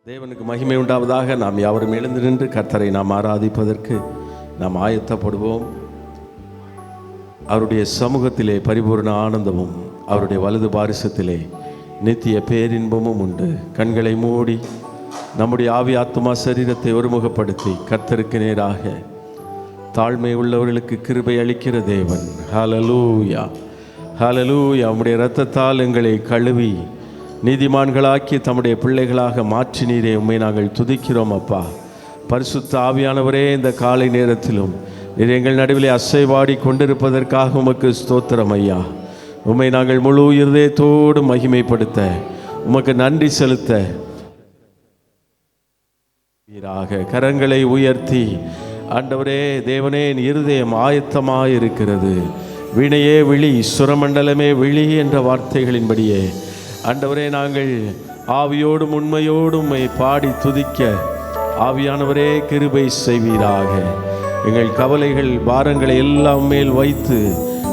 தேவனுக்கு மகிமை உண்டாவதாக. நாம் யாவரும் எழுந்து நின்று கர்த்தரை நாம் ஆராதிப்பதற்கு நாம் ஆயத்தப்படுவோம். அவருடைய சமூகத்திலே பரிபூர்ண ஆனந்தமும் அவருடைய வலது பாரிசத்திலே நித்திய பேரின்பமும் உண்டு. கண்களை மூடி நம்முடைய ஆவி ஆத்துமா சரீரத்தை ஒருமுகப்படுத்தி கர்த்தருக்கு நேராக தாழ்மை உள்ளவர்களுக்கு கிருபை அளிக்கிற தேவன். ஹல்லேலூயா, ஹல்லேலூயா. உம்முடைய இரத்தத்தால் எங்களை கழுவி நீதிமான்களாக்கி தம்முடைய பிள்ளைகளாக மாற்றினீரே, உம்மை நாங்கள் துதிக்கிறோம் அப்பா. பரிசுத்த ஆவியானவரே, இந்த காலை நேரத்திலும் நீர் எங்கள் நடுவிலே அசைவாடி கொண்டிருப்பதற்காக உமக்கு ஸ்தோத்திரம் ஐயா. உம்மை நாங்கள் முழு இருதயத்தோடு மகிமைப்படுத்த உமக்கு நன்றி செலுத்த கரங்களை உயர்த்தி ஆண்டவரே தேவனே, என் இருதயம் ஆயத்தமாக இருக்கிறது. வீணையே விழி, சுரமண்டலமே விழி என்ற வார்த்தைகளின்படியே ஆண்டவரே நாங்கள் ஆவியோடும் உண்மையோடும் உம்மை பாடி துதிக்க ஆவியானவரே கிருபை செய்வீராக. எங்கள் கவலைகள் பாரங்களை எல்லாம் மேல் வைத்து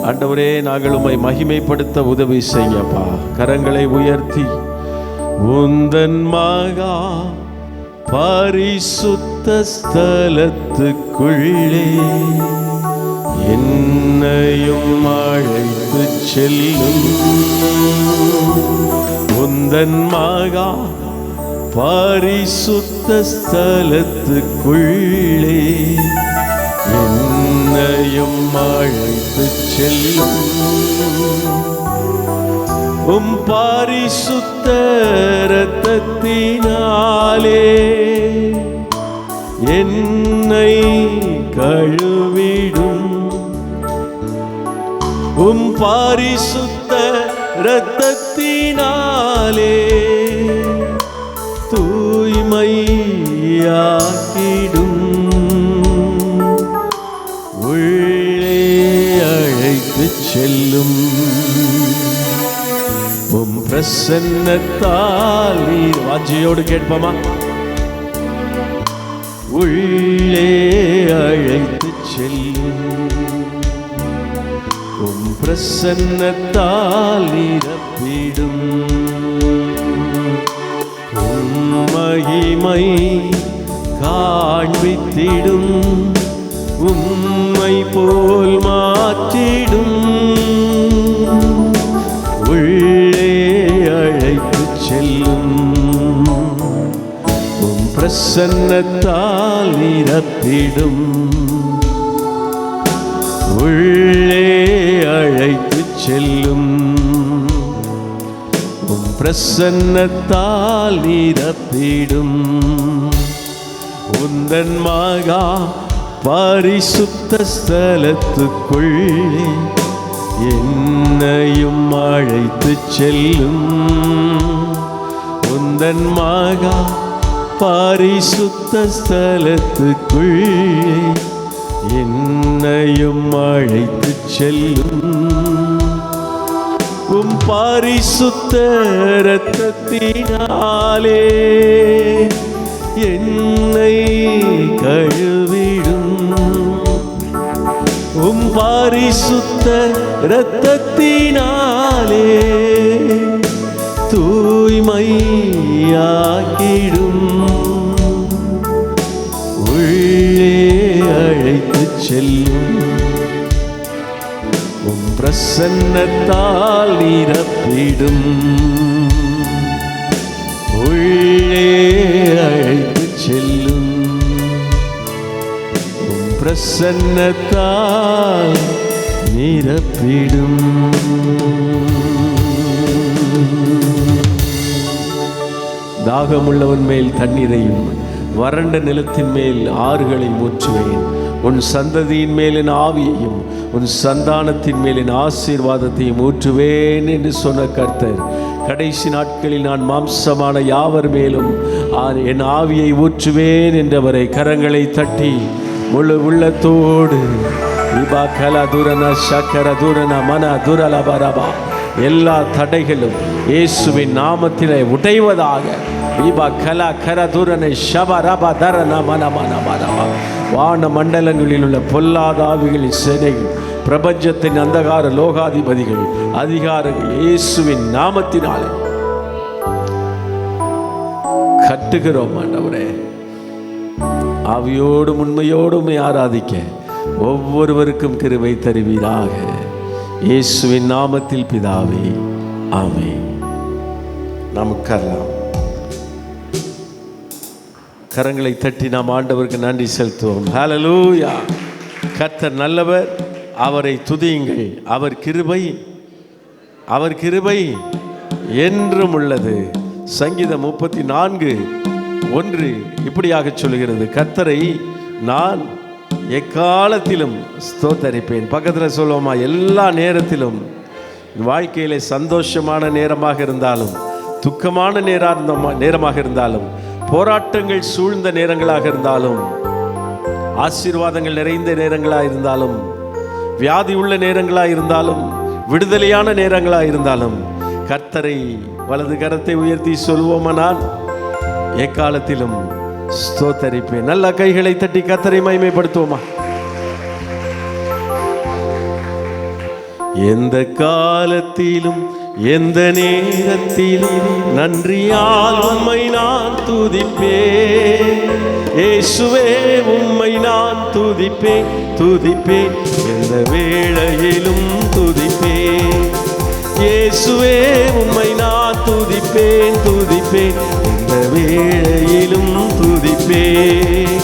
ஆண்டவரே நாங்கள் உம்மை மகிமைப்படுத்த உதவி செய்யப்பா. கரங்களை உயர்த்தி உந்தன் மகா பரிசுத்த ஸ்தலத்துக்குள்ளே என்னையும் அழைத்து செல்லும். உந்தன் மகா பரிசுத்த ஸ்தலத்துக்குள்ளே என்னையும் அழைத்து செல்லும். உம் பரிசுத்த இரத்தத்தினாலே என்னை கழுவிடும். உம் பரிசுத்த இரத்தத்தினாலே தூய்மையாக்கிடும். உள்ளே அழைத்து செல்லும். உம் பிரசன்னத்தால் வாஞ்சியோடு கேட்போமா? உள்ளே அழைத்து செல்லும். உம் பிரசன்னத்தால் நிரப்பிடும். உம் மகிமை காண்பித்திடும். உம்மை போல் மாற்றிடும். உள்ளே அழைத்து செல்லும். உம் பிரசன்னத்தால் நிரப்பிடும். உள்ளே அழைத்து செல்லும். உம் பிரசன்னத்தால் நிரப்பிடும். உந்தன் மகா பரிசுத்த ஸ்தலத்துக்குள்ளே என்னையும் அழைத்து செல்லும். உந்தன் மகா பரிசுத்த ஸ்தலத்துக்குள்ளே என்னையும் அழைத்து செல்லும். உம் பரிசுத்த இரத்தத்தினாலே என்னை கழுவிடும். உம் பரிசுத்த இரத்தத்தினாலே தூய்மையாக்கிடும். உள்ளே அழைத்து செல்லும். உம் பிரசன்னத்தால் நிரப்பிடும். உள்ளே அழைத்து செல்லும். உம் பிரசன்னத்தால் நிரப்பிடும். தாகமுள்ளவன் மேல் தண்ணீரையும் வறண்ட நிலத்தின் மேல் ஆறுகளை ஊற்றுவேன். உன் சந்ததியின் மேல் என் ஆவியையும் உன் சந்தானத்தின் மேல் என் ஆசீர்வாதத்தையும் ஊற்றுவேன் என்று சொன்ன கர்த்தர், கடைசி நாட்களில் நான் மாம்சமான யாவர் மேலும் என் ஆவியை ஊற்றுவேன் என்றவரை கரங்களை தட்டி முழு உள்ளத்தோடு எல்லா தடைகளும் இயேசுவின் நாமத்திலே உடைவதாக. வான மண்டலங்களில் உள்ள பொல்லாத ஆவிகளின் சேனைகள், பிரபஞ்சத்தின் அந்தகார லோகாதிபதிகள், அதிகாரங்கள் இயேசுவின் நாமத்தினாலே கட்டுகிறோம் ஆண்டவரே. ஆவியோடும் உண்மையோடும் ஆராதிக்க ஒவ்வொருவருக்கும் கிருபை தருவீராக. இயேசுவின் நாமத்தில் பிதாவே, ஆமென். நாம் உட்காரலாம். கரங்களை தட்டி நாம் ஆண்டவருக்கு நன்றி செலுத்துவோம். ஹல்லேலூயா. கர்த்தர் நல்லவர், அவரை துதியுங்கள். அவர் கிருபை என்றும் உள்ளது. சங்கீதம் 34:1 இப்படியாக சொல்கிறது, கர்த்தரை நான் எக்காலத்திலும் ஸ்தோத்தரிப்பேன். பக்கத்தில் சொல்லுவோமா? எல்லா நேரத்திலும். வாழ்க்கையிலே சந்தோஷமான நேரமாக இருந்தாலும், துக்கமான நேரமாக இருந்தாலும், போராட்டங்கள் சூழ்ந்த நேரங்களாக இருந்தாலும், ஆசீர்வாதங்கள் நிறைந்த நேரங்களாக இருந்தாலும், வியாதி உள்ள நேரங்களாக இருந்தாலும், விடுதலையான நேரங்களாக இருந்தாலும், கர்த்தரை வலது கரத்தை உயர்த்தி சொல்வோமா? நான் எக்காலத்திலும் ஸ்தோத்தரிப்பேன். நல்ல கைகளை தட்டி கர்த்தரை மகிமைப்படுத்துவோமா? எந்த காலத்திலும் எந்த நேரத்திலும் நன்றியால் உம்மை நான் துதிப்பேன். இயேசுவே உம்மை நான் துதிப்பேன், துதிப்பேன். எந்த வேளையிலும் துதிப்பேன். இயேசுவே உம்மை நான் துதிப்பேன், துதிப்பேன். எந்த வேளையிலும் துதிப்பேன்.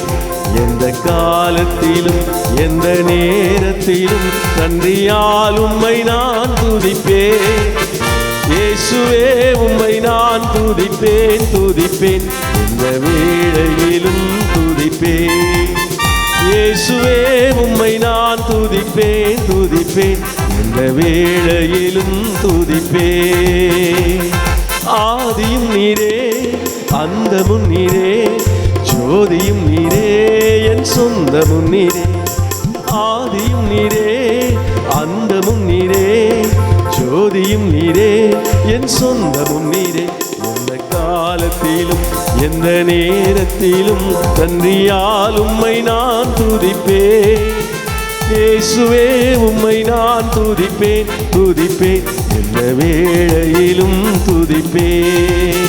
எந்த காலத்திலும் எந்த நேரத்திலும் நன்றியால் உம்மை நான் துதிப்பேன். இயேசுவே உம்மை நான் துதிப்பேன், துதிப்பேன். எந்த வேளையிலும் துதிப்பேன். இயேசுவே உம்மை நான் துதிப்பேன், துதிப்பேன். எந்த வேளையிலும் துதிப்பேன். ஆதியும் நீரே, அந்தமும் நீரே, ஜோதியும் நீரே, என் சொந்தமும் நீரே. ஆதியும் நீரே, அந்தமும் நீரே, ஜோதியும் நீரே, என் சொந்தமும் நீரே. எந்த காலத்திலும் எந்த நேரத்திலும் நன்றியால் உம்மை நான் துதிப்பேன். இயேசுவே உம்மை நான் துதிப்பேன், துதிப்பேன். எந்த வேளையிலும் துதிப்பேன்.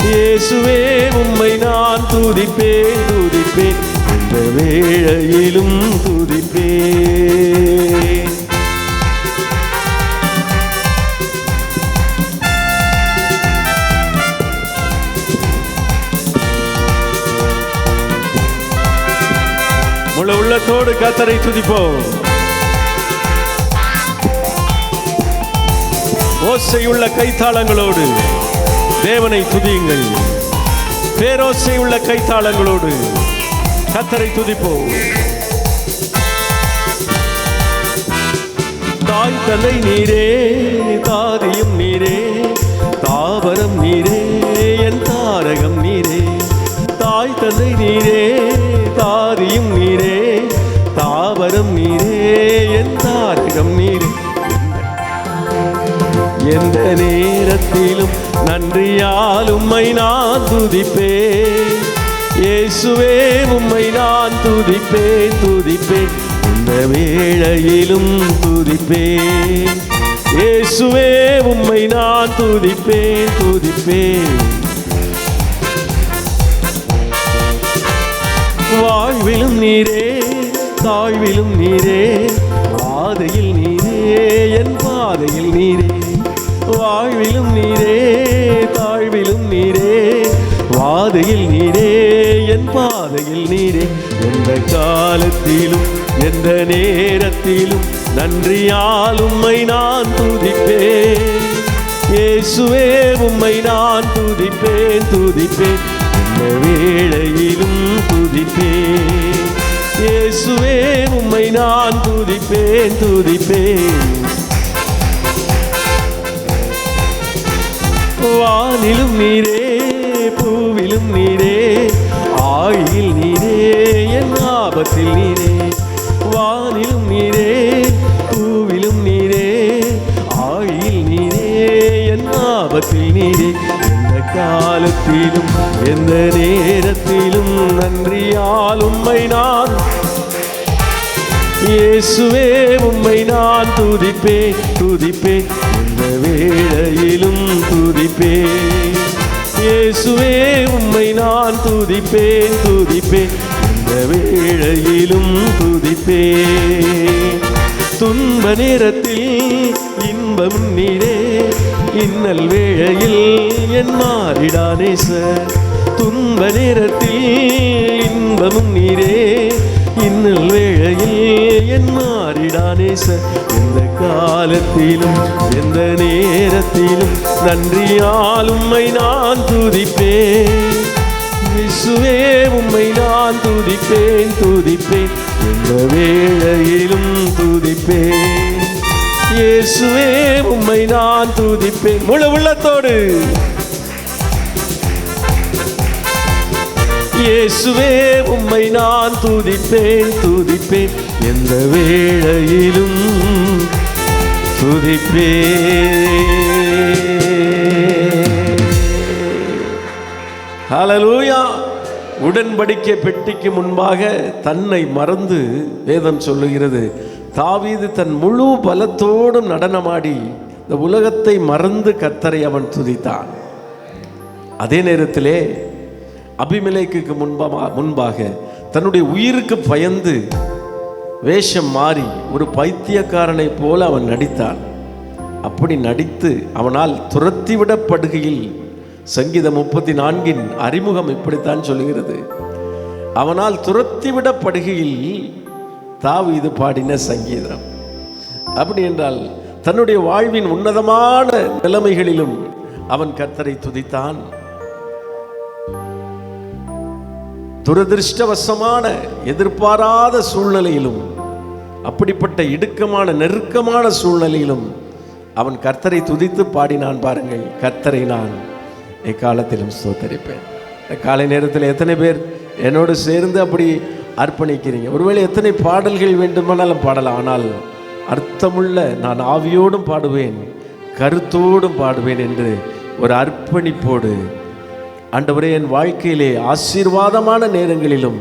இயேசுவே உம்மை நான் துதிப்பேன், துதிப்பேன். எந்த வேளையிலும் துதிப்பேன். முழு உள்ளத்தோடு கர்த்தரை துதிப்போம். ஓசையுள்ள கைத்தாளங்களோடு தேவனை துதியுங்கள். பேரோசையுள்ள கைத்தாளங்களோடு கர்த்தரை துதிப்போம். தாய் தந்தை நீரே, தாதியும் நீரே, தாவரம் நீரே, என் தாரகம் நீரே. தாய் தந்தை நீரே, தாதியும் நீரே, தாவரம் நீரே, என் தாரகம் நீரே. எந்த நேரத்திலும் நன்றியால் உம்மை நான் துதிப்பேன். இயேசுவே உம்மை நான் துதிப்பேன், துதிப்பேன். இந்த வேளையிலும் துதிப்பேன். இயேசுவே உம்மை நான் துதிப்பேன், துதிப்பேன். வாழ்விலும் நீரே, தாழ்விலும் நீரே, பாதையில் நீரே, என் பாதையில் நீரே. வாழ்விலும் நீரே, தாழ்விலும் நீரே, பாதையில் நீரே, என் பாதையில் நீரே. எந்த காலத்திலும் எந்த நேரத்திலும் நன்றியால் உம்மை நான் துதிப்பேன். இயேசுவே உம்மை நான் துதிப்பேன், துதிப்பேன். இந்த வேளையிலும் துதிப்பேன். இயேசுவே உம்மை நான் துதிப்பேன், துதிப்பேன். வானிலும் நீரே, பூவிலும் நீரே, ஆழியில் நீரே, என் ஆபத்தில் நீரே. வானிலும் நீரே, பூவிலும் நீரே, ஆழியில் நீரே, என் ஆபத்தில் நீரே. எந்த காலத்திலும் எந்த நேரத்திலும் நன்றியால் உம்மை நான். இயேசுவே உம்மை நான் துதிப்பேன், துதிப்பேன். எந்த வேளையிலும் துதிப்பேன். இயேசுவே உம்மை நான் துதிப்பேன் துதிப்பேன், இந்த வேளையிலும் துதிப்பேன். துன்ப நேரத்தில் இன்பம் நீரே, இன்னல் வேளையில் என் மாறிடா நேசர். துன்ப நேரத்தில் இன்பமும் நீரே, இன்னல் வேளையில் என் மாறிடா நேசர். எந்த காலத்திலும் எந்த நேரத்திலும் நன்றியால் உம்மை நான் துதிப்பேன். இயேசுவே உம்மை நான் துதிப்பேன் துதிப்பேன், எந்த வேளையிலும் துதிப்பேன். இயேசுவே உம்மை நான் துதிப்பேன். முழு உள்ளத்தோடு இயேசுவே உம்மை நான் துதிப்பேன் துதிப்பேன், எந்த வேளையிலும் துதிப்பேன். ஹல்லேலூயா. உடன்படிக்கை பெட்டிக்கு முன்பாக தன்னை மறந்து வேதம் சொல்லுகிறது, தாவீது தன் முழு பலத்தோடும் நடனமாடி இந்த உலகத்தை மறந்து கர்த்தரை அவன் துதித்தான். அதே நேரத்திலே அபிமெலேக்குக்கு முன்பாக தன்னுடைய உயிருக்கு பயந்து வேஷம் மாறி ஒரு பைத்தியக்காரனை போல அவன் நடித்தான். அப்படி நடித்து அவனால் துரத்திவிடப்படுகையில் சங்கீதம் 34 அறிமுகம் இப்படித்தான் சொல்லுகிறது. அவனால் துரத்திவிடப்படுகையில் தாவீது பாடின சங்கீதம். அப்படி என்றால் தன்னுடைய வாழ்வின் உன்னதமான நிலைமைகளிலும் அவன் கர்த்தரை துதித்தான். துரதிருஷ்டவசமான எதிர்பாராத சூழ்நிலையிலும், அப்படிப்பட்ட இடுக்கமான நெருக்கமான சூழ்நிலையிலும் அவன் கர்த்தரை துதித்து பாடினான். பாருங்கள், கர்த்தரை நான் எக்காலத்திலும் ஸ்தோத்தரிப்பேன். காலை நேரத்தில் எத்தனை பேர் என்னோடு சேர்ந்து அப்படி அர்ப்பணிக்கிறீங்க? ஒருவேளை எத்தனை பாடல்கள் வேண்டுமானாலும் பாடலாம், ஆனால் அர்த்தமுள்ள நான் ஆவியோடும் பாடுவேன் கருத்தோடும் பாடுவேன் என்று ஒரு அர்ப்பணிப்போடு, ஆண்டவரே என் வாழ்க்கையிலே ஆசீர்வாதமான நேரங்களிலும்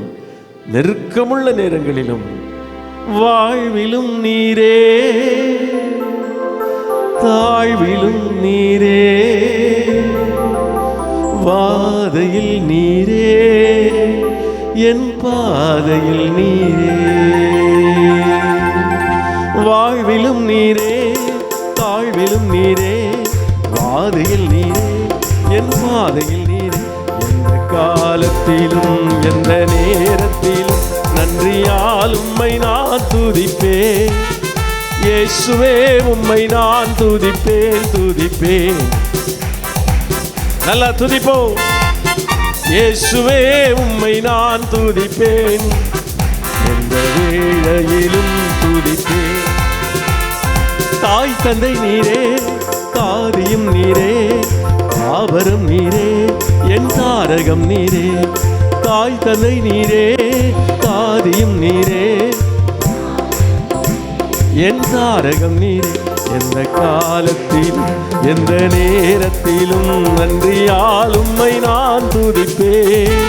நெருக்கமுள்ள நேரங்களிலும் வாழ்விலும் நீரே தாழ்விலும் நீரே வாதையில் நீரே என் பாதையில் நீரே, வாழ்விலும் நீரே தாழ்விலும் நீரே வாதையில் நீரே என் பாதையில் நீரே, எந்த காலத்திலும் எந்த நேரத்திலும் நன்றியால் உம்மை நான் துதிப்பேன். இயேசுவே உம்மை நான் துதிப்பேன் துதிப்பேன். நல்லா துதிப்போம். இயேசுவே உம்மை நான் துதிப்பேன், எந்த வேளையிலும் துதிப்பேன். தாய் தந்தை நீரே தாதியும் நீரே ஆபரம் நீரே என் தாரகம் நீரே, தாய் தந்தை நீரே தாதியும் நீரே என் தாரகம் நீரே, எந்த காலத்திலும் எந்த நேரத்திலும் நன்றியால் உம்மை நான் துதிப்பேன்.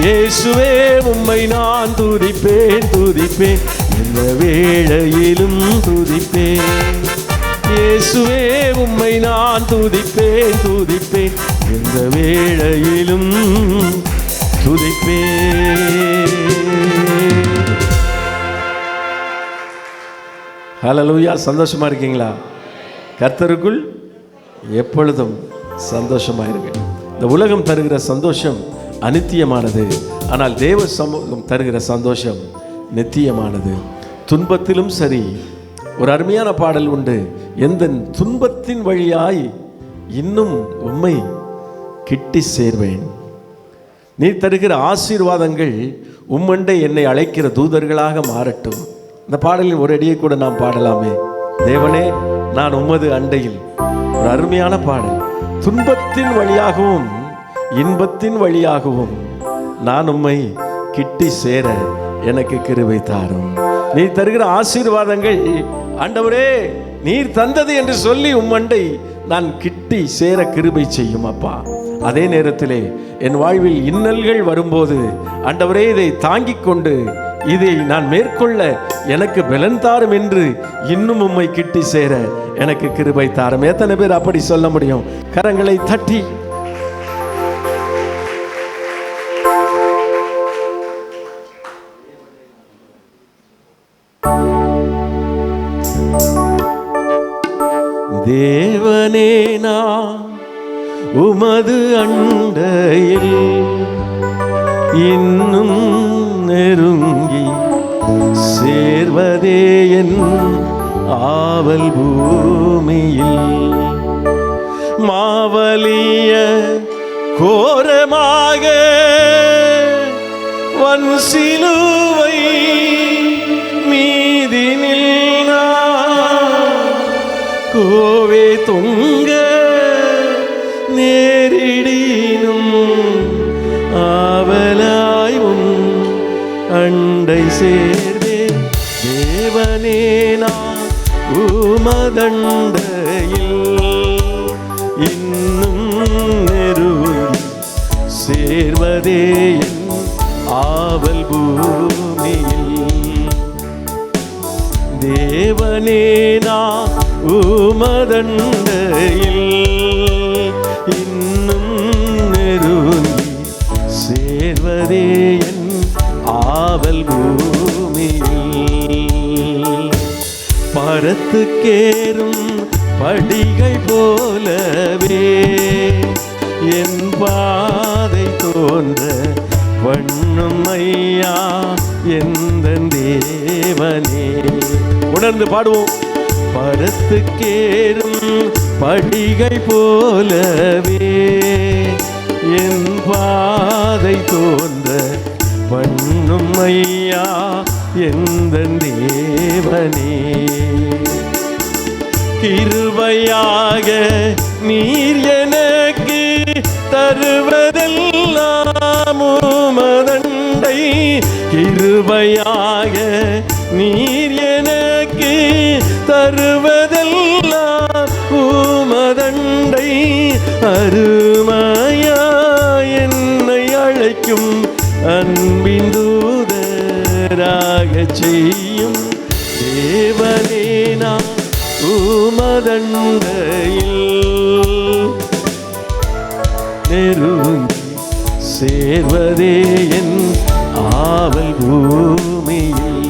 இயேசுவே உம்மை நான் துதிப்பேன் துதிப்பேன், எந்த வேளையிலும் துதிப்பேன். இயேசுவே உம்மை நான் துதிப்பேன் துதிப்பேன், எந்த வேளையிலும் துதிப்பேன். ஹல்லேலூயா. சந்தோஷமா இருக்கீங்களா? கர்த்தருக்குள் எப்பொழுதும் சந்தோஷமா இருங்க. இந்த உலகம் தருகிற சந்தோஷம் அநித்தியமானது, ஆனால் தேவ சமூகம் தருகிற சந்தோஷம் நித்தியமானது. துன்பத்திலும் சரி, ஒரு அருமையான பாடல் உண்டு, எந்த துன்பத்தின் வழியாய் இன்னும் உம்மை கிட்டி சேர்வேன். நீ தருகிற ஆசீர்வாதங்கள் உம்மண்டை என்னை அழைக்கிற தூதர்களாக மாறட்டும். இந்த பாடலின் ஒரு அடியை கூட நாம் பாடலாமே. தேவனே நான் உமது அண்டையில். ஒரு அருமையான பாடல். துன்பத்தின் வழியாகவும் இன்பத்தின் வழியாகவும் நான் உம்மை கிட்டி சேர எனக்கு கிருபை தாரும். நீ தருகிற ஆசீர்வாதங்கள் ஆண்டவரே நீர் தந்தது என்று சொல்லி உம்மண்டை நான் கிட்டி சேர கிருபை செய்யும் அப்பா. அதே நேரத்திலே என் வாழ்வில் இன்னல்கள் வரும்போது ஆண்டவரே இதை தாங்கிக் கொண்டு இதை நான் மேற்கொள்ள எனக்கு பலன் தாரும் என்று இன்னும் உம்மை கிட்டி சேர எனக்கு கிருபை தாரும். எத்தனை பேர் அப்படி சொல்ல முடியும்? கரங்களை தட்டி தேவனே நான் உமது அண்டையில் இன்னும் நெருங்கி சேர்வதே என் ஆவல் பூமியில். மாவலிய கோரமாக வன் சிலுவை மீதினில் கோவே தொங்க நேரிடினும் ஆவலாயும் அண்டை சேர்வே. தேவனே நான் உமதண்டையில் இன்னும் நெருங்கி சேர்வதே என் ஆவல் பூமியில். தேவனே நான் உமதண்டையில் இன்னும் நெருங்கி சேர்வதே என் ஆவல் பூமியில். பரத்துக்கேறும் படிகள் போலவே என் பாதை தோன்ற வண்ணும் ஐயா எந்த தேவனே. உணர்ந்து பாடுவோம். பரத்துக்கேறும் படிகள் போலவே என் பாதை தோன்ற வண்ணும் ஐயா எந்த தேவனே. கிருபையாக நீர் எனக்கு தருவதெல்லாம் உமதண்டை. கிருபையாக நீர் எனக்கு தருவதெல்லாம் உமதண்டை. அருமையா என்னை அழைக்கும் அன்பின் தூதராக செய்யும் தேவனே நான் உமதண்டையில் நெருங்கி சேர்வதே என் ஆவல் பூமியில்.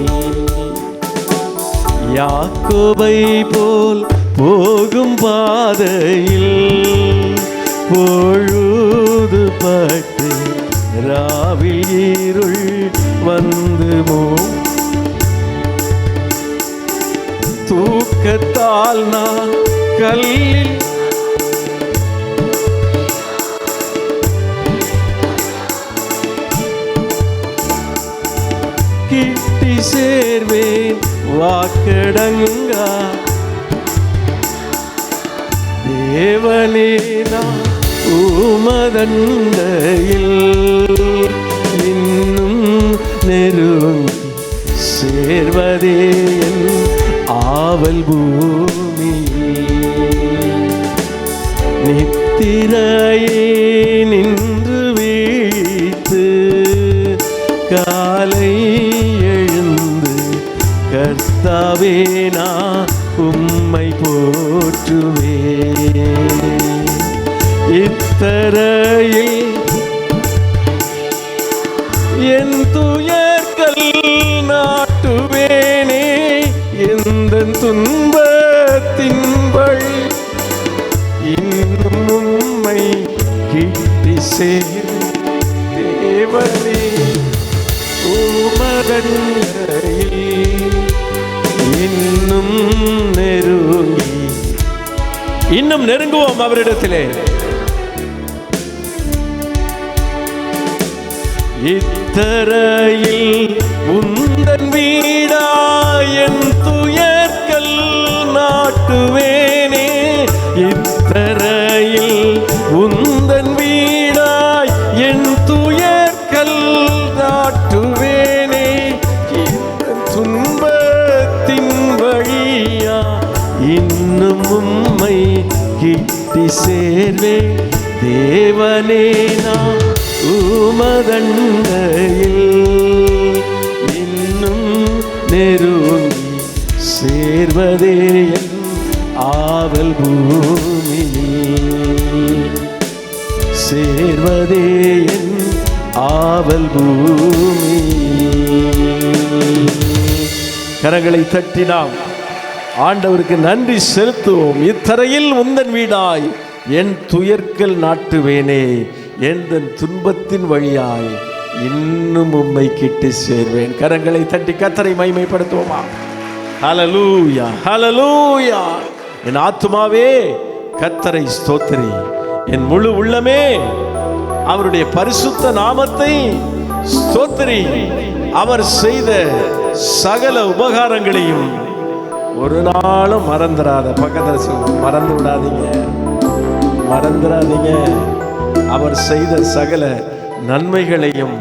யாக்கோபை போல் போகும் பாதையில் பொழுது பட்டு ராவில் இருள் வந்து தூக்கத்தால் நான் கல்லில் கிட்டி சேர்வேன் வாக்கடங்கா. தேவனே நான் உமதண்டையில் இன்னும் நெருங்கி சேர்வதே என் ஆவல் பூமியில். நித்திரையே நின்று வீழ்த்து காலை எழுந்து கர்த்தாவே நான் உம்மை போற்றுவேன். இத்தரையில் என் துயர்கள் நாட்டுவேனே. எந்த துன்பத்தின் வழி இன்னும் உம்மை கிட்டி சேர். தேவனே உமதண்டையில் இன்னும் நெருங்கி இன்னும் நெருங்குவோம் அவரிடத்திலே. இத்தரையில் உந்தன் வீடாய் என் துயர்கள் நாட்டுவேனே. இத்தரையில் உந்தன் வீடாய் என் துயர்கள் நாட்டுவேனே. துன்பத்தின் வழியா இன்னும் உம்மை கிட்டி சேர்வே. தேவனே நான் உமதண்டையில் இன்னும் நெருங்கி சேர்வதே என் ஆவல் பூமியில். சேர்வதே என் ஆவல் பூமியில். கரங்களை தட்டி நாம் ஆண்டவருக்கு நன்றி செலுத்துவோம். இத்தரையில் உந்தன் வீடாய் என் துயர்கள் நாட்டுவேனே, என் துன்பத்தின் வழியாய் இன்னும் உம்மை கிட்டு சேர்வேன். கரங்களை தட்டி கர்த்தரை மகிமைப்படுத்துவோமா? ஹல்லேலூயா, ஹல்லேலூயா. என் ஆத்துமாவே கர்த்தரை ஸ்தோத்திரி, என் முழு உள்ளமே அவருடைய பரிசுத்த நாமத்தை ஸ்தோத்திரி. அவர் செய்த சகல உபகாரங்களையும் ஒரு நாளும் மறந்துடாத. பக்கத்தில் சொல்ல, மறந்து விடாதீங்க, மறந்துடாதீங்க. அவர் செய்த சகல நன்மைகளையும்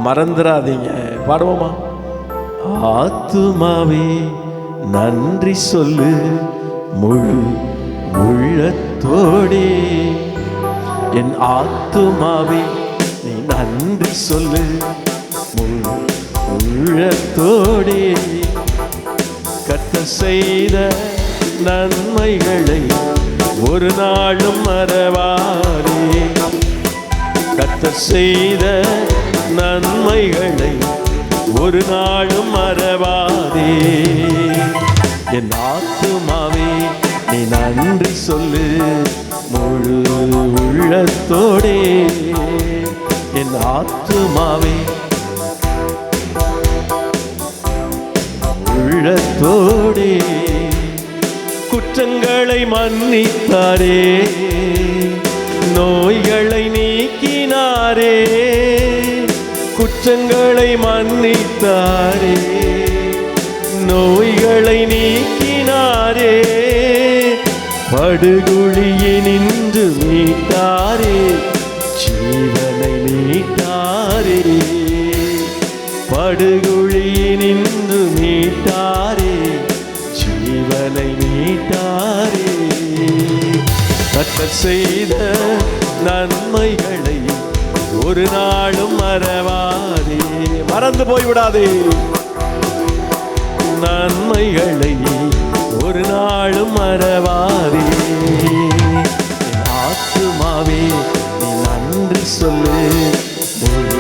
மறந்துடாதீங்க. பாடுவோமா? ஆத்துமாவே நன்றி சொல்லு முழு உள்ளத்தோடே, என் ஆத்துமாவே நீ நன்றி சொல்லு முழு உள்ளத்தோடே. கர்த்தர் செய்த நன்மைகளை ஒரு நாளும் மறவாதே. கர்த்தர் செய்த நன்மைகளை ஒரு நாளும் மறவாதே. என் ஆத்துமாவே நீ நன்றி சொல்லு முழு உள்ளத்தோடே, என் ஆத்துமாவே உள்ளத்தோடே. குற்றங்களை மன்னித்தாரே, நோய்களை நீக்கினாரே. குற்றங்களை மன்னித்தாரே, நோய்களை நீக்கினாரே. படுகுழியினின்று மீட்டாரே, ஜீவனை மீட்டாரே. படுகுழியினின்று மீட்டாரே, ஜீவனை மீட்டாரே. கர்த்தர் செய்த நன்மைகளை ஒரு நாளும் மறவாதே. மறந்து போய்விடாதே. நன்மைகளை ஒரு நாளும் மறவாதே. என் ஆத்துமாவே நீ நன்றி சொல்லு முழு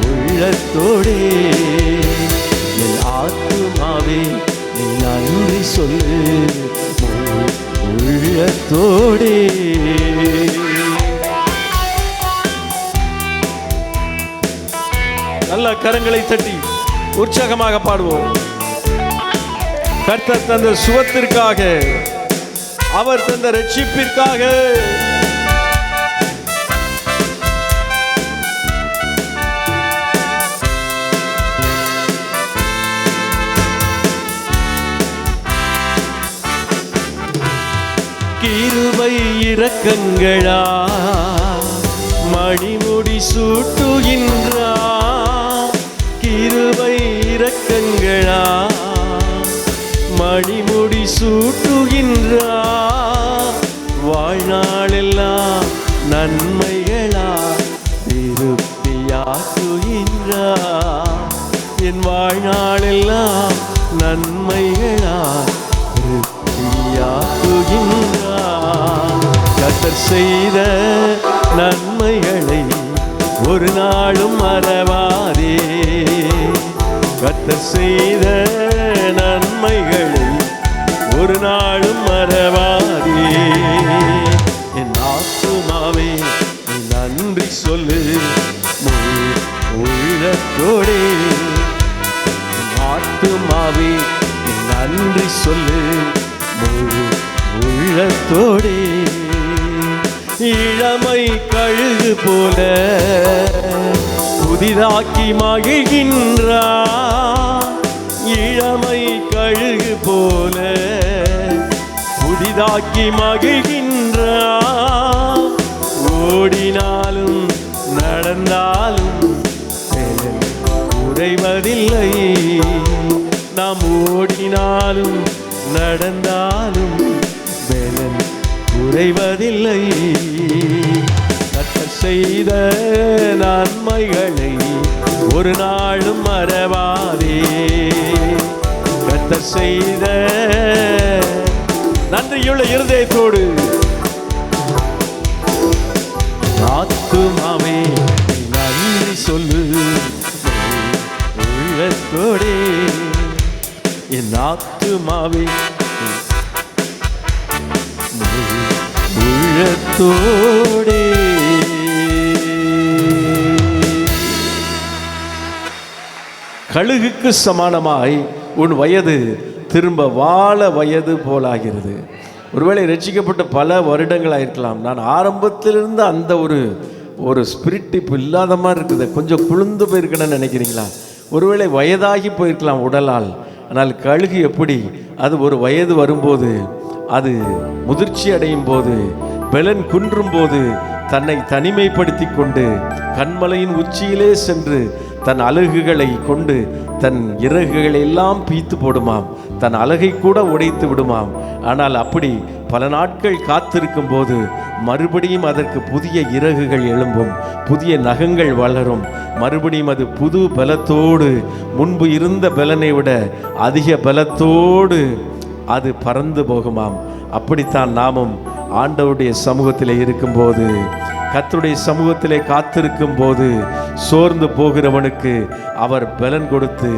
உள்ளத்தோடே, என் ஆத்துமாவே நீ நன்றி சொல்லு முழு உள்ளத்தோடே. நல்ல கரங்களை தட்டி உற்சாகமாக பாடுவோம். கர்த்தர் தந்த சுகத்திற்காக, அவர் தந்த ரட்சிப்பிற்காக. கிருபை இரக்கங்களா மணிமுடி சூட்டுகின்றார். கிருபை இரக்கங்களா மணிமுடி சூட்டுகின்றார். வாழ்நாளெல்லாம் நன்மைகளா திருப்தியாக்குகின்றார். என் வாழ்நாளெல்லாம் நன்மைகளா திருப்தியாக்குகின்றார். கர்த்தர் செய்த நன்மைகளை ஒரு நாளும் மறவாதே. கர்த்தர் செய்த நன்மைகளை ஒரு நாளும் மறவாதே. என் ஆத்துமாவே நீ நன்றி சொல்லு முழு உள்ளத்தோடே. என் ஆத்துமாவே நீ நன்றி சொல்லு முழு உள்ளத்தோடே. இளமை கழுகு போல புதிதாக்கி மகிழ்கின்றார். இளமை கழுகு போல புதிதாக்கி மகிழ்கின்றார். ஓடினாலும் நடந்தாலும் குறைவதில்லை. நாம் ஓடினாலும் நடந்தாலும் பலன் குறைவதில்லை. கர்த்தர் செய்த நன்மைகளை ஒரு நாளும் மறவாதே. கர்த்தர் செய்த நன்றியுள்ள இருதயத்தோடு ஆத்துமாவே நன்றி சொல்லு உள்ளத்தோடே. என் ஆத்துமாவே உள்ளத்தோடே. கழுகுக்கு சமானமாய் உன் வயது திரும்ப வாழ வயது போலாகிறது. ஒருவேளை ரட்சிக்கப்பட்ட பல வருடங்களாக இருக்கலாம். நான் ஆரம்பத்திலிருந்து அந்த ஒரு ஸ்பிரிட் இப்போ இல்லாத மாதிரி இருக்குது, கொஞ்சம் குளிர்ந்து போயிருக்கணும்னு நினைக்கிறீங்களா? ஒருவேளை வயதாகி போயிருக்கலாம் உடலால். ஆனால் கழுகு எப்படி, அது ஒரு வயது வரும்போது, அது முதிர்ச்சி அடையும் போது, பெலன் குன்றும் போது தன்னை தனிமைப்படுத்தி கொண்டு கண்மலையின் உச்சியிலே சென்று தன் அலகுகளை கொண்டு தன் இறகுகளை எல்லாம் பீத்து போடுமாம், தன் அலகை கூட உடைத்து விடுமாம். ஆனால் அப்படி பல நாட்கள் காத்திருக்கும் போது மறுபடியும் அதற்கு புதிய இறகுகள் எழும்பும், புதிய நகங்கள் வளரும், மறுபடியும் அது புது பலத்தோடு, முன்பு இருந்த பலனை விட அதிக பலத்தோடு அது பறந்து போகுமாம். அப்படித்தான் நாமும் ஆண்டவருடைய சமூகத்திலே இருக்கும்போது, கர்த்தருடைய சமூகத்திலே காத்திருக்கும் போது சோர்ந்து போகிறவனுக்கு அவர் பலன் கொடுத்து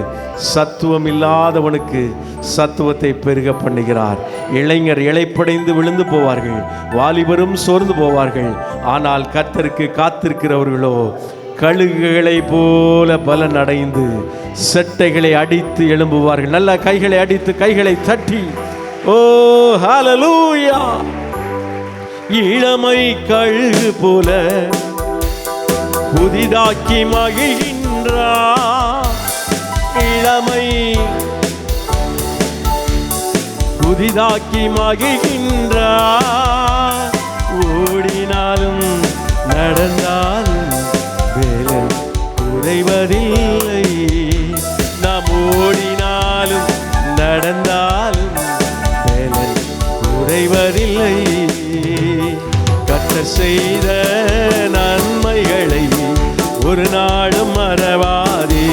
சத்துவம் இல்லாதவனுக்கு சத்துவத்தை பெருக பண்ணுகிறார். இளைஞர் இளைப்படைந்து விழுந்து போவார்கள், வாலிபரும் சோர்ந்து போவார்கள். ஆனால் கர்த்தருக்கு காத்திருக்கிறவர்களோ கழுகுகளை போல பலன் அடைந்து செட்டைகளை அடித்து எழும்புவார்கள். நல்ல கைகளை அடித்து கைகளை தட்டி ஓ ஹல்லேலூயா. இளமை கழுகு போல புதிதாக்கி மகிழ்கின்றார், இளமை புதிதாக்கி மகிழ்கின்றார். ஓடினாலும் நடந்தாலும் வேலன் குறைவதில்லை, நாம் ஓடினாலும் நடந்தாலும் வேலன் குறைவதில்லை. கர்த்தர் செய்த நன்மைகளை ஒரு நாளும் மறவாதே,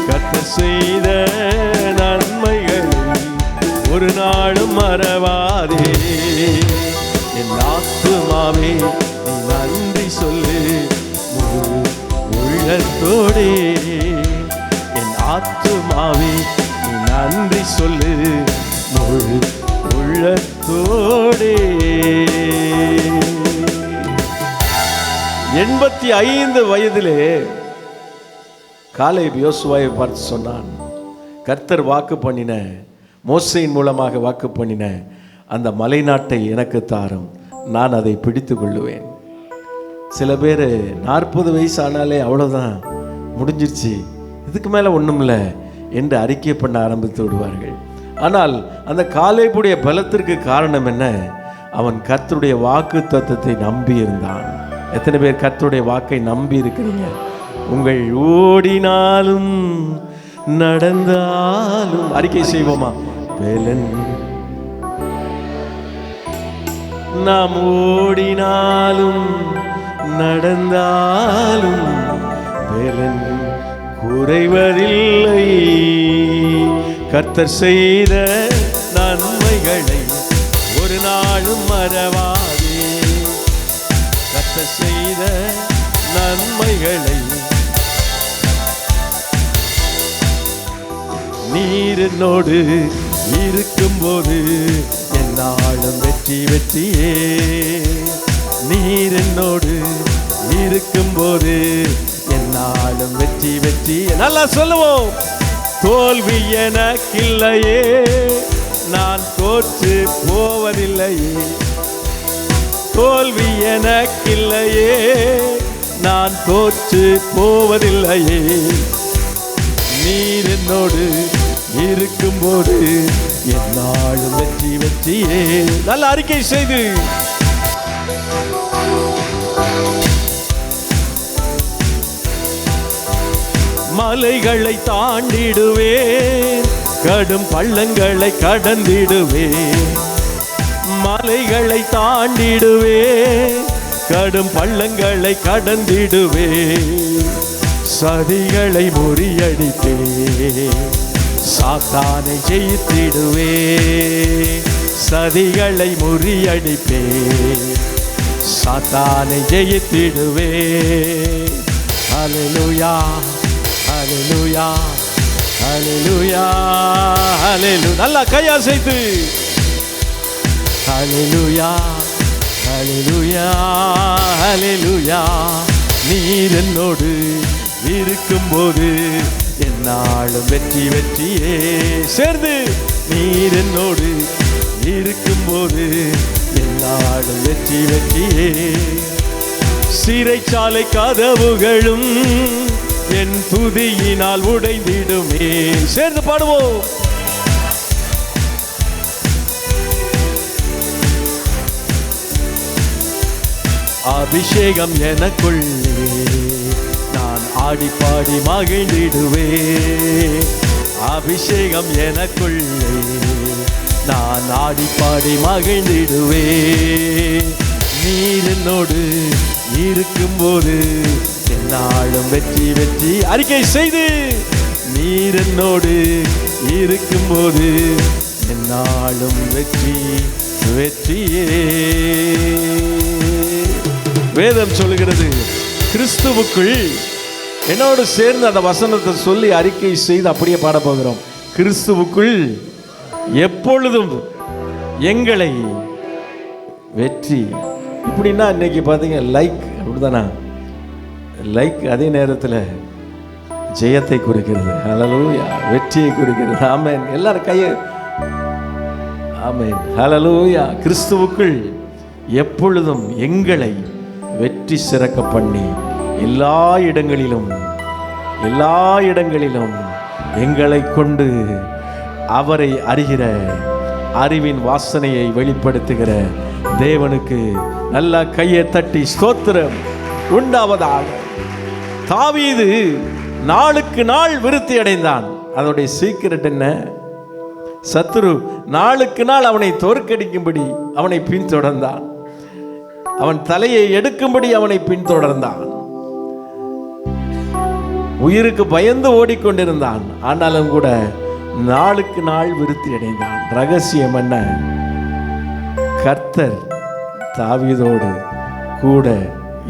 கர்த்தர் செய்த நன்மைகளை ஒரு நாளும் மறவாதே. என் ஆத்துமாவே நீ நன்றி சொல்லு முழு உள்ளத்தோடே, என் ஆத்துமாவே நீ நன்றி சொல்லு முழு உள்ளத்தோடே. 85 வயதிலே காலேப் யோசுவாவை பார்த்து சொன்னான், கர்த்தர் வாக்கு பண்ணின, மோசேயின் மூலமாக வாக்கு பண்ணின அந்த மலைநாட்டை எனக்கு தாரும், நான் அதை பிடித்து கொள்ளுவேன். சில பேர் 40 வயசு ஆனாலே அவ்வளோதான், முடிஞ்சிருச்சு, இதுக்கு மேலே ஒன்றும் இல்லை என்று அறிக்கை பண்ண ஆரம்பித்து விடுவார்கள். ஆனால் அந்த காலேபுடைய பலத்திற்கு காரணம் என்ன? அவன் கர்த்தருடைய வாக்கு தத்தத்தை நம்பி இருந்தான். எத்தனை பேர் கர்த்தருடைய வாக்கை நம்பி இருக்கிறீங்க? உங்கள் ஓடினாலும் நடந்தாலும் அறிக்கை செய்வோமா? வேலன் நாம் ஓடினாலும் நடந்தாலும் வேலன் குறைவதில்லை. கர்த்தர் செய்த நன்மைகளை ஒரு நாளும் மறவாதே, கர்த்தர் செய்த நன்மைகளை. நீர் என்னோடு இருக்கும்போது என்னாலும் வெற்றி வெற்றியே, நீர் என்னோடு இருக்கும்போது என்னாலும் வெற்றி வெற்றி. நல்லா சொல்லுவோம். தோல்வி எனக்கில்லையே, நான் தோற்று போவதில்லையே, தோல்வி எனக்கில்லையே, நான் தோற்று போவதில்லையே. நீர் என்னோடு இருக்கும்போது என்னாலும் வெற்றி வெற்றியே. நல்ல அறிக்கை செய்து மலைகளை தாண்டிடுவேன், கடும் பள்ளங்களை கடந்திடுவேன், மலைகளை தாண்டிடுவேன், கடும் பள்ளங்களை கடந்திடுவேன். சதிகளை முறியடிப்பேன், சாத்தானை ஜெயித்திடுவேன், சதிகளை முறியடிப்பேன், சாத்தானை ஜெயித்திடுவேன். ஹல்லேலூயா ஹல்லேலூயா ஹல்லேலூயா ஹல்லேலூயா. நல்லா கையா செய்து ஹல்லேலூயா ஹல்லேலூயா ஹல்லேலூயா. நீர் என்னோடு இருக்கும்போது என்னாலும் வெற்றி வெற்றியே. சேர்ந்து நீர் என்னோடு இருக்கும்போது என்னாலும் வெற்றி வெற்றியே. சிறைச்சாலை கதவுகளும் என் துதியினால் உடைந்திடுமே. சேர்ந்து பாடுவோம். அபிஷேகம் எனக்குள்ளே நான் ஆடி பாடி மகிழ்ந்திடுவே. அபிஷேகம் எனக்குள்ளே நான் ஆடி பாடி மகிழ்ந்திடுவே. நீர் என்னோடு இருக்கும்போது என்னாலும் வெற்றி வெற்றி. அறிக்கை செய்து நீர் என்னோடு இருக்கும்போது என்னாலும் வெற்றி வெற்றியே. வேதம் சொல்லுகிறது, கிறிஸ்துவுக்குள் என்னோடு சேர்ந்து அந்த வசனத்தை சொல்லி அறிக்கை செய்து அப்படியே பாட போகிறோம். கிறிஸ்துவுக்குள் எப்பொழுதும் எங்களை வெற்றி. இப்படின்னா இன்னைக்கு பார்த்தீங்க லைக் அப்படிதானா? லைக் அதே நேரத்தில் ஜெயத்தை குறிக்கிறது. ஹல்லேலூயா, வெற்றியை குறிக்கிறது. ஆமென். எல்லாரும் கையை. ஆமென். ஹல்லேலூயா. கிறிஸ்துவுக்குள் எப்பொழுதும் எங்களை வெற்றி சிறக்க பண்ணி எல்லா இடங்களிலும் எங்களை கொண்டு அவரை அறிகிற அறிவின் வாசனையை வெளிப்படுத்துகிற தேவனுக்கு நல்ல கையை தட்டி ஸ்தோத்திரம் உண்டாவதாக. தாவீது நாளுக்கு நாள் விருத்தி அடைந்தான். அதனுடைய சீக்கிரட் என்ன? சத்துரு நாளுக்கு நாள் அவனை தோற்கடிக்கும்படி அவனை பின்தொடர்ந்தான். அவன் தலையை எடுக்கும்படி அவனை பின்தொடர்ந்தான். உயிருக்கு பயந்து ஓடிக்கொண்டிருந்தான். ஆனாலும் கூட நாளுக்கு நாள் விருத்தி அடைந்தான். ரகசியம் என்ன? கர்த்தர் தாவீதோடு கூட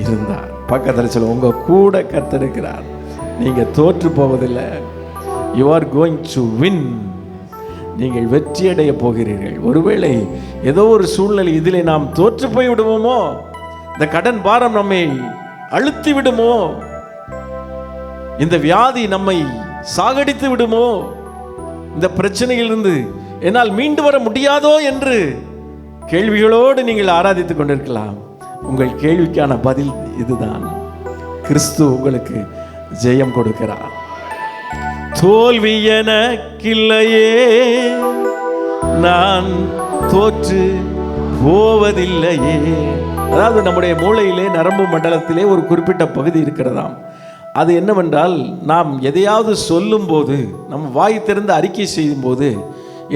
இருந்தார். பக்கத்தில் சொல்ல, உங்க கூட கர்த்தர் இருக்கிறார். நீங்க தோற்று போவதில்லை. You are going to win. நீங்கள் வெற்றி அடைய போகிறீர்கள். ஒருவேளை ஏதோ ஒரு சூழ்நிலை இதிலே நாம் தோற்று போய் விடுவோமோ, இந்த கடன் பாரம் நம்மை அழுத்தி விடுமோ, இந்த வியாதி நம்மை சாகடித்து விடுமோ, இந்த பிரச்சனையிலிருந்து என்னால் மீண்டு வர முடியாதோ என்று கேள்விகளோடு நீங்கள் ஆராதித்துக் கொண்டிருக்கலாம். உங்கள் கேள்விக்கான பதில் இதுதான். கிறிஸ்து உங்களுக்கு ஜெயம் கொடுக்கிறார். தோல்வி எனக்கில்லையே, நான் தோற்று போவதில்லையே. அதாவது நம்முடைய மூளையிலே நரம்பு மண்டலத்திலே ஒரு குறிப்பிட்ட பகுதி இருக்கிறதாம். அது என்னவென்றால், நாம் எதையாவது சொல்லும்போது, நம்ம வாய் திறந்து அறிக்கை செய்யும்போது,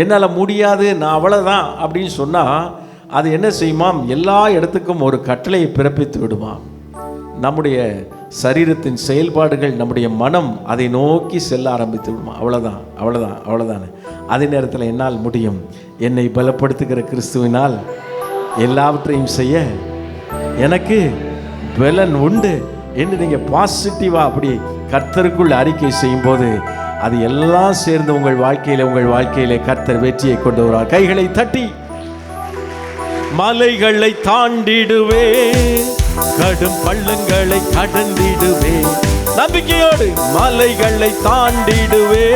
என்னால் முடியாது, நான் அவ்வளோதான் அப்படின்னு சொன்னால், அது என்ன செய்யுமாம்? எல்லா இடத்துக்கும் ஒரு கட்டளையை பிறப்பித்து விடுமாம். நம்முடைய சரீரத்தின் செயல்பாடுகள், நம்முடைய மனம் அதை நோக்கி செல்ல ஆரம்பித்து விடுமா. அவ்வளோதான். அதே நேரத்தில் என்னால் முடியும், என்னை பலப்படுத்துகிற கிறிஸ்துவினால் எல்லாவற்றையும் செய்ய எனக்கு பலன் உண்டு என்று நீங்கள் பாசிட்டிவாக அப்படி கர்த்தருக்குள் அறிக்கை செய்யும்போது, அது எல்லாம் சேர்ந்து உங்கள் வாழ்க்கையிலே கர்த்தர் வெற்றியை கொண்டு வருவார். கைகளை தட்டி. மலைகளை தாண்டிடுவே, கடும் பள்ளங்களை கடந்திடுவே. நம்பிக்கையோடு மலைகளை தாண்டிடுவே,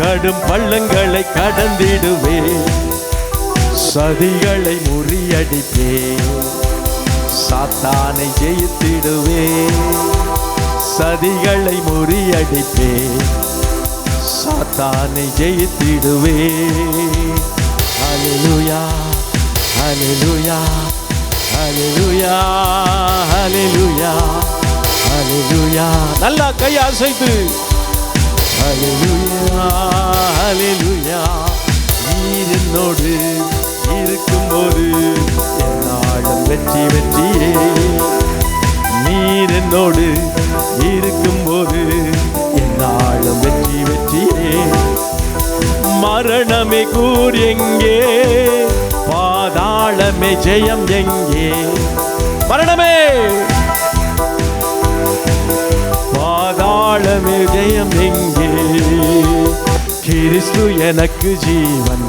கடும் பள்ளங்களை கடந்திடுவே. சதிகளை முறியடிப்பே, சாத்தானை ஜெயித்திடுவே. சதிகளை முறியடிப்பே, சாத்தானை ஜெயித்திடுவே. ஹல்லேலூயா ஹல்லேலூயா ஹல்லேலூயா ஹல்லேலூயா ஹல்லேலூயா. நல்லா கையை அசைத்து ஹல்லேலூயா ஹல்லேலூயா. நீர் என்னோடு இருக்கும்போது என்னாலும் வெற்றி வெற்றியே. நீர் என்னோடு இருக்கும்போது என்னாலும் வெற்றி வெற்றியே. மரணமே கூர் எங்கே, பாதாளமே ஜெயம் எங்கே. மரணமே பாதாளமே ஜெயம் எங்கே. கிறிஸ்து எனக்கு ஜீவன்,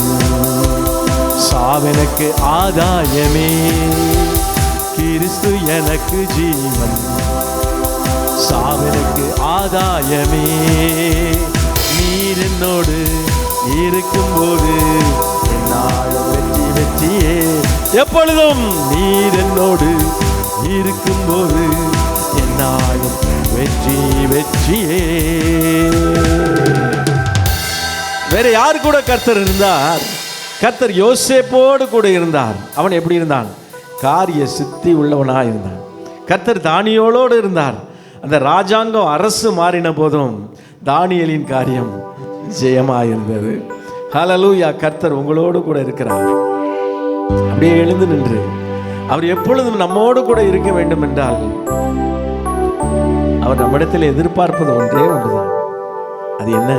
சாவெனக்கு ஆதாயமே. கிறிஸ்து எனக்கு ஜீவன், சாவனுக்கு ஆதாயமே. நீர் என்னோடு இருக்கும்போது என்னாலும் வெற்றி வெற்றியே. எப்பொழுதும் நீர் என்னோடு இருக்கும்போது என்னாலும் வெற்றி வெற்றியே. வேற யாரு கூட கர்த்தர் இருந்தார்? கர்த்தர் யோசேப்போடு கூட இருந்தார். அவன் எப்படி இருந்தான்? காரிய சித்தி உள்ளவனாக இருந்தான். கர்த்தர் தானியேலோடு இருந்தார். அந்த ராஜாங்கம் அரசு மாறின போதும் தானியேலின் காரியம் ஜெயமாக இருந்தது. ஹல்லேலூயா. கர்த்தர் உங்களோடு கூட இருக்கிறார். அப்படியே எழுந்து நின்று அவர் எப்பொழுதும் நம்மோடு கூட இருக்க வேண்டும் என்றால் அவர் நம்மிடத்தில் எதிர்பார்ப்பது ஒன்றே ஒன்றுதான். அது என்ன?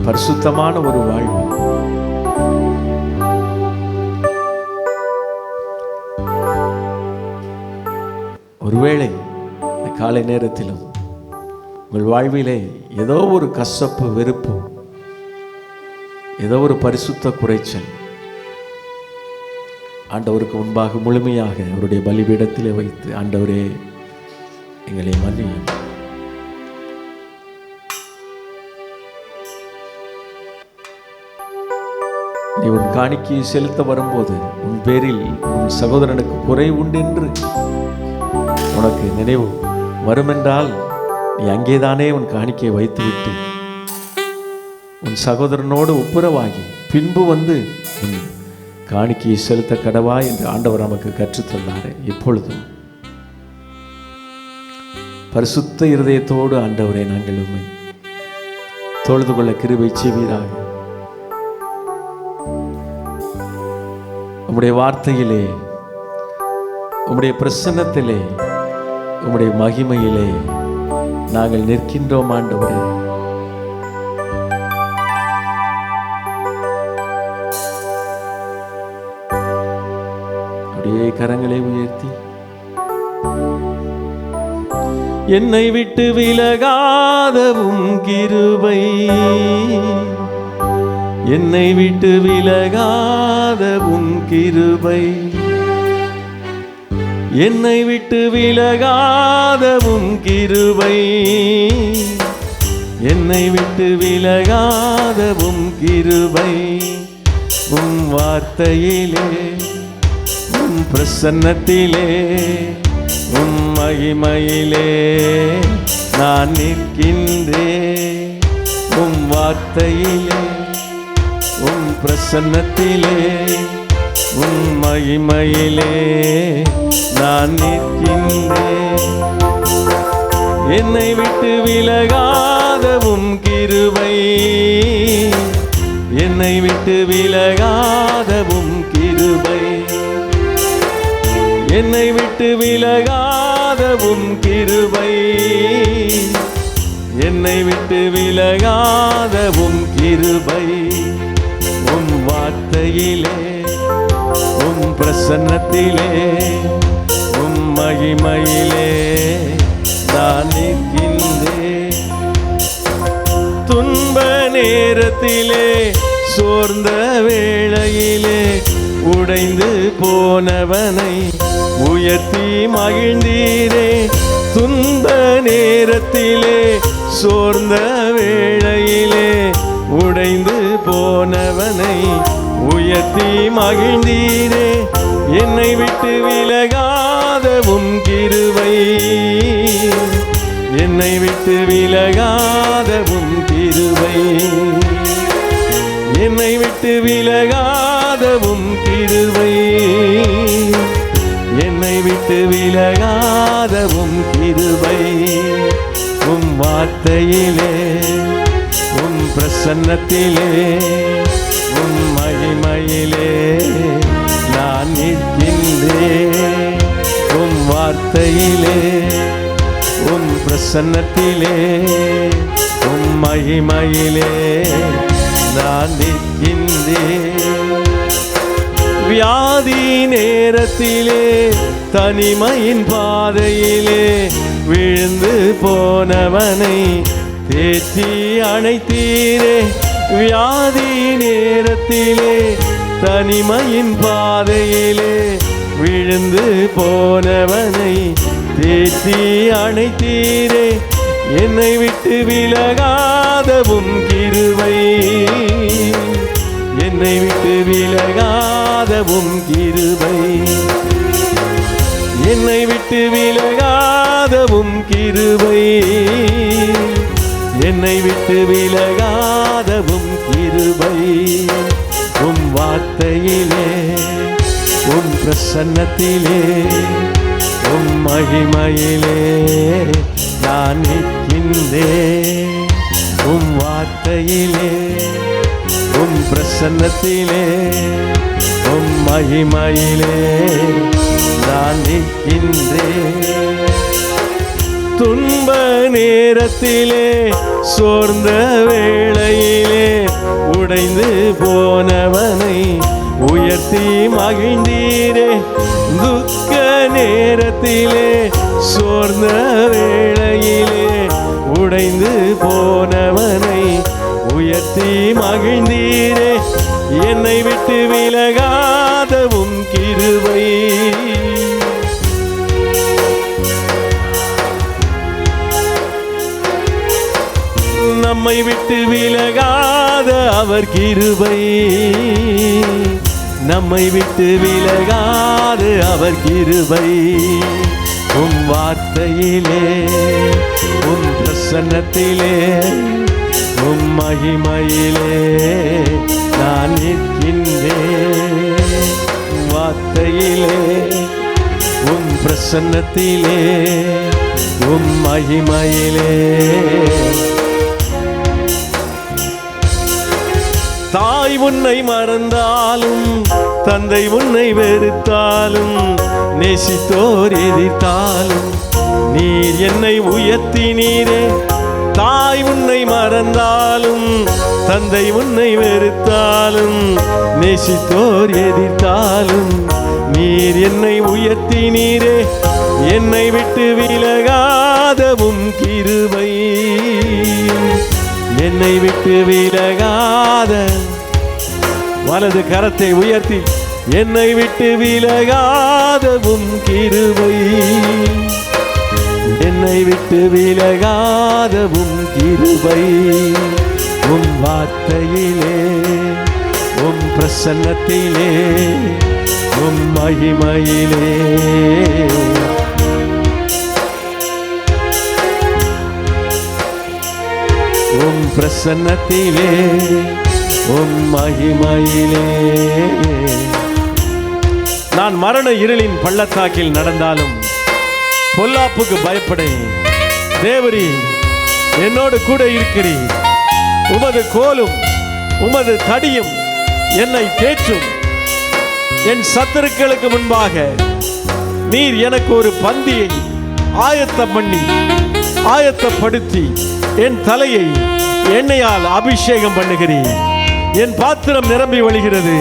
பரிசுத்தமான ஒரு வாழ்வு. ஒருவேளை காலை நேரத்திலும் உங்கள் வாழ்விலே ஏதோ ஒரு கசப்பு, வெறுப்பு, ஏதோ ஒரு பரிசுத்த குறைச்சல் ஆண்டவருக்கு முன்பாக முழுமையாக அவருடைய பலிபீடத்திலே வைத்து, ஆண்டவரே எங்களை மன்னியும், நீ உன் காணிக்கையை செலுத்த வரும்போது உன் பேரில் உன் சகோதரனுக்கு குறை உண்டு என்று உனக்கு நினைவு வருமென்றால் நீ அங்கேதானே உன் காணிக்கையை வைத்துவிட்டு உன் சகோதரனோடு ஒப்புரவாகி பின்பு வந்து உன் காணிக்கையை செலுத்த கடவா என்று ஆண்டவர் நமக்கு கற்றுத்தந்தார். இப்பொழுதும் பரிசுத்த இருதயத்தோடு ஆண்டவரை நாங்கள் உம்மை தொழுது கொள்ள கிருபை செய்வீராக. உம்முடைய வார்த்தையிலே, உம்முடைய பிரசன்னத்திலே, உம்முடைய மகிமையிலே நாங்கள் நிற்கின்றோம் ஆண்டவரே. அப்படியே கரங்களை உயர்த்தி, என்னை விட்டு விலகாதவும் கிருபை, என்னை விட்டு விலகாதவும் கிருபை, என்னை விட்டு விலகாதவும் கிருபை, என்னை விட்டு விலகாதவும் கிருபை. உம் வார்த்தையிலே, உம் பிரசன்னத்திலே, உம் மகிமையிலே நான் நிற்கின்றேன். உம் வார்த்தையிலே, உம் பிரசன்னத்திலே, உம் மகிமையிலே நான் நிற்கின்றேன். என்னை விட்டு விலகாதவும் கிருபை, என்னை விட்டு விலகாதவும் கிருபை, என்னை விட்டு விலகாதவும் கிருபை, என்னை விட்டு விலகாதவும் கிருபை. உம் வார்த்தையிலே, உம் பிரசன்னத்திலே, உம் மகிமையிலே நான் நிற்கின்றேன். துன்ப நேரத்திலே, சோர்ந்த வேளையிலே உடைந்து போனவனை உயர்த்தி மகிழ்ந்தீரே. துன்ப நேரத்திலே, சோர்ந்த வேளையிலே உடைந்து போனவனை உயர்த்தி மகிழ்ந்தீரே. என்னை விட்டு விலகாதவும் கிருபை, என்னை விட்டு விலகாதவும் கிருபை, என்னை விட்டு விலகாதவும் கிருபை, என்னை விட்டு விலகாதவும் கிருபை. உம் வார்த்தையிலே, உம் பிரசன்னத்திலே, உம் மகிமையிலே நான் நிற்கின்றேன். உம் வார்த்தையிலே, உம் பிரசன்னத்திலே, உம் மகிமையிலே நான் நிற்கின்றேன். வியாதி நேரத்திலே, தனிமையின் பாதையிலே விழுந்து போனவனை தேற்றி அணைத்தீரே. வியாதி நேரத்திலே, தனிமையின் பாதையிலே விழுந்து போனவனை தேற்றி அணைத்தீரே. என்னை விட்டு விலகாதவும் கிருபை, என்னை விட்டு விலகாதவும் கிருபை, என்னை விட்டு விலகாதவும் கிருபை, என்னை விட்டு விலகாதவும் கிருபை. உம் வார்த்தையிலே, உம் பிரசன்னத்திலே, உம் மகிமையிலே நான் நிற்கின்றேன். உம் வார்த்தையிலே, உம் பிரசன்னத்திலே, உம் மகிமையிலே நான் நிற்கின்றேன். துன்ப நேரத்திலே, சோர்ந்த வேளையிலே உடைந்து போனவனை உயர்த்தி மகிழ்ந்தீரே. துக்க நேரத்திலே, சோர்ந்த வேளையிலே உடைந்து போனவனை உயர்த்தி மகிழ்ந்தீரே. என்னை விட்டு விலகாதவும் கிருபை, நம்மை விட்டு விலகாத அவர் கிருபை, நம்மை விட்டு விலகாத அவர் கிருபை. உம் வார்த்தையிலே, உம் பிரசன்னத்திலே, உம் மகிமையிலே நான் நிற்கின்றேன். வார்த்தையிலே, உம் பிரசன்னத்திலே, உம் மகிமையிலே. தாய் உன்னை மறந்தாலும், தந்தை உன்னை வெறுத்தாலும், நேசித்தோர் எதிர்த்தாலும் நீர் என்னை உயர்த்தினீரே. தாய் உன்னை மறந்தாலும், தந்தை உன்னை வெறுத்தாலும், நேசித்தோர் எதிர்த்தாலும் நீர் என்னை உயர்த்தினீரே. என்னை விட்டு விலகாதவும் கிருபை, என்னை விட்டு விலகாத, வலது கரத்தை உயர்த்தி, என்னை விட்டு விலகாதவும் கிருபை, என்னை விட்டு விலகாதவும் கிருபை. உம் வார்த்தையிலே, உம் பிரசன்னத்திலே, உம் மகிமையிலே உம் பிரசன்னத்திலே, உம் மகிமையிலே. நான் மரண இருளின் பள்ளத்தாக்கில் நடந்தாலும் பொல்லாப்புக்கு பயப்படேன். தேவரீ என்னோடு கூட இருக்கிறீர். உமது கோலும் உமது தடியும் என்னை தேற்றும். என் சத்துருக்களுக்கு முன்பாக நீர் எனக்கு ஒரு பந்தியை ஆயத்தம் பண்ணி ஆயத்தப்படுத்தி என் தலையை எண்ணெயால் அபிஷேகம் பண்ணுகிறீர். என் பாத்திரம் நிரம்பி வழிகிறது,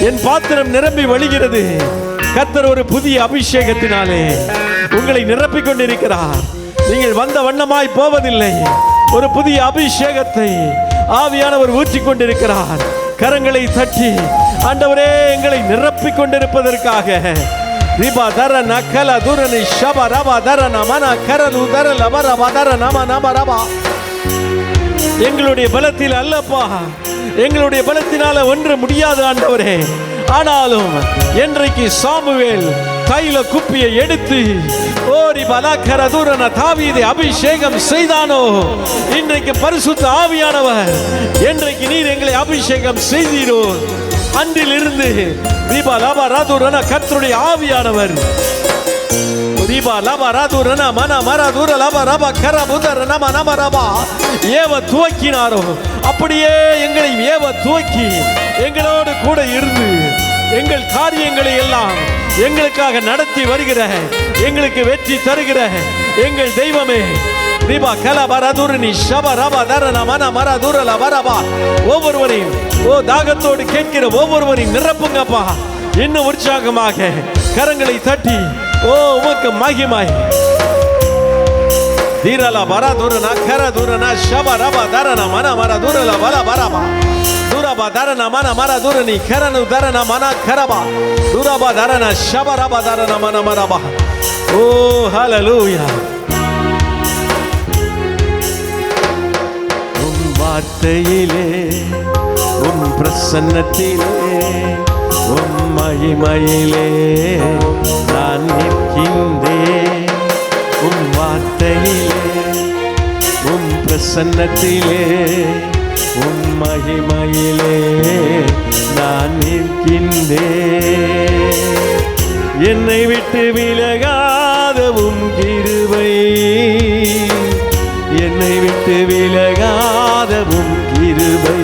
என் பாத்திரம் நிரம்பி வழிகிறது. கர்த்தர் ஒரு புதிய அபிஷேகத்தினாலே உங்களை நிரப்பிக் கொண்டிருக்கிறார். நீங்கள் வந்த வண்ணமாய் போவதில்லை. ஒரு புதிய அபிஷேகத்தை ஆவியானவர் ஊற்றிக் கொண்டிருக்கிறார். கரங்களை தட்டி, ஆண்டவரே எங்களை நிரப்பிக் கொண்டிருப்பதற்காக ரிபா தர நக்கல துரணி ஷபா ரபா தர நமன கரலு தரல வரபா தர நம நம ரபா. எங்களுடைய பலத்தில் அல்லப்பா, எங்களுடைய பலத்தினால ஒன்று முடியாது ஆண்டவரே. ஆனாலும் என்றைக்கு சாமுவேல் தைல குப்பியை எடுத்து ஓரி பலாக்கர தூரன தாவீதை அபிஷேகம் செய்தானோ, இன்றைக்கு பரிசுத்த ஆவியானவர் என்றைக்கு நீர் எங்களை அபிஷேகம் செய்தீரோ, அன்றிலிருந்து தீபா லாபா ராதுரன கர்த்தருடைய ஆவியானவர் தீபா லாபா ராதுரன மன மர தூர லாபா ரபா கர புதர நம நம ரபா ஏவ துவக்கினாரோ, அப்படியே எங்களை ஏவ துவக்கி எங்களோடு கூட இருந்து எங்கள் காரியங்களை எல்லாம் எங்களுக்காக நடத்தி வருகிற, எங்களுக்கு வெற்றி தருகிற எங்கள் தெய்வமே. தீபா கல பரதுரணி ஷப ரபா தரன மன மர தூரல வரபா. ஒவ்வொருவரையும் தாகத்தோடு கேட்கிற ஒவ்வொருவரையும் நிரப்புங்கப்பா. இன்னும் உற்சாகமாக கரங்களை தட்டி உமக்கு மகிமாய் தீரல பர தூரனா கர தூரனா ஷப ரபா தரன மன மர தூரல வல வரபா Duraba darana mana mara durani karanu darana mana karaba duraba darana shabaraba darana mana maraba. Oh hallelujah. வார்த்தையிலே உம் பிரசன்னத்திலே உம் மகிமையிலே நான் நிற்கின்றேன். உம் வார்த்தையிலே உம் பிரசன்னத்திலே உம் மகிமையிலே நான் நிற்கின்றேன். என்னை விட்டு விலகாத உம் கிருபை, என்னை விட்டு விலகாத உம் கிருபை,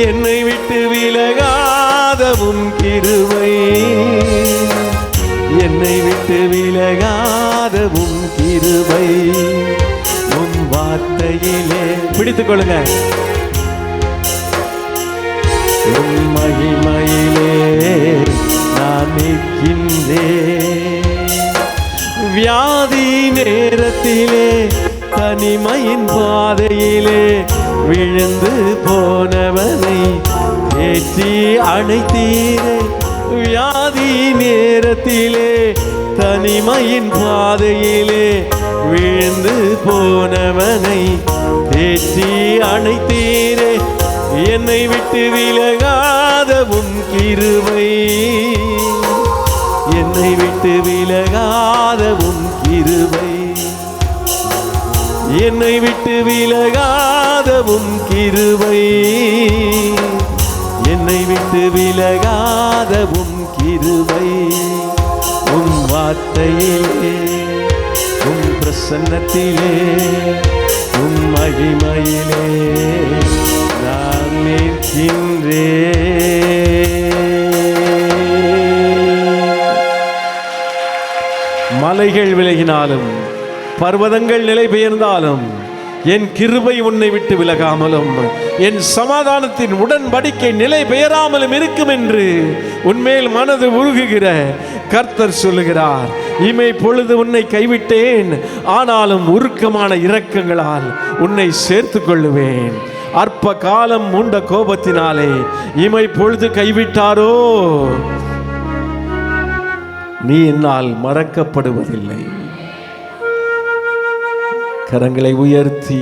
என்னை விட்டு விலகாத உம் கிருபை, என்னை விட்டு விலகாத உம் கிருபை. உம் வார்த்தையிலே பிடித்துக் கொள்ளுங்க. உம் மகிமையிலே நான் நிற்கின்றேன். வியாதி நேரத்திலே தனிமையின் பாதையிலே விழுந்து போனவனை ஏற்றி அணைத்தீரே. வியாதி நேரத்திலே தனிமையின் பாதையிலே விழுந்து போனவனை ஏற்றி அணைத்தீரே. என்னை விட்டு விலகாத உம் கிருபை, என்னை விட்டு விலகாத உம் கிருபை, என்னை விட்டு விலகாத உம் கிருபை, என்னை விட்டு விலகாத உம் கிருபை. உம் வார்த்தையிலே உம் பிரசன்னத்திலே உம் மகிமையிலே நான் நிற்கின்றேன். மலைகள் விலகினாலும் பர்வதங்கள் நிலை பெயர்ந்தாலும் என் கிருபை உன்னை விட்டு விலகாமலும் என் சமாதானத்தின் உடன்படிக்கை நிலை பெயராமலும் இருக்கும் என்று உன்மேல் மனது உருகுகிற கர்த்தர் சொல்லுகிறார். இமை பொழுது உன்னை கைவிட்டேன், ஆனாலும் உருக்கமான இரக்கங்களால் உன்னை சேர்த்து கொள்ளுவேன். அற்ப காலம் மூண்ட கோபத்தினாலே இமை பொழுது கைவிட்டாரோ, நீ என்னால் மறக்கப்படுவதில்லை. கரங்களை உயர்த்தி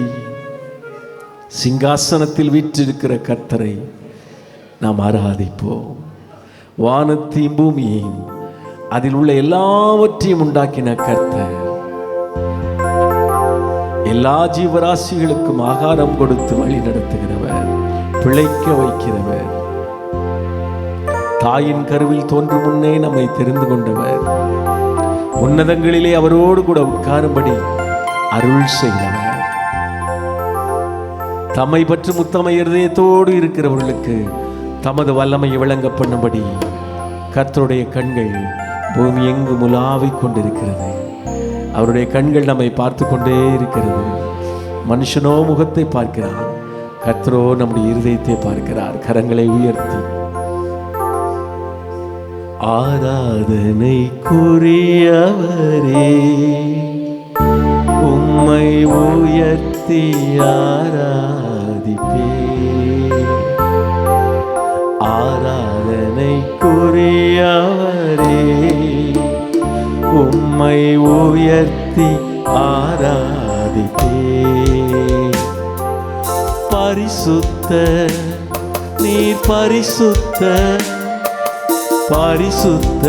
சிங்காசனத்தில் வீற்றிருக்கிற கர்த்தரை நாம் ஆராதிப்போம். வானத்தையும் பூமியையும் அதில் உள்ள எல்லாவற்றையும் உண்டாக்கின கர்த்தர், எல்லா ஜீவராசிகளுக்கும் ஆகாரம் கொடுத்து வழி நடத்துகிறவர், பிழைக்க வைக்கிறவர், தாயின் கருவில் தோன்றும் முன்னே நம்மை தெரிந்து கொண்டவர், உன்னதங்களிலே அவரோடு கூட உட்காரும்படி அருள் செய்தவர், தம்மை பற்றி முத்தமை இருதயத்தோடு இருக்கிறவர்களுக்கு தமது வல்லமையை விளங்க பண்ணும்படி கர்த்தருடைய கண்கள் பூமி எங்கு உலாவிக் கொண்டிருக்கிறது. அவருடைய கண்கள் நம்மை பார்த்து கொண்டே இருக்கிறது. மனுஷனோ முகத்தை பார்க்கிறான், கர்த்தரோ நம்முடைய இருதயத்தை பார்க்கிறார். கரங்களை உயர்த்தி ஆராதனைக்குரியவரே உம்மை உயர்த்தி ஆராதிப்பே. ஆராதனைக்குரியவரே உம்மை உயர்த்தி ஆராதிப்பே. பரிசுத்த நீர் பரிசுத்த, பரிசுத்த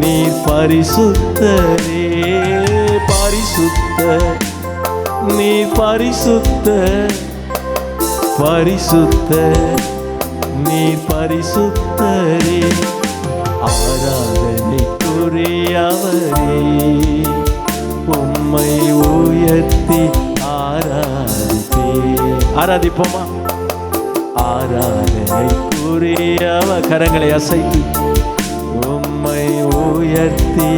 நீர் பரிசுத்தரே. பரிசுத்த நீர் பரிசுத்த, பரிசுத்த நீர் பரிசுத்தரே. ஆராதனைக்குரியவரே உம்மை உயர்த்தி ஆராதிப்பே. ஆராதிப்போமா? ஆராதனைக்குரியவ கரங்களை அசைத்து உம்மை உயர்த்தி.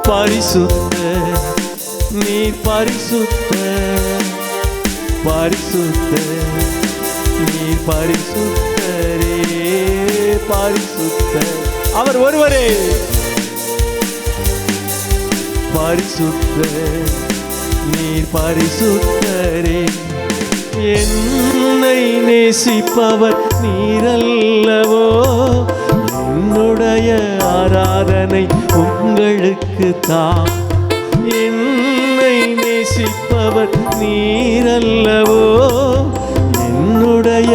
பரிசுத்த நீர் பரிசுத்த, பரிசுத்த நீர் பரிசுத்தரே. பரிசுத்த அவர் ஒருவரே. பரிசுத்த நீர் பரிசுத்தரே. என்னை நேசிப்பவர் நீரல்லவோ, என்னுடைய ஆராதனை உங்களுக்கு தான். என்னை நேசிப்பவர் நீரல்லவோ, என்னுடைய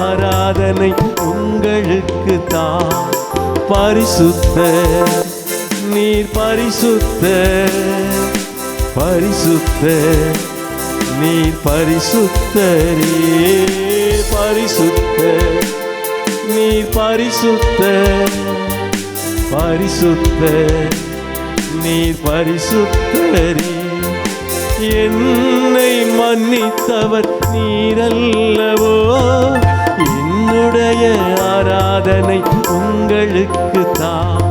ஆராதனை உங்களுக்கு தான். பரிசுத்தர் நீர் பரிசுத்தர், பரிசுத்தர் நீர் பரிசுத்தரே. பரிசுத்தர் நீர் பரிசுத்தர், பரிசுத்தர் நீர் பரிசுத்தரே. என்னை மன்னித்தவர் நீரல்லவோ, என்னுடைய ஆராதனை உங்களுக்கு தான்.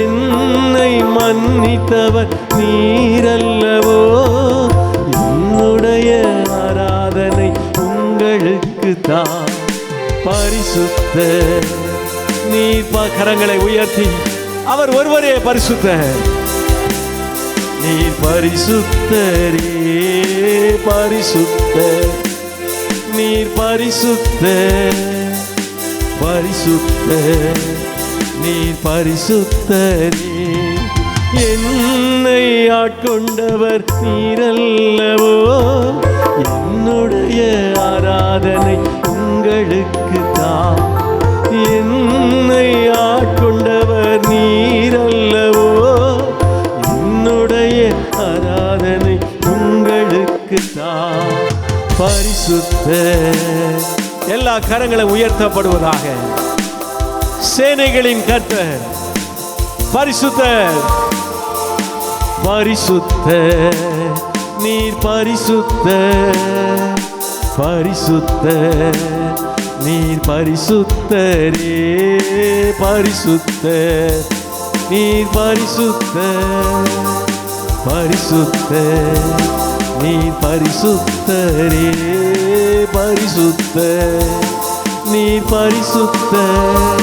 என்னை மன்னித்தவர் நீரல்லவோ, என்னுடைய ஆராதனை உங்களுக்கு தான். பரிசுத்தர் நீர். கரங்களை உயர்த்தி அவர் ஒருவரே பரிசுத்தர். நீர் பரிசுத்தரே, பரிசுத்தர் நீர் பரிசுத்தர், பரிசுத்தர் நீர் பரிசுத்தரே. என்னை ஆட்கொண்டவர் நீரல்லவோ, என்னுடைய ஆராதனை உங்களுக்கு தான். என்னை ஆட்கொண்டவர் நீரல்லவோ, என்னுடைய ஆராதனை உங்களுக்கு தான். பரிசுத்தர். எல்லா கரங்களும் உயர்த்தப்படுவதாக. சேனைகளின் கர்த்தர் பரிசுத்தர், பரிசுத்தர் நீர் பரிசுத்தர், பரிசுத்தர் நீர் பரிசுத்தரே. பரிசுத்தர் நீர் பரிசுத்தர், பரிசுத்தர் நீர் பரிசுத்தரே. பரிசுத்தர் நீர் பரிசுத்தர்,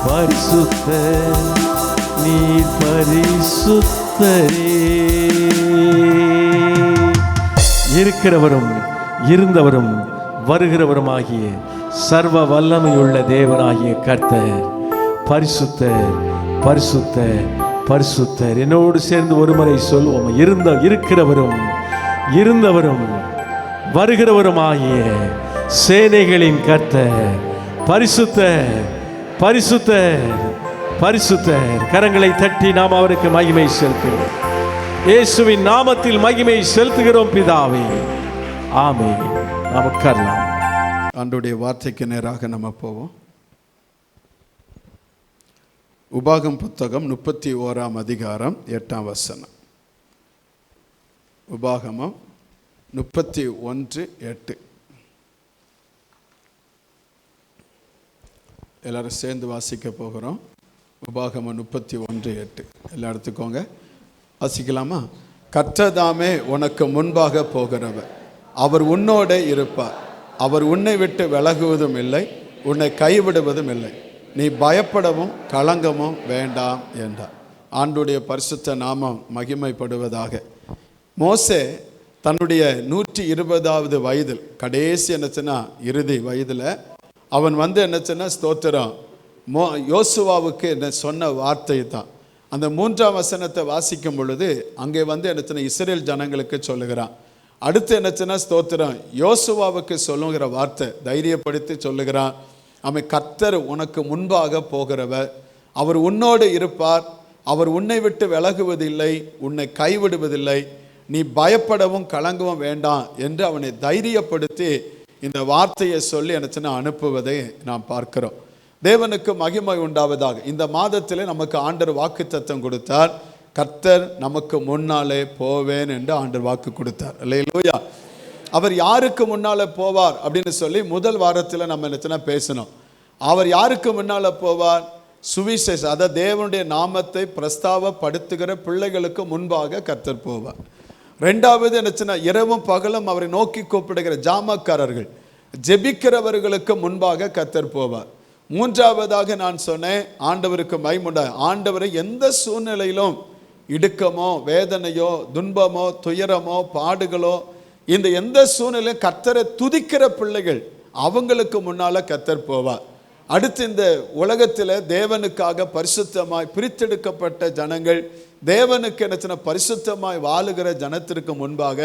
பரிசுத்தர் நீர் பரிசுத்தரே. இருக்கிறவரும் இருந்தவரும் வருகிறவருமாகிய சர்வ வல்லமையுள்ள தேவனாகிய கர்த்தர் பரிசுத்தர், பரிசுத்தர், பரிசுத்தர். என்னோடு சேர்ந்து ஒருமுறை சொல்வோம். இருக்கிறவரும் இருந்தவரும் வருகிறவருமாகிய சேனைகளின் கர்த்தர் பரிசுத்தர், பரிசுத்தர், பரிசுத்தர். கரங்களை தட்டி நாம் அவருக்கு மகிமை செலுத்துகிறோம். இயேசுவின் நாமத்தில் மகிமை செலுத்துகிறோம் பிதாவே. ஆமென். நாம் உட்காரலாம். ஆண்டவருடைய வார்த்தைக்கு நேராக நம்ம போவோம். உபாகம் புத்தகம் 31 அதிகாரம் 8 வசனம். உபாகமம் 31:8. எல்லாரும் சேர்ந்து வாசிக்க போகிறோம். உபாகமம் 31:8. எல்லா எடுத்துக்கோங்க, வாசிக்கலாமா? கர்த்தர்தாமே உனக்கு முன்பாக போகிறவர், அவர் உன்னோட இருப்பார், அவர் உன்னை விட்டு விலகுவதும் இல்லை, உன்னை கைவிடுவதும் இல்லை, நீ பயப்படவும் கலங்கமும் வேண்டாம் என்றார். ஆண்டுடைய பரிசுத்த நாமம் மகிமைப்படுவதாக. மோசே தன்னுடைய 120வது வயதில், கடைசி என்னச்சுன்னா இறுதி வயதில், அவன் என்னச்சுன்னா ஸ்தோத்திரம் யோசுவாவுக்கு என்ன சொன்ன வார்த்தை தான். அந்த 3ஆம் வசனத்தை வாசிக்கும் பொழுது அங்கே என்னச்சுன்னா இஸ்ரேல் ஜனங்களுக்கு சொல்லுகிறான். அடுத்து என்னச்சுன்னா ஸ்தோத்திரம் யோசுவாவுக்கு சொல்லுகிற வார்த்தை, தைரியப்படுத்தி சொல்லுகிறான். அவன் கர்த்தர் உனக்கு முன்பாக போகிறவர், அவர் உன்னோடு இருப்பார், அவர் உன்னை விட்டு விலகுவதில்லை, உன்னை கைவிடுவதில்லை, நீ பயப்படவும் கலங்கவும் வேண்டாம் என்று அவனை தைரியப்படுத்தி இந்த வார்த்தையை சொல்லி என்னச்சுன்னா அனுப்புவதை நாம் பார்க்கிறோம். தேவனுக்கு மகிமை உண்டாவதாக. இந்த மாதத்தில் நமக்கு ஆண்டவர் வாக்குத்தத்தம் கொடுத்தார். கர்த்தர் நமக்கு முன்னாலே போவேன் என்று ஆண்டவர் வாக்கு கொடுத்தார். அல்லேலூயா. அவர் யாருக்கு முன்னாலே போவார் அப்படின்னு சொல்லி முதல் வாரத்தில் நம்ம என்னச்சுன்னா பேசணும். அவர் யாருக்கு முன்னாலே போவார்? சுவிசேஷ, அதாவது தேவனுடைய நாமத்தை பிரஸ்தாவப்படுத்துகிற பிள்ளைகளுக்கு முன்பாக கர்த்தர் போவார். ரெண்டாவது என்னச்சுன்னா இரவும் பகலும் அவரை நோக்கி கூப்பிடுகிற ஜாமக்காரர்கள், ஜெபிக்கிறவர்களுக்கு முன்பாக கர்த்தர் போவார். மூன்றாவதாக நான் சொன்னேன், ஆண்டவருக்கு மகிமை உண்டாக, ஆண்டவரை எந்த சூழ்நிலையிலும் இடுக்கமோ வேதனையோ துன்பமோ துயரமோ பாடுகளோ இந்த எந்த சூழ்நிலையும் கர்த்தரை துதிக்கிற பிள்ளைகள் அவங்களுக்கு முன்னால கர்த்தர் போவார். அடுத்து இந்த உலகத்தில் தேவனுக்காக பரிசுத்தமாய் பிரித்தெடுக்கப்பட்ட ஜனங்கள் தேவனுக்கு என்ன பரிசுத்தமாய் வாழுகிற ஜனத்திற்கு முன்பாக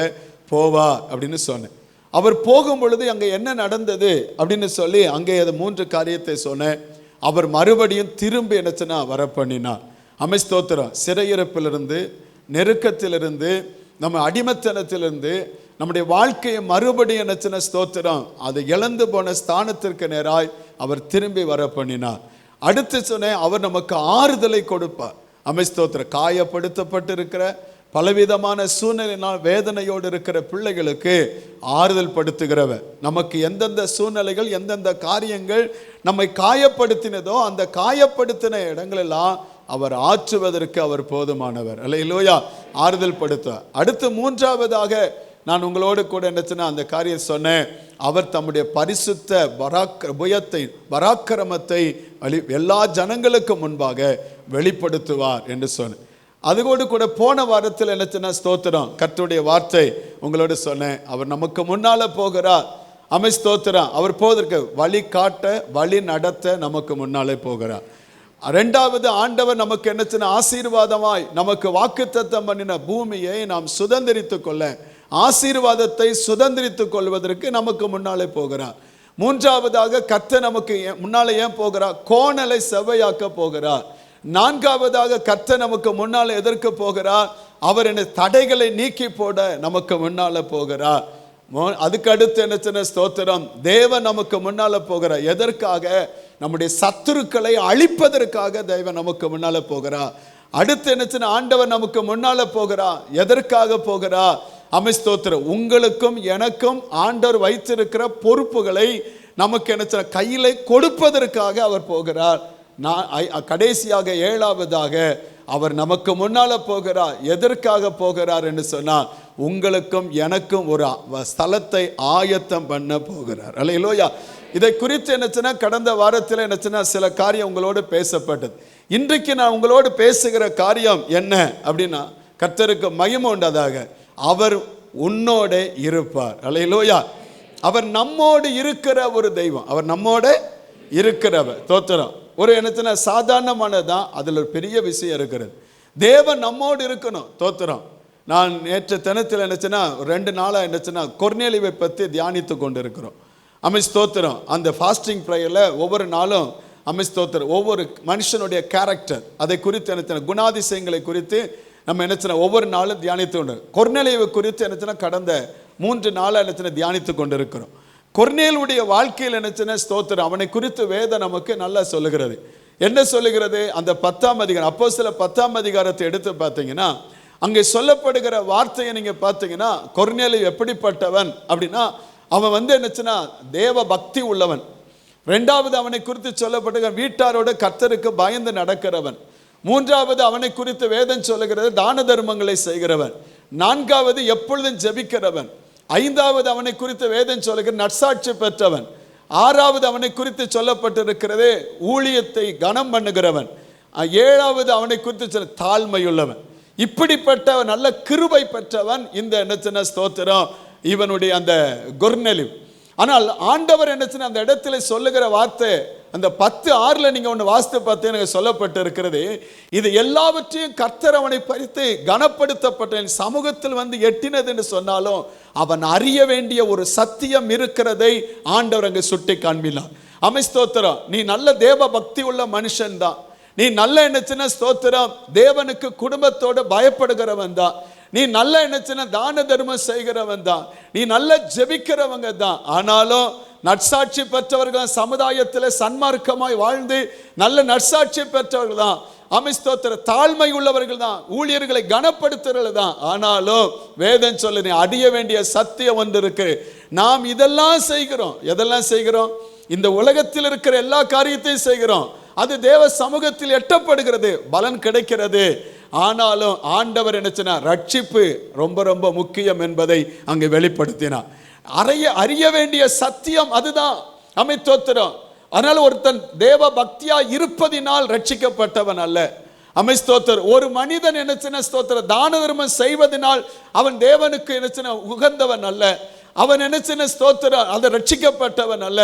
போவா அப்படின்னு சொன்னேன். அவர் போகும் பொழுது அங்கே என்ன நடந்தது அப்படின்னு சொல்லி அங்கே அது 3 காரியத்தை சொன்னேன். அவர் மறுபடியும் திரும்பி என்னச்சுன்னா வர பண்ணினார். ஸ்தோத்திரம். சிறையிருப்பிலிருந்து நெருக்கத்திலிருந்து நம்ம அடிமத்தனத்திலிருந்து நம்முடைய வாழ்க்கையை மறுபடியும் என்னச்சுன்னா ஸ்தோத்திரம் அது இழந்து போன ஸ்தானத்திற்கு நேராய் அவர் திரும்பி வர பண்ணினார். அடுத்து சொன்னேன் அவர் நமக்கு ஆறுதலை கொடுப்பார். ஸ்தோத்திரம். காயப்படுத்தப்பட்டு இருக்கிற பலவிதமான சூழ்நிலையினால் வேதனையோடு இருக்கிற பிள்ளைகளுக்கு ஆறுதல் படுத்துகிறவர். நமக்கு எந்தெந்த சூழ்நிலைகள் எந்தெந்த காரியங்கள் நம்மை காயப்படுத்தினதோ அந்த காயப்படுத்தின இடங்களெல்லாம் அவர் ஆற்றுவதற்கு அவர் போதுமானவர். அல்லேலூயா. ஆறுதல் படுத்துவார். அடுத்து 3ஆவதாக நான் உங்களோடு கூட என்னச்சுன்னா அந்த காரியம் சொன்னேன். அவர் தம்முடைய பரிசுத்த பராக்கிரமத்தை எல்லா ஜனங்களுக்கு முன்பாக வெளிப்படுத்துவார் என்று சொன்னேன். அதுகோடு கூட போன வாரத்தில் என்னச்சுன்னா ஸ்தோத்திரம் கர்த்தருடைய வார்த்தை உங்களோடு சொன்னேன். அவர் நமக்கு முன்னால போகிறார். ஸ்தோத்திரம். அவர் போவதற்கு வழி காட்ட வழி நடத்த நமக்கு முன்னாலே போகிறார். 2வது ஆண்டவர் நமக்கு என்னச்சுன்னா ஆசீர்வாதமாய் நமக்கு வாக்குத்தத்தம் பண்ணின பூமியை நாம் சுதந்திரித்துக் கொள்ள ஆசீர்வாதத்தை சுதந்திரித்துக் கொள்வதற்கு நமக்கு முன்னாலே போகிறார். 3ஆவதாக கர்த்தர் நமக்கு முன்னாலே ஏன் போகிறார்? கோணலை செவ்வையாக்க போகிறார். 4ஆவதாக கர்த்தர் நமக்கு முன்னாலே எதற்கு போகிறார்? அவர் என்ன தடைகளை நீக்கி போட நமக்கு முன்னால போகிறார். அதுக்கு அடுத்து என்ன ஸ்தோத்திரம் தேவன் நமக்கு முன்னால போகிறார். எதற்காக? நம்முடைய சத்துருக்களை அழிப்பதற்காக தேவன் நமக்கு முன்னால போகிறார். அடுத்து என்ன ஆண்டவர் நமக்கு முன்னால போகிறார். எதற்காக போகிறார்? ஸ்தோத்திரம். உங்களுக்கும் எனக்கும் ஆண்டவர் வைத்திருக்கிற பொறுப்புகளை நமக்கு என்ன கையில கொடுப்பதற்காக அவர் போகிறார். கடைசியாக 7ஆவதாக அவர் நமக்கு முன்னால போகிறார். எதற்காக போகிறார் என்று சொன்னால் உங்களுக்கும் எனக்கும் ஒரு ஸ்தலத்தை ஆயத்தம் பண்ண போகிறார். அல்லேலூயா. இதை குறித்து என்னச்சுன்னா கடந்த வாரத்தில் என்னச்சுன்னா சில காரியம் உங்களோடு பேசப்பட்டது. இன்றைக்கு நான் உங்களோடு பேசுகிற காரியம் என்ன அப்படின்னா கர்த்தருக்கு மகிமை உண்டதாக அவர் உன்னோட இருப்பார். அல்லேலூயா. அவர் நம்மோடு இருக்கிற ஒரு தெய்வம். அவர் நம்மோடு இருக்கிறவர். தோத்திரம். ஒரு என்னச்சுன்னா சாதாரணமானதான் அதில் ஒரு பெரிய விஷயம் இருக்கிறது. தேவன் நம்மோடு இருக்கணும். தோத்திரம். நான் நேற்று தினத்தில் என்னச்சுன்னா 2 நாளாக என்னச்சுன்னா கொர்நேலியுவை பற்றி தியானித்து கொண்டு இருக்கிறோம். ஸ்தோத்திரம். அந்த ஃபாஸ்டிங் ப்ரேயரில் ஒவ்வொரு நாளும் ஸ்தோத்திரம் ஒவ்வொரு மனுஷனுடைய கேரக்டர் அதை குறித்து என்ன குணாதிசயங்களை குறித்து நம்ம என்னச்சுன்னா ஒவ்வொரு நாளும் தியானித்து கொண்டு கொர்நேலியுவை குறித்து என்னச்சுன்னா கடந்த 3 நாளாக என்னச்சுன்னா தியானித்து கொண்டு இருக்கிறோம். கொர்நேலியுடைய வாழ்க்கையில் என்னச்சுன்னா ஸ்தோத்திரம் அவனை குறித்து வேதம் நமக்கு நல்லா சொல்லுகிறது. என்ன சொல்லுகிறது? அந்த 10ஆம் அதிகாரம் அப்போஸ்தலர் 10ஆம் அதிகாரத்தை எடுத்து பார்த்தீங்கன்னா அங்கே சொல்லப்படுகிற வார்த்தையை நீங்க பார்த்தீங்கன்னா கொர்நேலியு எப்படிப்பட்டவன் அப்படின்னா அவன் என்னச்சுன்னா தேவ பக்தி உள்ளவன். 2வது அவனை குறித்து சொல்லப்பட்ட வீட்டாரோட கர்த்தருக்கு பயந்து நடக்கிறவன். 3வது அவனை குறித்து வேதம் சொல்லுகிறது தான தர்மங்களை செய்கிறவன். 4வது எப்பொழுதும் ஜெபிக்கிறவன். 5வது அவனை குறித்து வேதம் சொல்லுகிற நற்சாட்சி பெற்றவன். 6வது அவனை குறித்து சொல்லப்பட்டிருக்கிறது ஊழியத்தை கனம் பண்ணுகிறவன். 7வது அவனை குறித்து சொல்ல தாழ்மையுள்ளவன். இப்படிப்பட்ட நல்ல கிருபை பெற்றவன் இந்த என்னச்சுன்னா ஸ்தோத்திரம் இவனுடைய அந்த கொர்நேலியு. ஆனால் ஆண்டவர் என்னச்சுன்னா அந்த இடத்துல சொல்லுகிற வார்த்தை அந்த 10:6 நீங்க ஒன்று வாசித்து பார்த்தீங்கன்னா சொல்லப்பட்டு இருக்கிறது. இது எல்லாவற்றையும் கர்த்தர் அவனை பறித்து கனப்படுத்தப்பட்ட சமூகத்தில் எட்டினது என்று சொன்னாலும் அவன் அறிய வேண்டிய ஒரு சத்தியம் இருக்கிறதை ஆண்டவர் அங்கே சுட்டி காண்பினார். ஸ்தோத்திரம். நீ நல்ல தேவ பக்தி உள்ள மனுஷன் தான். நீ நல்ல என்னச்சுன்னா ஸ்தோத்திரம் தேவனுக்கு குடும்பத்தோடு பயப்படுகிறவன் தான். நீ நல்ல என்னச்சுன்னா தான தர்மம் செய்கிறவன் தான். நீ நல்ல ஜெபிக்கிறவங்க தான். ஆனாலும் நற்சாட்சி பெற்றவர்கள் சமுதாயத்தில் சன்மார்க்கமாய் வாழ்ந்து நல்ல நற்சாட்சி பெற்றவர்கள் தான். ஸ்தோத்திரம் தாழ்மை உள்ளவர்கள் தான். ஊழியர்களை கனப்படுத்துறவர்கள் தான். ஆனாலும் வேதம் சொல்ல நீ அறிய வேண்டிய சத்தியம் ஒன்று இருக்கு. நாம் இதெல்லாம் செய்கிறோம். எதெல்லாம் செய்கிறோம்? இந்த உலகத்தில் இருக்கிற எல்லா காரியத்தையும் செய்கிறோம். அது தேவ சமூகத்தில் எட்டப்படுகிறது, பலன் கிடைக்கிறது. ஆனாலும் ஆண்டவர் என்னச்சுன்னா ரட்சிப்பு ரொம்ப ரொம்ப முக்கியம் என்பதை அங்கே வெளிப்படுத்தினார். அறிய வேண்டிய சத்தியம் அதுதான். தோத்திரம். அதனால ஒருத்தன் தேவ பக்தியா இருப்பதினால் ரட்சிக்கப்பட்டவன் அல்ல. ஸ்தோத்திரம். ஒரு மனிதன் என்ன சின்ன ஸ்தோத்திரம் தான தர்மம் செய்வதனால் அவன் தேவனுக்கு என்ன சின்ன உகந்தவன் அல்ல. அவன் என்ன சின்ன ஸ்தோத்திரம் அதை ரட்சிக்கப்பட்டவன் அல்ல.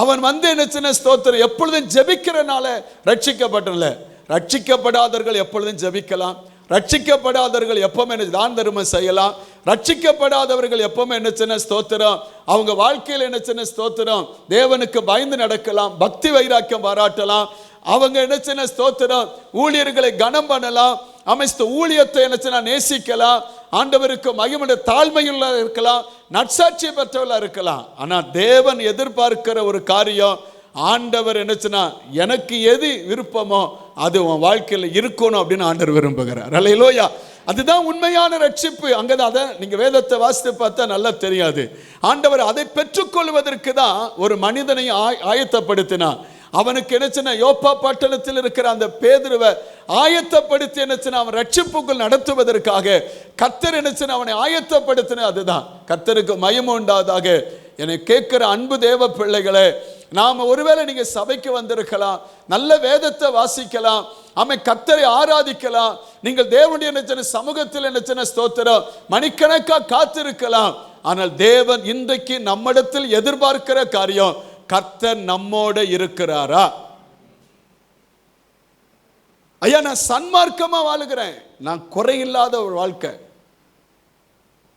அவன் என்ன சின்ன ஸ்தோத்திரம் எப்பொழுதும் ஜெபிக்கிறனால ரட்சிக்கப்பட்டல. ரட்சிக்கப்படாதவர்கள் எப்பொழுதும் ஜெபிக்கலாம். ரட்சிக்கப்படாதவர்கள் எப்பவுமே தான தர்மம் செய்யலாம். ரட்சிக்கப்படாதவர்கள் எப்பவுமே என்ன சின்ன ஸ்தோத்திரம் அவங்க வாழ்க்கையில் என்ன சின்ன ஸ்தோத்திரம் தேவனுக்கு பயந்து நடக்கலாம். பக்தி வைராக்கியம் பாராட்டலாம். அவங்க என்ன சின்ன ஸ்தோத்திரம் ஊழியர்களை கனம் பண்ணலாம். ஊழியத்தை என்ன நேசிக்கலாம். ஆண்டவருக்கு மகிமையுள்ள தாழ்மையுள்ள இருக்கலாம். நற்சாட்சி பெற்றவர்களா இருக்கலாம். ஆனா தேவன் எதிர்பார்க்கிற ஒரு காரியம், ஆண்டவர் என்னச்சுன்னா எனக்கு எது விருப்பமோ அது உன் வாழ்க்கையில் இருக்கணும் அப்படின்னு ஆண்டவர் விரும்புகிறார். அல்லேலூயா. அதுதான் உண்மையான ரட்சிப்பு. அங்கதான் அதை நீங்க வேதத்தை வாசித்து பார்த்தா நல்லா தெரியாது. ஆண்டவர் அதை பெற்றுக்கொள்வதற்கு தான் ஒரு மனிதனை ஆயத்தப்படுத்தினார். அவனுக்கு என்னச்சுன்னா யோப்பா பட்டணத்தில் இருக்கிற அந்த பேதுருவை ஆயத்தப்படுத்தி என்னச்சுன்னா அவன் ரட்சிப்புக்குள் நடத்துவதற்காக கர்த்தர் என்னச்சுன்னா அவனை ஆயத்தப்படுத்தின. அதுதான் கர்த்தருக்கு மகிமை உண்டாதாக. என்னை கேட்கிற அன்பு தேவ பிள்ளைகளே, நாம ஒருவேளை நீங்க சபைக்கு வந்திருக்கலாம், நல்ல வேதத்தை வாசிக்கலாம், கர்த்தரை ஆராதிக்கலாம், நீங்கள் தேவனுடைய என்ன சமூகத்தில் என்ன ஸ்தோத்திரம் மணிக்கணக்கா காத்திருக்கலாம். ஆனால் தேவன் இன்றைக்கு நம்மிடத்தில் எதிர்பார்க்கிற காரியம், கர்த்தர் நம்மோட இருக்கிறாரா? ஐயா நான் சன்மார்க்கமா வாழுகிறேன், நான் குறையில்லாத ஒரு வாழ்க்கை,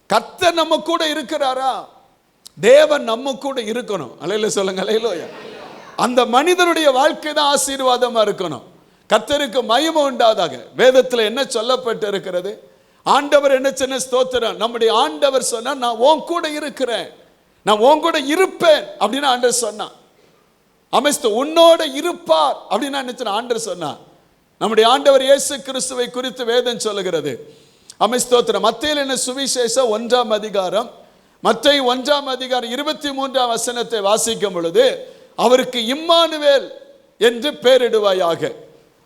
கர்த்தர் நம்ம கூட இருக்கிறாரா? தேவன் நம்ம கூட இருக்கணும். அல்லேலூயா சொல்லுங்க. அல்லேலூயா. அந்த மனிதனுடைய வாழ்க்கை தான் ஆசீர்வாதமா இருக்கணும். கர்த்தருக்கு மகிமை உண்டாதாக. வேதத்தில் என்ன சொல்லப்பட்டு இருக்கிறது? ஆண்டவர் என்ன சின்ன ஸ்தோத்திரம் நம்முடைய ஆண்டவர் சொன்னா நான் உன் கூட இருக்கிறேன், நான் உன் கூட இருப்பேன் அப்படின்னு ஆண்டவர் சொன்னான். உன்னோட இருப்பார் அப்படின்னு நினைச்சேன் ஆண்டவர் சொன்னார். நம்முடைய ஆண்டவர் இயேசு கிறிஸ்துவை குறித்து வேதம் சொல்லுகிறது. ஸ்தோத்திரம். மத்தேயு என்ன சுவிசேஷம் 1ஆம் அதிகாரம், மத்தேயு 1ஆம் அதிகாரம் 23ஆம் வசனத்தை வாசிக்கும் பொழுது, அவருக்கு இம்மானுவேல் என்று பெயரிடுவாயாக.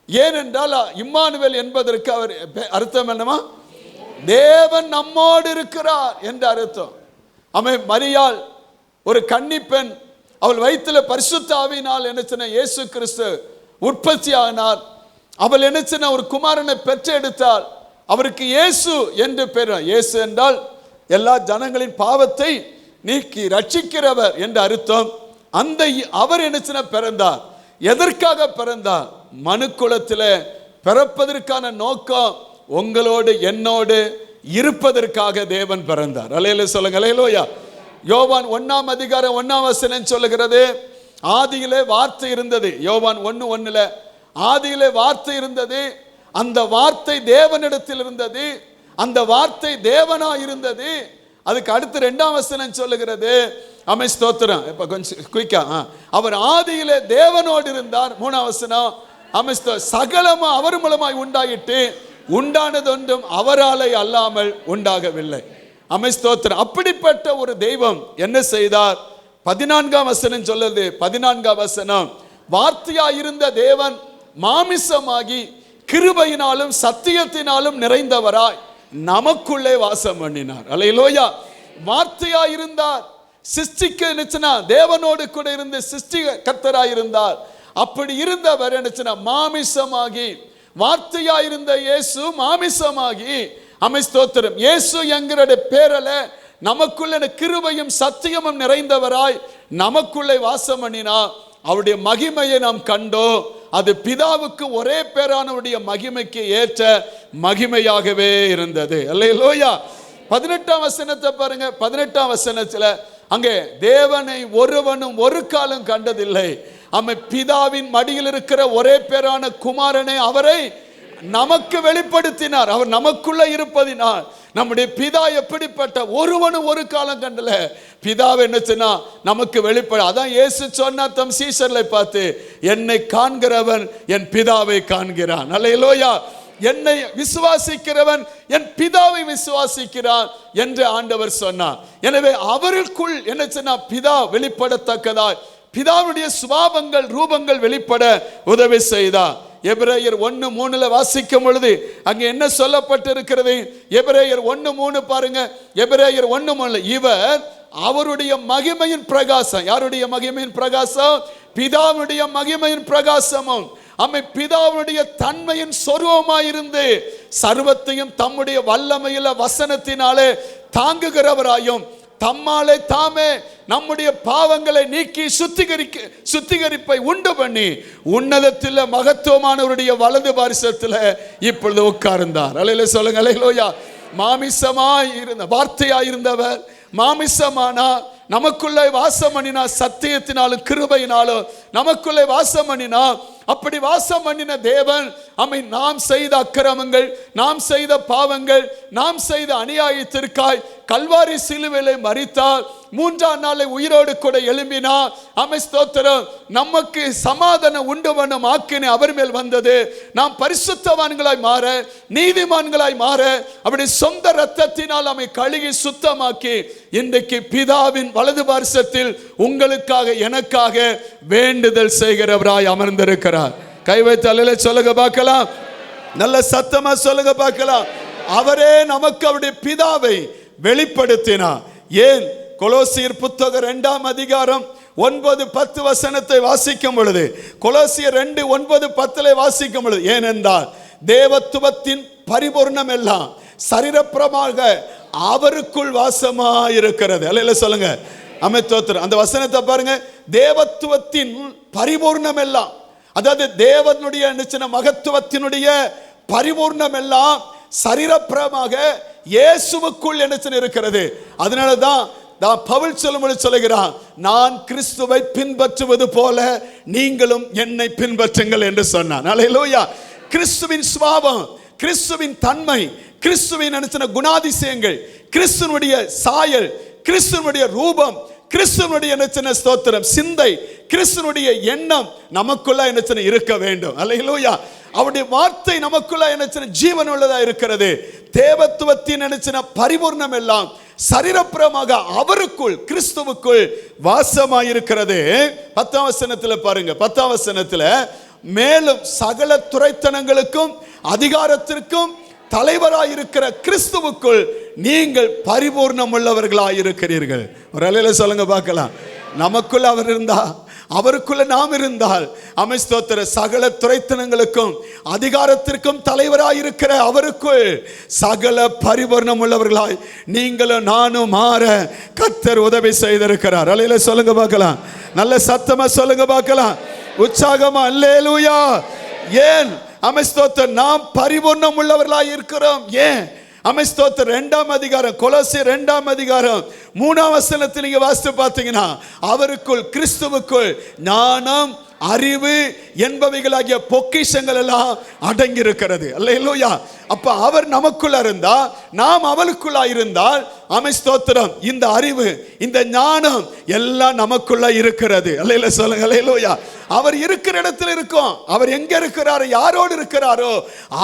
ஏனென்றால் இம்மானுவேல் என்பதற்கு அவர் அர்த்தம் என்னமா? தேவன் நம்மோடு இருக்கிறார் என்று அர்த்தம். மரியாள் ஒரு கன்னிப்பெண், அவள் வயிற்றில பரிசுத்த ஆவியினால் என்ன இயேசு கிறிஸ்து உற்பத்தி ஆனார். அவள் என்ன ஒரு குமாரனை பெற்றெடுத்தாள். அவருக்கு இயேசு என்று பெயர். இயேசு என்றால் எல்லா ஜனங்களின் பாவத்தை நீக்கி ரட்சிக்கிறவர் என்று அர்த்தம். அந்த அவர் என்ன பிறந்தார். எதற்காக பிறந்தார்? மனுக்குலத்தில் பிறப்பதற்கான நோக்கம் உங்களோடு என்னோடு இருப்பதற்காக தேவன் பிறந்தார். அல்லேலூயா சொல்லுங்க. அல்லேலூயா. யோவான் 1ஆம் அதிகாரம் 1ஆம் வசனம் சொல்லுகிறது, ஆதியிலே வார்த்தை இருந்தது. யோவான் 1:1 ஆதியிலே வார்த்தை இருந்தது, அந்த வார்த்தை தேவனிடத்தில் இருந்தது, அந்த வார்த்தை தேவனா இருந்தது. அதுக்கு அடுத்து 2ஆம் வசனம் சொல்லுகிறது, ஸ்தோத்திரம் இப்ப கொஞ்சம் குயிக்கா, அவர் ஆதியிலே தேவனோடு இருந்தார். 3ஆம் வசனம், சகலமா அவர் மூலமாய் உண்டாயிட்டு உண்டானது ஒன்றும் அவராலே அல்லாமல் உண்டாகவில்லை. ஸ்தோத்திரம். அப்படிப்பட்ட ஒரு தெய்வம் என்ன செய்தார்? 14ஆம் வசனம் சொல்லுது. 14ஆம் வசனம், வார்த்தையாயிருந்த தேவன் மாமிசமாகி கிருபையினாலும் சத்தியத்தினாலும் நிறைந்தவராய் நமக்குள்ளே வாசம் பண்ணினார். அல்லேலூயா. வார்த்தையாயிருந்தார், சிருஷ்டிக்க நினைச்சனா தேவனோடு கூட இருந்து சிருஷ்டி கர்த்தராயிருந்தார். அப்படி இருந்தவர் நினைச்சனா மாமிசமாகி, வார்த்தையாயிருந்த இயேசு மாமிசமாகி, ஸ்தோத்திரம், இயேசு என்கிற பேரல நமக்குள்ள கிருபையும் சத்தியமும் நிறைந்தவராய் நமக்குள்ளே வாசம் பண்ணினார். அவருடைய மகிமையை நாம் கண்டோம். அது பிதாவுக்கு ஒரே பேரானவருடைய மகிமைக்கு ஏற்ற மகிமையாகவே இருந்தது. அல்லேலூயா. 18ஆம் வசனத்தை பாருங்க. 18ஆம் வசனத்தில் அங்கே தேவனை ஒருவனும் ஒரு காலம் கண்டதில்லை, பிதாவின் மடியில் இருக்கிற ஒரே பேரான குமாரனை அவரை நமக்கு வெளிப்படுத்தினார். அவர் நமக்குள்ள இருப்பதினால் நம்முடைய பிதா எப்படிப்பட்ட ஒருவனும் ஒரு காலம் கண்டல. பிதாவை என்னச்சுன்னா நமக்கு வெளிப்பட. அதான் இயேசு சொன்னார் தம் சீஷர்களை பார்த்து, என்னை காண்கிறவன் என் பிதாவை காண்கிறான். அல்லேலூயா. என்னை விசுவாசிக்கிறவன் என் பிதாவை விசுவாசிக்கிறான் என்று ஆண்டவர் சொன்னார். எனவே அவருக்குள் என்ன சொன்னா பிதா வெளிப்படத்தக்கதாய் பிதாவுடைய சுபாவங்கள் ரூபங்கள் வெளிப்பட உதவி செய்தார். எபிரேயர் 1:3 வாசிக்கும் பொழுது அங்க என்ன சொல்லப்பட்டு இருக்கிறது? எபிரேயர் 1:3 பாருங்க. எபிரேயர் 1:3, இவர் அவருடைய மகிமையின் பிரகாசம். யாருடைய மகிமையின் பிரகாசம்? பிதாவுடைய மகிமையின் பிரகாசமும் அம்மை பிதாவுடைய தன்மையின் சொரூபமாயிருந்து சர்வத்தையும் தம்முடைய வல்லமையில வசனத்தினாலே தாங்குகிறவராயும் தம்மாலே தாமே நம்முடைய பாவங்களை நீக்கி சுத்திகரிப்பை உண்டு பண்ணி உன்னதத்தில் மகத்துவமானவருடைய வலது பாரிசத்தில் இப்பொழுது உட்கார்ந்தார். அல்லேலூயா சொல்லுங்க. அல்லேலூயா. மாமிசமாய் இருந்த வார்த்தையாயிருந்தவர் மாமிசமானார், நமக்குள்ளே வாசம் பண்ணினா, சத்தியத்தினாலும் கிருபையினாலும் நமக்குள்ளே வாசம் பண்ணினா. அப்படி வாசம் பண்ணின தேவன் நாம் செய்த அக்கிரமங்கள், நாம் செய்த பாவங்கள், நாம் செய்த அநியாயத்திற்காய் கல்வாரி சிலுவையிலே மரித்தார். மூன்றாம் நாளை உயிரோடு கூட எழும்பினார். ஸ்தோத்திரம். நமக்கு சமாதானம் உண்டு பண்ணும் ஆக்கினை அவர் மேல் வந்தது. நாம் பரிசுத்தவான்களாய் மாற, நீதிமான்களாய் மாற அப்படி சொந்த இரத்தத்தினால் நம்மை கழுகி சுத்தமாக்கி இன்றைக்கு பிதாவின் வலது பார்சத்தில் உங்களுக்காக எனக்காக வேண்டுதல் செய்கிறவராய் அமர்ந்திருக்கிறார். கை வைத்து அல்லேலூயா சொல்லுங்க பார்க்கலாம். நல்ல சத்தமா சொல்லுங்க பார்க்கலாம். அவரே நமக்கு அவருடைய பிதாவை வெளிப்படுத்தினார். ஏன்? கொலோசியர் புத்தகம் 2ஆம் அதிகாரம் 9-10 வசனத்தை வாசிக்கும் பொழுது, கொலோசியர் 2:9-10 வாசிக்கும் பொழுது, ஏனென்றால் தேவத்துவத்தின் பரிபூர்ணம் எல்லாம் சரீரப்பிரமாக அவருக்குள் வாசமாயிருக்கிறது. அல்லேலூயா சொல்லுங்க. அமைத்தோத்திரம். அந்த வசனத்தை பாருங்க. தேவத்துவத்தின் பரிபூர்ணம் எல்லாம், அதாவது தேவனுடைய மகத்துவத்தினுடைய பரிபூர்ணம் எல்லாம் சரீரப்பிரமாக இயேசுவுக்குள் என்ன இருக்கிறது. அதனாலதான் பவுல் சொல்லுகிறான், நான் கிறிஸ்துவை பின்பற்றுவது போல நீங்களும் என்னை பின்பற்றுங்கள் என்று சொன்னான். அல்லேலூயா. கிறிஸ்துவின் சுபாவம், கிறிஸ்துவின் தன்மை, கிறிஸ்துவின் குணாதிசயங்கள், கிறிஸ்துவனுடைய சாயல், கிறிஸ்துவனுடைய ரூபம், கிறிஸ்துவனுடைய ஸ்தோத்திரம் சிந்தை, கிறிஸ்துவனுடைய எண்ணம் நமக்குள்ள என்ன இருக்க வேண்டும். அல்லேலூயா. அவருடைய வார்த்தை நமக்குள்ள ஜீவன் உள்ளதா இருக்கிறது. தேவத்துவத்தின் பரிபூர்ணம் எல்லாம் சரீரப்புறமாக அவருக்குள் கிறிஸ்துவுக்குள் வாசமாயிருக்கிறது. 10ஆம் வசனத்தில் பாருங்க. 10ஆம் வசனத்தில், மேலும் சகல துரைத்தனங்களுக்கும் அதிகாரத்திற்கும் தலைவராயிருக்கிற கிறிஸ்துவுக்குள் நீங்கள் பரிபூர்ணம் உள்ளவர்களாயிருக்கிறீர்கள். ஒரு அல்லேலூயா சொல்லுங்க பார்க்கலாம். நமக்குள்ள அவர் இருந்தா, அவருக்குள்ள நாம் இருந்தால், ஸ்தோத்திர சகல துரைத்தனங்களுக்கும் அதிகாரத்திற்கும் தலைவராயிருக்கிற அவருக்குள் சகல பரிபூர்ணம் உள்ளவர்களாய் நீங்களும் நானும் மாற கர்த்தர் உதவி செய்திருக்கிறார். அல்லேலூயா சொல்லுங்க பார்க்கலாம். நல்ல சத்தமா சொல்லுங்க பார்க்கலாம். உற்சாகமா அல்லேலூயா. ஏன்? ஸ்தோத்திர நாம் பரிபூர்ணம் உள்ளவர்களாய் இருக்கிறோம். ஏன்? ஸ்தோத்திர 2ஆம் அதிகாரம், கொலோசியர் 2ஆம் அதிகாரம் 3ஆம் வசனத்தில் நீங்க வாசித்து பார்த்தீங்கன்னா, அவருக்குள் கிறிஸ்துவுக்குள் ஞானம், அறிவு என்பவைகளாகிய பொக்கிஷங்கள் எல்லாம் அடங்கி இருக்கிறது. அல்லேலூயா. அப்ப அவர் நமக்குள்ள இருந்தா, நாம் அவருக்குள்ள இருந்தால், ஸ்தோத்திரம், இந்த அறிவு, இந்த ஞானம் எல்லாம் நமக்குள்ள இருக்கிறது. அல்லேலூயா சொல்லுங்க. அல்லேலூயா. அவர் இருக்கிற இடத்துல இருக்கும். அவர் எங்க இருக்கிறாரோ, யாரோடு இருக்கிறாரோ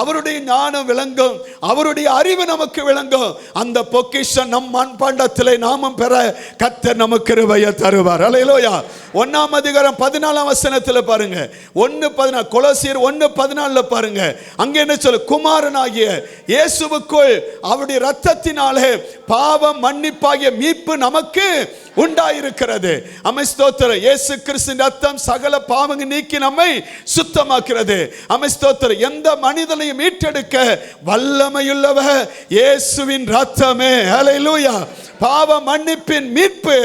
அவருடைய ஞானம் விளங்கும், அவருடைய அறிவு நமக்கு விளங்கும். அந்த பொக்கிஷம் நம் மண்பாண்டத்திலே நாமும் பெற கர்த்தர் நமக்கு கிருபையை தருவார். அல்லேலூயா. 1ஆம் அதிகாரம் 14ஆம் வசனத்தில் பாருங்க. 1:14 கொலோசியர் 1:14 பாருங்க. அங்க என்ன சொல்லு? குமாரனாகிய இயேசுவுக்குள் அவருடைய இரத்தத்தினாலே பாவம் மன்னிப்பாகிய மீட்பு நமக்கு உண்டாயிருக்கிறது. ஸ்தோத்திரம். இயேசு கிறிஸ்துவின் இரத்தம் சகல பாவங்களை நீக்கி நம்மை சுத்தமாக்குறது. ஸ்தோத்திரம். எந்த மனிதனையும் மீட்டெடுக்க வல்லமையுள்ளவர் இயேசுவின் இரத்தமே. அல்லேலூயா. பாவ மன்னிப்பின் மீட்பு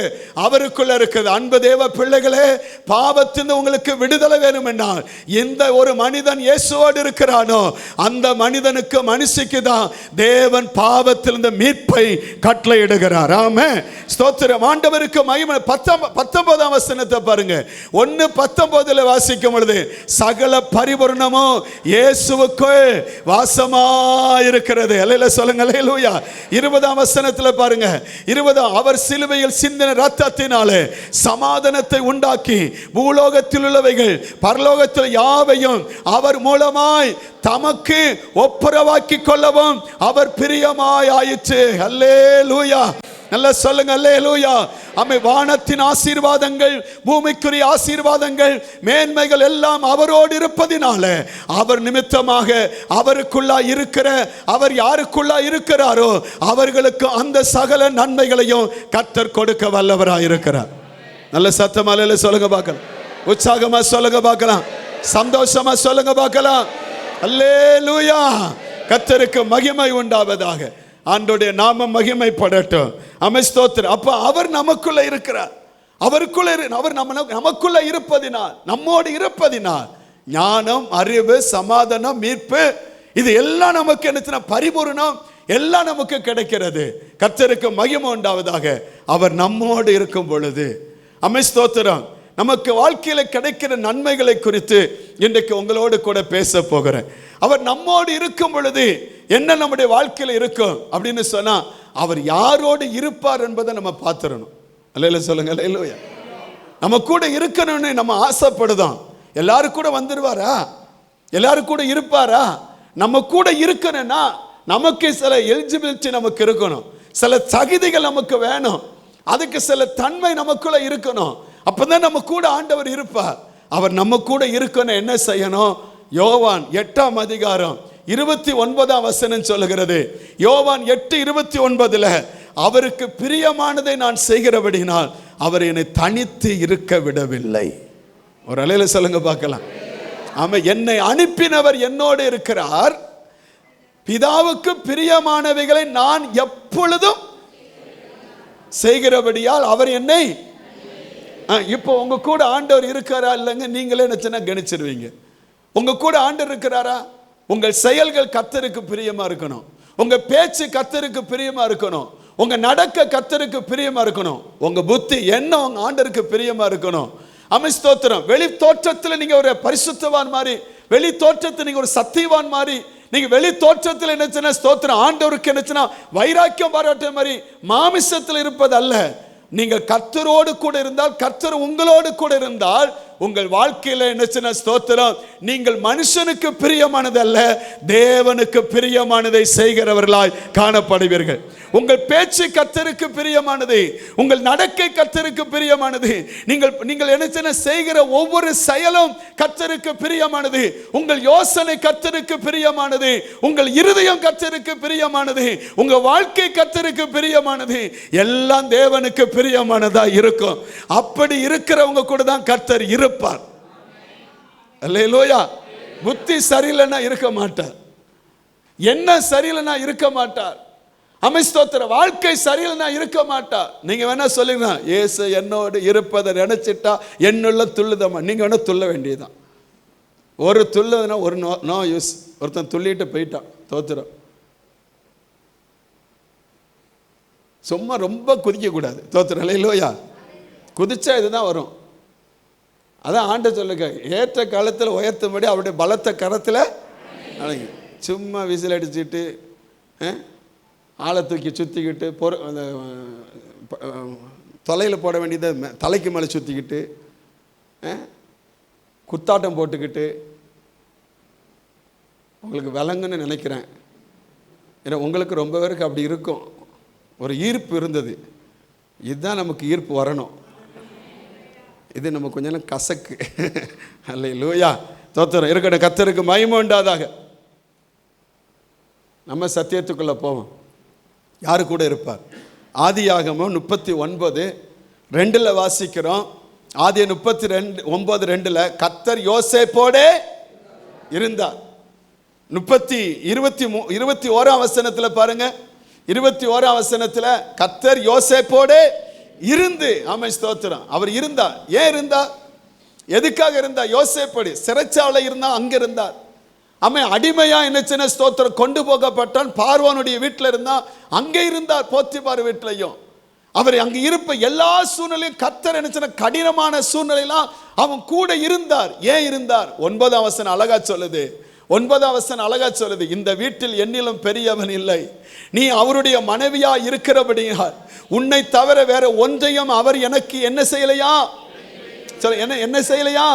அவருக்குள்ள இருக்குது. அன்பு தேவ பிள்ளைகளே, பாவத்திலிருந்து உங்களுக்கு விடுதலை வேணும் என்றால், எந்த ஒரு மனிதன் இயேசுவோடு இருக்கிறானோ அந்த மனிதனுக்கு மனுஷிக்கு தான் தேவன் பாவத்திலிருந்து மீட்பை கட்டளையிடுகிறார். ஆமென். ஸ்தோத்திரம். ஆண்டவருக்கு மகிமை. 19ஆம் வசனத்தை பாருங்க. 1:19 வாசிக்கும் பொழுது, சகல பரிபூர்ணமும் இயேசுவுக்குள் வாசமாயிருக்கிறது. அல்லேலூயா சொல்லுங்க. அல்லேலூயா. 20ஆம் வசனத்தில் பாருங்க. 20 அவர் சிலுவையில் சிந்தின இரத்தத்தினாலே சமாதானத்தை உண்டாக்கி பூலோகத்தில் உள்ளவைகள் பரலோகத்தில் யாவையும் அவர் மூலமாய் தமக்கு ஒப்புரவாக்கி கொள்ளவும் அவர் பிரியமாய் ஆயிற்று. அல்லேலூயா. நல்லா சொல்லுங்க. அல்லேலூயா. வானத்தின் ஆசீர்வாதங்கள், பூமிக்குரிய ஆசீர்வாதங்கள், மேன்மைகள் எல்லாம் அவரோடு இருப்பதினால, அவர் நிமித்தமாக அவருக்குள்ளா இருக்கிற, அவர் யாருக்குள்ளா இருக்கிறாரோ அவர்களுக்கு அந்த சகல நன்மைகளையும் கர்த்தர் கொடுக்க வல்லவராய் இருக்கிறார். நல்ல சத்தமா சொல்லுங்க பார்க்கலாம். உற்சாகமா சொல்லுங்க பார்க்கலாம். சந்தோஷமா சொல்லுங்க பார்க்கலாம். அல்லேலூயா. கர்த்தருக்கு மகிமை உண்டாவதாக. ஆண்டவருடைய நாமம் மகிமைப்படட்டும். ஸ்தோத்திரம். அப்ப அவர் நமக்குள்ள இருக்கிறார். அவருக்குள்ள அவர் நமக்குள்ள இருப்பதினால், நம்மோடு இருப்பதினால் ஞானம், அறிவு, சமாதானம், மீட்பு இது எல்லாம் நமக்கு என்ன பரிபூரணம் எல்லாம் நமக்கு கிடைக்கிறது. கர்த்தருக்கு மகிமை உண்டாவதாக. அவர் நம்மோடு இருக்கும் பொழுது ஸ்தோத்திரம். நமக்கு வாழ்க்கையில கிடைக்கிற நன்மைகளை குறித்து இன்றைக்கு உங்களோடு கூட பேச போகிறேன். அவர் நம்மோடு இருக்கும் பொழுது என்ன நம்முடைய வாழ்க்கையில இருக்கும் அப்படின்னு சொன்னா, அவர் யாரோடு இருப்பார் என்பதை நம்ம பார்த்துடணும். அல்லேலூயா சொல்லுங்க. அல்லேலூயா. நம்ம கூட இருக்கணும்னு நம்ம ஆசைப்படுதோம். எல்லாரும் கூட வந்துடுவாரா? எல்லாரும் கூட இருப்பாரா? நம்ம கூட இருக்கணும்னா நமக்கு சில எலிஜிபிலிட்டி நமக்கு இருக்கணும், சில தகுதிகள் நமக்கு வேணும், அதுக்கு சில தன்மை நமக்குள்ள இருக்கணும். அப்பதான் நம்ம கூட ஆண்டவர் இருப்பார். அவர் நம்ம கூட இருக்கணும். என்ன செய்யணும்? யோவான் 8ஆம் அதிகாரம் 29ஆம் வசனம் சொல்லுகிறது. யோவான் 8:29 அவருக்கு பிரியமானதை நான் செய்கிறபடினால் அவர் என்னை தனித்து இருக்க விடவில்லை. ஒரு அலையில சொல்லுங்க பார்க்கலாம். ஆமா, என்னை அனுப்பினவர் என்னோடு இருக்கிறார். பிதாவுக்கு பிரியமானவைகளை நான் எப்பொழுதும் செய்கிறபடியால் அவர் என்னை. இப்போ உங்க கூட ஆண்டவர் இருக்கிறா இல்லைங்க, நீங்களே நினைச்சுன்னா கணிச்சிருவீங்க. உங்க கூட ஆண்டவர் இருக்கிறாரா? உங்கள் செயல்கள் கர்த்தருக்கு பிரியமா இருக்கணும், உங்க பேச்சு கர்த்தருக்கு பிரியமா இருக்கணும், உங்க நடக்க கர்த்தருக்கு பிரியமா இருக்கணும், உங்க புத்தி என்ன உங்க ஆண்டருக்கு பிரியமா இருக்கணும். ஸ்தோத்திரம். வெளி தோற்றத்தில் நீங்க ஒரு பரிசுத்தவான் மாதிரி, வெளி தோற்றத்தில் நீங்க ஒரு சத்தியவான் மாதிரி, நீங்க வெளி தோற்றத்தில் என்னச்சுன்னா ஸ்தோத்திரம் ஆண்டவருக்கு என்னச்சுன்னா வைராக்கியம் பாராட்ட மாதிரி மாமிசத்தில் இருப்பது அல்ல. நீங்கள் கர்த்தரோடு கூட இருந்தால், கர்த்தர் உங்களோடு கூட இருந்தால், உங்கள் வாழ்க்கையில் என்ன ஸ்தோத்திரம், நீங்கள் மனுஷனுக்கு பிரியமானது அல்ல, தேவனுக்கு பிரியமானதை செய்கிறவர்களாய் காணப்படுவீர்கள். உங்கள் பேச்சு கர்த்தருக்கு பிரியமானது, உங்கள் நடக்கை கர்த்தருக்கு பிரியமானது, நீங்கள் என்ன செய்கிற ஒவ்வொரு செயலும் கர்த்தருக்கு பிரியமானது, உங்கள் யோசனை கர்த்தருக்கு பிரியமானது, உங்கள் இருதயம் கர்த்தருக்கு பிரியமானது, உங்கள் வாழ்க்கை கர்த்தருக்கு பிரியமானது, எல்லாம் தேவனுக்கு பிரியமானதா இருக்கும். அப்படி இருக்கிறவங்க கூட தான் கர்த்தர் இருப்பார். அல்லேலூயா. புத்தி சரியில்லைன்னா இருக்க மாட்டார், என்ன சரியில்லைன்னா இருக்க மாட்டார். ஸ்தோத்திர. வாழ்க்கை சரியில்லைன்னா இருக்க மாட்டார். நீங்க வேணா சொல்லுங்க, இயேசு என்னோடு இருப்பதை நினைச்சிட்டா என்னுள்ள துள்ளுதம்மா. நீங்க வேணா துள்ள வேண்டியதுதான். ஒரு துள்ளுதுன்னா ஒரு நோ யூஸ். ஒருத்தன் துள்ளிட்டு போயிட்டான், தோத்துறோம். சும்மா ரொம்ப குதிக்க கூடாது, தோத்துறோம். இல்லையா? குதிச்சா இதுதான் வரும். அதான் ஆண்ட சொல்லுங்க, ஏற்ற காலத்தில் உயர்த்தும்படி அவருடைய பலத்த கரத்தில் சும்மா விசில் அடிச்சுட்டு ஆளை தூக்கி சுற்றிக்கிட்டு அந்த தொலையில் போட வேண்டியதை தலைக்கு மேலே சுற்றிக்கிட்டு குத்தாட்டம் போட்டுக்கிட்டு உங்களுக்கு விளங்குன்னு நினைக்கிறேன். ஏன்னா உங்களுக்கு ரொம்ப பேருக்கு அப்படி இருக்கும், ஒரு ஈர்ப்பு இருந்தது. இதுதான் நமக்கு ஈர்ப்பு வரணும். இது நம்ம கொஞ்ச நேரம் கசக்கு. அல்லேலூயா. தோத்திரம் இருக்கட்டும். கர்த்தருக்கு மகிமை உண்டாதாக. நம்ம சத்தியத்துக்குள்ள போவோம். யாரு கூட இருப்பார்? ஆதியாகமம் 39:2 வாசிக்கிறோம். ஆதி 39:2 கர்த்தர் யோசேப்போடே இருந்தார். 21ஆம் வசனத்தில் பாருங்க. 21ஆம் வசனத்தில் கர்த்தர் யோசேப்போடே இருந்து. ஆமென் ஸ்தோத்திரம். அவர் இருந்தார். ஏன் இருந்தார்? எதுக்காக இருந்தார்? யோசேப்படி சிறைச்சாலை இருந்தா அங்க இருந்தார். அவன் அடிமையா என்ன ஸ்தோத்திரம் கொண்டு போகப்பட்டான். பார்வோனுடைய வீட்டில் இருந்தா அங்கே இருந்தார். போத்திபார் வீட்டிலையும் அவர் அங்கே இருப்ப எல்லா சூழ்நிலையும் கர்த்தர் என்ன கடினமான சூழ்நிலையெல்லாம் அவன் கூட இருந்தார். ஏன் இருந்தார்? 9ஆம் வசனம் அழகா சொல்லுது. 9ஆம் வசனம் அழகா சொல்லுது, இந்த வீட்டில் என்னிலும் பெரியவன் இல்லை, நீ அவருடைய மனைவியா இருக்கிறபடியால் உன்னை தவிர வேற ஒன்றையும் அவர் எனக்கு என்ன செய்யலையா? என்ன செய்யலையா?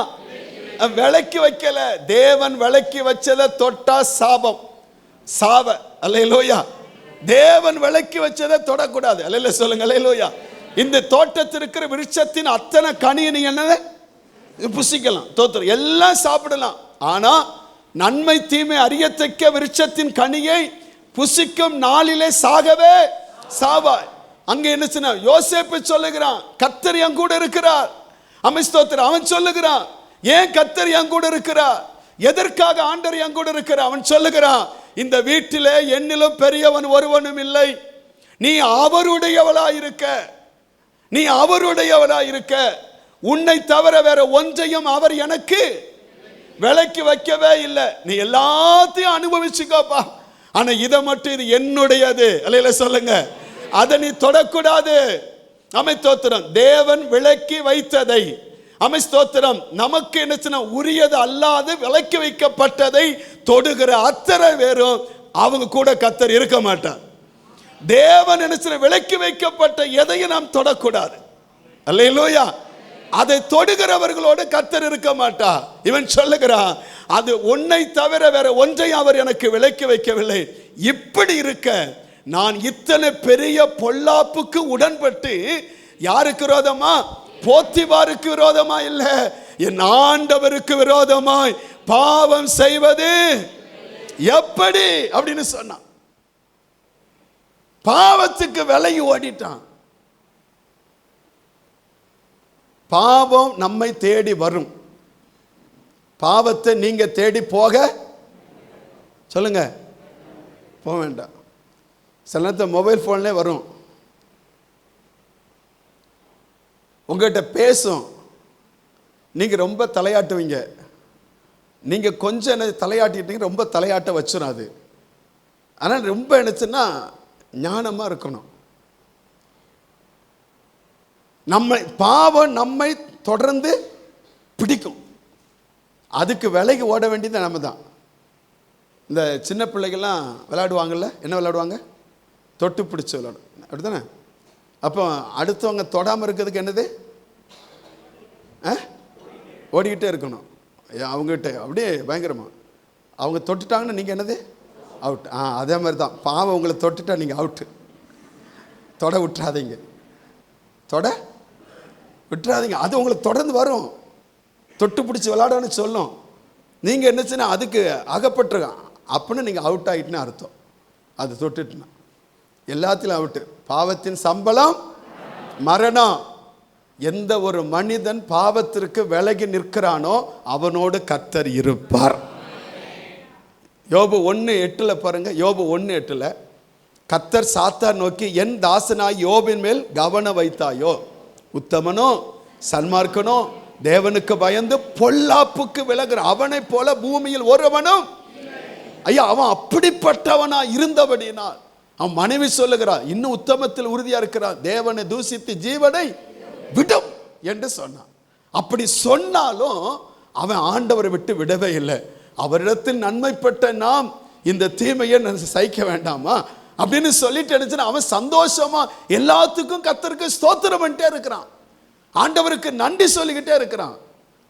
விலக்கி வைக்கல. தேவன் விலக்கி வச்சதை தொட்டா சாபம், சாவ. அல்லேலூயா. தேவன் விலக்கி வச்சதை தொடக்கூடாது. அல்லேலூயா சொல்லுங்க. அல்லேலூயா. இந்த தோட்டத்தில் இருக்கிற விருட்சத்தின் அத்தனை கனியை நீங்க என்ன புசிக்கலாம், தோத்திரம் எல்லாம் சாப்பிடலாம். ஆனா நன்மை தீமை அறியத்தக்க விருட்சத்தின் கனியை புசிக்கும் நாளிலே சாகவே சாவாய். அங்க என்ன சொன்ன? யோசேப்பு சொல்லுகிறான், கர்த்தர் என் கூட இருக்கிறார். ஸ்தோத்திரம். அவன் சொல்லுகிறான், ஏன் கர்த்தர் என் கூட இருக்கிறார்? எதற்காக ஆண்டவர் என் கூட இருக்கிறார்? அவன் சொல்லுகிறான், இந்த வீட்டிலே என்னிலும் பெரியவன் ஒருவனும் இல்லை. நீ அவருடையவளாயிருக்க, நீ அவருடையவளாயிருக்க. உன்னை தவிர வேற ஒன்றையும் அவர் எனக்கு விலைக்கு வைக்கவே இல்லை. நீ எல்லாத்தையும் அனுபவிச்சுக்கோப்பா, ஆனா இதை மட்டும் இது என்னுடையது. அல்லேல சொல்லுங்க, அதை நீ தொடக்கூடாது. அமை ஸ்தோத்திரம். தேவன் விலக்கி வைத்ததை, அமை ஸ்தோத்திரம், நமக்கு என்ன உரியது அல்லாது விலக்கி வைக்கப்பட்டதை தொடுகிற அத்தனை பேரும் அவங்க கூட கர்த்தர் இருக்க மாட்டார். தேவன் என்ன விலக்கி வைக்கப்பட்ட எதையும் நாம் தொடக்கூடாது. அல்லேலூயா. அதை தொடுகிறவர்களோடு கர்த்தர் இருக்க மாட்டார். இவன் சொல்லுகிறான், அது உன்னை தவிர வேற ஒன்றையும் அவர் எனக்கு விலக்கி வைக்கவில்லை. இப்படி இருக்க நான் இத்தனை பெரிய பொல்லாப்புக்கு உடன்பட்டு, யாருக்கு விரோதமா? போத்திபாருக்கு விரோதமா இல்ல, என் ஆண்டவருக்கு விரோதமாய் பாவம் செய்வது எப்படி அப்படின்னு சொன்னான். பாவத்துக்கு விலகி ஓடிட்டான். பாவம் நம்மை தேடி வரும். பாவத்தை நீங்க தேடி போக சொல்லுங்க, போக வேண்டாம். சில நேரத்தில் மொபைல் போன்லேயே வரும், உங்கள்கிட்ட பேசும். நீங்க ரொம்ப தலையாட்டுவீங்க, நீங்க கொஞ்சம் என்ன தலையாட்டிட்டீங்க, ரொம்ப தலையாட்ட வச்சிடும் அது. ஆனால் ரொம்ப என்னச்சுன்னா ஞானமா இருக்கணும். நம்மை பாவம் நம்மை தொடர்ந்து பிடிக்கும், அதுக்கு விலைக்கு ஓட வேண்டியது நம்ம தான். இந்த சின்ன பிள்ளைகள்லாம் விளையாடுவாங்கல்ல, என்ன விளையாடுவாங்க? தொட்டு பிடிச்சி விளையாடும், அப்படித்தானே? அப்போ அடுத்தவங்க தொடாமல் இருக்கிறதுக்கு என்னது? ஓடிக்கிட்டே இருக்கணும் அவங்ககிட்ட, அப்படியே பயங்கரமா. அவங்க தொட்டுட்டாங்கன்னு நீங்கள் என்னது? அவுட். அதே மாதிரி தான் பாவம் உங்களை தொட்டுட்டா நீங்கள் அவுட்டு. தொட விட்டுறாதீங்க, தொட விட்டுறாதீங்க. அது உங்களுக்கு தொடர்ந்து வரும், தொட்டு பிடிச்சி விளையாடன்னு சொல்லும். நீங்கள் என்னச்சுன்னா அதுக்கு அகப்பட்டுருக்கான் அப்படின்னு நீங்கள் அவுட் ஆகிட்டுன்னு அர்த்தம். அது தொட்டுட்டுனா எல்லாத்திலும் அவுட்டு. பாவத்தின் சம்பளம் மரணம். எந்த ஒரு மனிதன் பாவத்திற்கு விலகி நிற்கிறானோ அவனோடு கர்த்தர் இருப்பார். யோபு 1:8 பாருங்க. யோபு 1:8, கர்த்தர் சாத்தான் நோக்கி, என் தாசனாய் யோபின் மேல் கவனம் வைத்தாயோ? உத்தமனோ சன்மார்க்கனோ தேவனுக்கு பயந்து பொல்லாப்புக்கு விலகுற அவனை போல பூமியில் ஒருவனும். ஐயா, அவன் அப்படிப்பட்டவனா இருந்தபடினால் அவன் மனைவி சொல்லுகிறான், இன்னும் உத்தமத்தில் உறுதியா இருக்கிறான், தேவனை தூசித்து ஜீவனை விடும் என்று சொன்னான். அப்படி சொன்னாலும் அவன் ஆண்டவரை விட்டு விடவே இல்லை. அவரிடத்தில் நன்மைப்பட்ட நாம் இந்த தீமையை சகிக்க வேண்டாமா அப்படின்னு சொல்லிட்டு நினைச்சுன்னா அவன் சந்தோஷமா எல்லாத்துக்கும் கர்த்தருக்கு ஸ்தோத்திரம் பண்ணிட்டே இருக்கிறான், ஆண்டவருக்கு நன்றி சொல்லிக்கிட்டே இருக்கிறான்.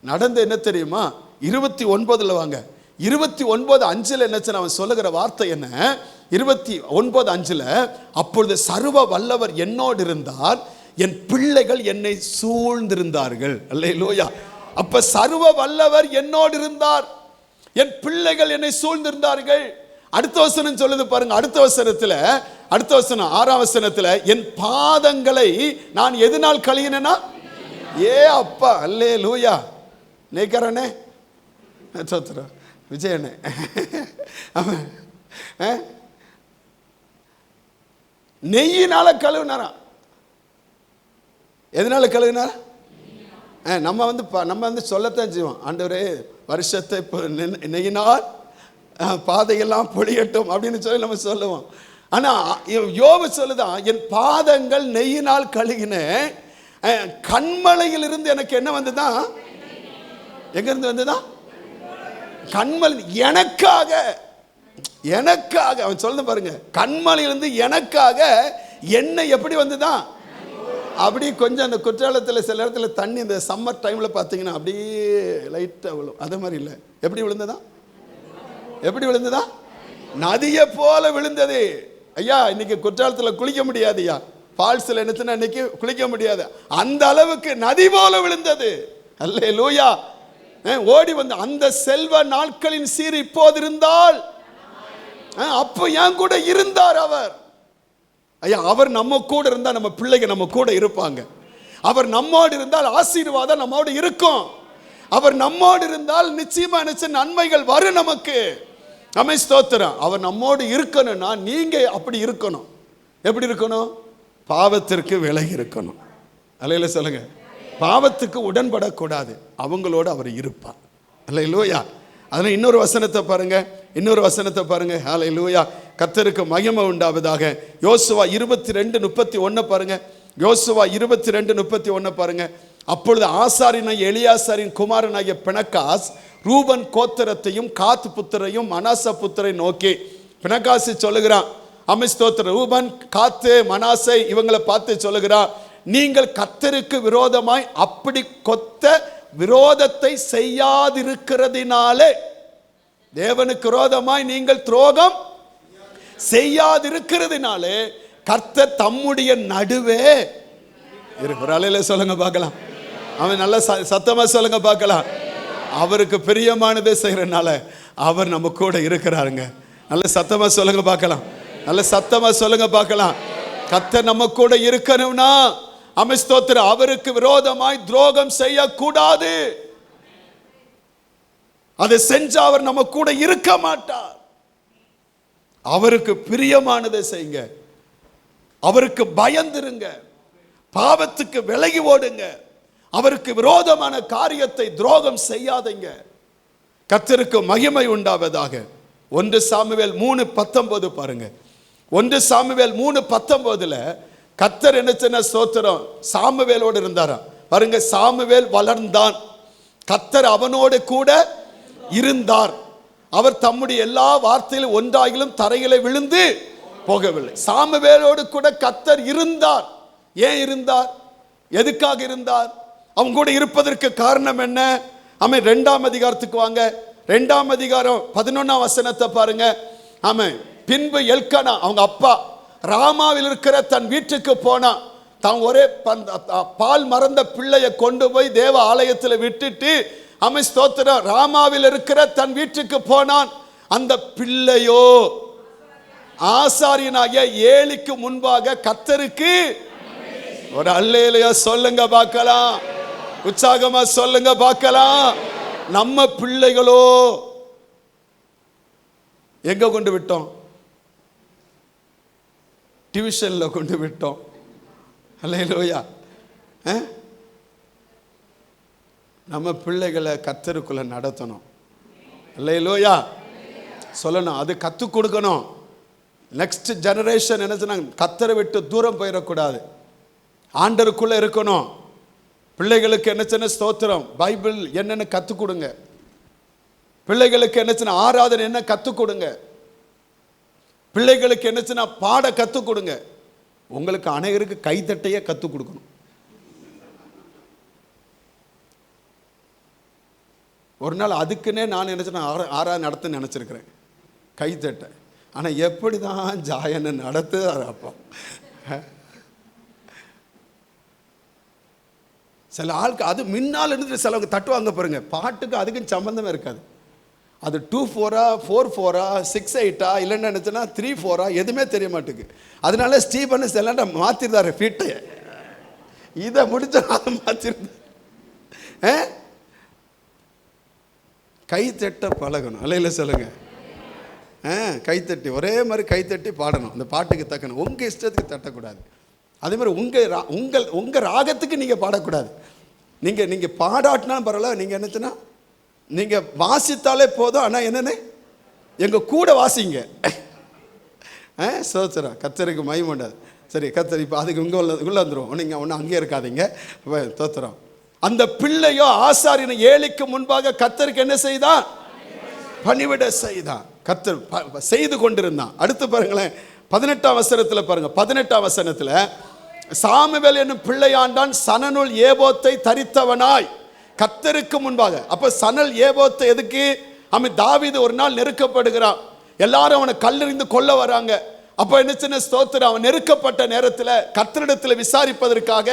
நடந்து என்ன தெரியுமா? 29 வாங்க. 29:5 என்னச்சுன்னு அவன் சொல்லுகிற வார்த்தை என்ன? 29:5, அப்பொழுது சர்வ வல்லவர் என்னோடு இருந்தார், என் பிள்ளைகள் என்னை சூழ்ந்திருந்தார்கள். அல்லேலூயா. அப்ப சர்வ வல்லவர் என்னோடு இருந்தார், என் பிள்ளைகள் என்னை சூழ்ந்திருந்தார்கள். அடுத்த வசனம் சொல்லுது பாருங்க. அடுத்த வசனம் 6ஆம் வசனத்துல, என் பாதங்களை நான் எதனால் கழுவினேனா? ஏ அப்பா, அல்லேலூயா. நேக்கரனே சோத்திரம் விஜயனே, நெய்யினால கழுவினாரா? எதனால கழுவினார்? நம்ம வந்து சொல்லத்தான் செய்வோம், ஆண்டவரே வருஷத்தை நெய்யினால் பாதையெல்லாம் பொழியட்டும் அப்படின்னு சொல்லி நம்ம சொல்லுவோம். ஆனா யோபு சொல்லுதான், என் பாதங்கள் நெய்யினால் கழுகின, கண்மலையில் இருந்து எனக்கு என்ன வந்துதான்? எங்க இருந்து வந்துதான்? கண்மலை. எனக்காக அவன் சொல்ல பாருங்க, கண்மலையிலிருந்து எனக்காக என்ன எப்படி வந்துதான்? அப்படி கொஞ்சம் அந்த குற்றாலத்தில் சில இடத்துல தண்ணி இந்த சம்மர் டைம்ல பார்த்தீங்கன்னா அப்படியே லைட்டாக விழும், அதே மாதிரி இல்லை. எப்படி விழுந்ததா? நதியை போல விழுந்தது. ஐயா, இன்னைக்கு குற்றாலத்தில் குளிக்க முடியாது ஐயா, ஃபால்ஸில் என்னச்சுன்னா இன்னைக்கு குளிக்க முடியாது, அந்த அளவுக்கு நதி போல விழுந்தது. அல்லேலூயா. ஓடி வந்து அந்த செல்வ நாட்களின் சீர் இப்போது இருந்தால், அப்போ என் கூட இருந்தார் அவர். ஐயா, அவர் நம்ம கூட இருந்தால் நம்ம பிள்ளைங்க நம்ம கூட இருப்பாங்க. அவர் நம்மோடு இருந்தால் ஆசீர்வாதம் நம்மோடு இருக்கும். அவர் நம்மோடு இருந்தால் நிச்சயமா நன்மைகள் வரும் நமக்கு. ஆமென், ஸ்தோத்திரம். அவர் நம்மோடு இருக்கணும்னா நீங்க அப்படி இருக்கணும். எப்படி இருக்கணும்? பாவத்திற்கு விலகி இருக்கணும். அல்லேலூயா சொல்லுங்க. பாவத்துக்கு உடன்படக்கூடாது. அவங்களோடு அவர் இருப்பார். அல்லேலூயா. அதனால இன்னொரு வசனத்தை பாருங்க. அல்லேலூயா. கர்த்தருக்கு மகிமை உண்டாவதாக. யோசுவா 22:31 பாருங்க. யோசுவா 22:31 பாருங்க. அப்பொழுது ஆசாரியனாகிய எலியாசாரின் குமாரனாகிய பினகாஸ் ரூபன் கோத்திரத்தையும் காத் புத்திரையும் மனாசா புத்திரை நோக்கி, பினகாசி சொல்லுகிறான், ஸ்தோத்திரம், ரூபன் காத்து மனாசை இவங்களை பார்த்து சொல்லுகிறான், நீங்கள் கர்த்தருக்கு விரோதமாய் அப்படி கொத்த விரோதத்தை செய்யாதிருக்கிறதினாலே, தேவனுக்கு விரோதமாய் நீங்கள் துரோகம் செய்யாதிருக்கிறதினாலே கர்த்தர் தம்முடைய நடுவே இருக்கிறார். சொல்லுங்க பார்க்கலாம். அவன் நல்ல சத்தமா சொல்லுங்க பார்க்கலாம். அவருக்கு பிரியமானதை செய்யறதுனால அவர் நம்ம கூட இருக்கிறாருங்க. நல்ல சத்தமா சொல்லுங்க பார்க்கலாம். நல்ல சத்தமா சொல்லுங்க பார்க்கலாம். கர்த்தர் நம்ம கூட இருக்கணும்னா ஸ்தோத்திரம், அவருக்கு விரோதமாய் துரோகம் செய்யக்கூடாது. அதை செஞ்ச அவர் நம்ம கூட இருக்க மாட்டார். அவருக்கு பிரியமானதை செய்யுங்க. அவருக்கு பயந்துருங்க. பாவத்துக்கு விலகி ஓடுங்க. அவருக்கு விரோதமான காரியத்தை துரோகம் செய்யாதீங்க. கர்த்தருக்கு மகிமை உண்டாவதாக. 1 சாமுவேல் 3:19 பாருங்க. 1 சாமுவேல் 3:19 கர்த்தர் என்ன சொன்ன ஸ்தோத்திரம், சாமுவேலோடு இருந்தாரா பாருங்க. சாமுவேல் வளர்ந்தான், கர்த்தர் அவனோடு கூட இருந்தார். அவர் தம்முடைய எல்லா வார்த்தையிலும் ஒன்றாகிலும் தரையிலே விழுந்து போகவில்லை. சாமுவேலோடு கூட கர்த்தர் இருந்தார். ஏன் இருந்தார்? எதுக்காக இருந்தார்? அவங்க கூட இருப்பதற்கு காரணம் என்ன? 2ஆம் அதிகாரத்துக்கு வாங்க. 2ஆம் அதிகாரம் 11ஆம் வசனத்தை பாருங்க. பின்பு எல்கானா அவங்க அப்பா ராமாவில் இருக்கிற தன் வீட்டுக்கு போனா. தான் ஒரே பால் மறந்த பிள்ளையை கொண்டு போய் தேவ ஆலயத்தில் விட்டுட்டு ஸ்தோத்திரம் ராமாவில் இருக்கிற தன் வீட்டுக்கு போனான். அந்த பிள்ளையோ ஆசாரியனாகிய ஏலிக்கு முன்பாக கர்த்தருக்கு ஒரு அல்லேலூயா சொல்லுங்க பார்க்கலாம். உற்சாகமா சொல்லுங்க பார்க்கலாம். நம்ம பிள்ளைகளோ எங்க கொண்டு விட்டோம்? டியூஷன்ல கொண்டு விட்டோம். அல்லேலூயா. நம்ம பிள்ளைகளை கர்த்தருக்குள்ள நடத்தணும். அல்லேலூயா சொல்லணும். அது கற்றுக் கொடுக்கணும். நெக்ஸ்ட் ஜெனரேஷன் என்ன சொன்னாங்க, கர்த்தரை விட்டு தூரம் போயிடக்கூடாது, ஆண்டருக்குள்ள இருக்கணும். பிள்ளைகளுக்கு என்ன சொன்ன ஸ்தோத்திரம், பைபிள் என்னன்னு கற்றுக் கொடுங்க. பிள்ளைகளுக்கு என்ன சொன்ன ஆராதனை என்ன கற்றுக் கொடுங்க. பிள்ளைகளுக்கு என்ன சொன்ன பாட கற்றுக் கொடுங்க. உங்களுக்கு அனைவருக்கு கைத்தட்டையே கற்றுக் கொடுக்கணும். ஒரு நாள் அதுக்குன்னே நான் என்ன சொன்ன ஆராதனை நடத்த நினச்சிருக்கிறேன், கைத்தட்டை. ஆனால் எப்படி தான் ஜாயனை நடத்துறாரு அப்போ. சில ஆளுக்கு அது முன்னால் இருந்து சிலவங்க தட்டுவாங்க பாருங்க, பாட்டுக்கு அதுக்கும் சம்பந்தமே இருக்காது. அது 2/4 4/4 6/8 இல்லைன்னு நினச்சேன்னா 3/4 எதுவுமே தெரிய மாட்டேங்குது. அதனால ஸ்டீபன் செல்லாண்ட மாற்றிருந்தாரு ஃபீட்டையை. இதை முடிச்ச அதை மாற்றிருந்தார். கைத்தட்ட பழகணும். அல்லையில சொல்லுங்க. கைத்தட்டி ஒரே மாதிரி கைத்தட்டி பாடணும். அந்த பாட்டுக்கு தக்கணும். உங்கள் இஷ்டத்துக்கு தட்டக்கூடாது. அதே மாதிரி உங்கள் ராகத்துக்கு நீங்கள் பாடக்கூடாது. நீங்கள் பாடாட்டினாலும் பரவாயில்ல. நீங்கள் என்னச்சுன்னா நீங்கள் வாசித்தாலே போதும். ஆனால் என்னென்ன எங்கள் கூட வாசிங்க. சோச்சரம் கர்த்தருக்கு மகிமைண்டாது. சரி கர்த்தர் இப்போ அதுக்கு உள்ளே வந்துடும். நீங்கள் ஒன்றும் அங்கேயே இருக்காதீங்க. தோத்திரம். அந்த பிள்ளையோ ஆசாரியனை ஏலிக்கு முன்பாக கர்த்தருக்கு என்ன செய்தான்? பணிவிட செய்தான். கர்த்தர் செய்து கொண்டிருந்தான். அடுத்து பாருங்களேன், 18ஆம் வசனத்தில் பாருங்க. 18ஆம் வசனத்தில் சாமுவேல் என்னும் பிள்ளையாண்டான் சணனுள் ஏபோத்தை தரித்தவனாய் கர்த்தருக்கு முன்பாக. அப்ப சணல் ஏபோத்தை எதுக்கு? தாவீது ஒரு நாள் நெருக்கப்படுகிறான். எல்லாரும் அவனை கல்லெறிந்து கொல்ல வராங்க. அப்ப என்ன சின்ன ஸ்தோத்திரம், அவன் நெருக்கப்பட்ட நேரத்தில் கர்த்தரிடத்தில் விசாரிப்பதற்காக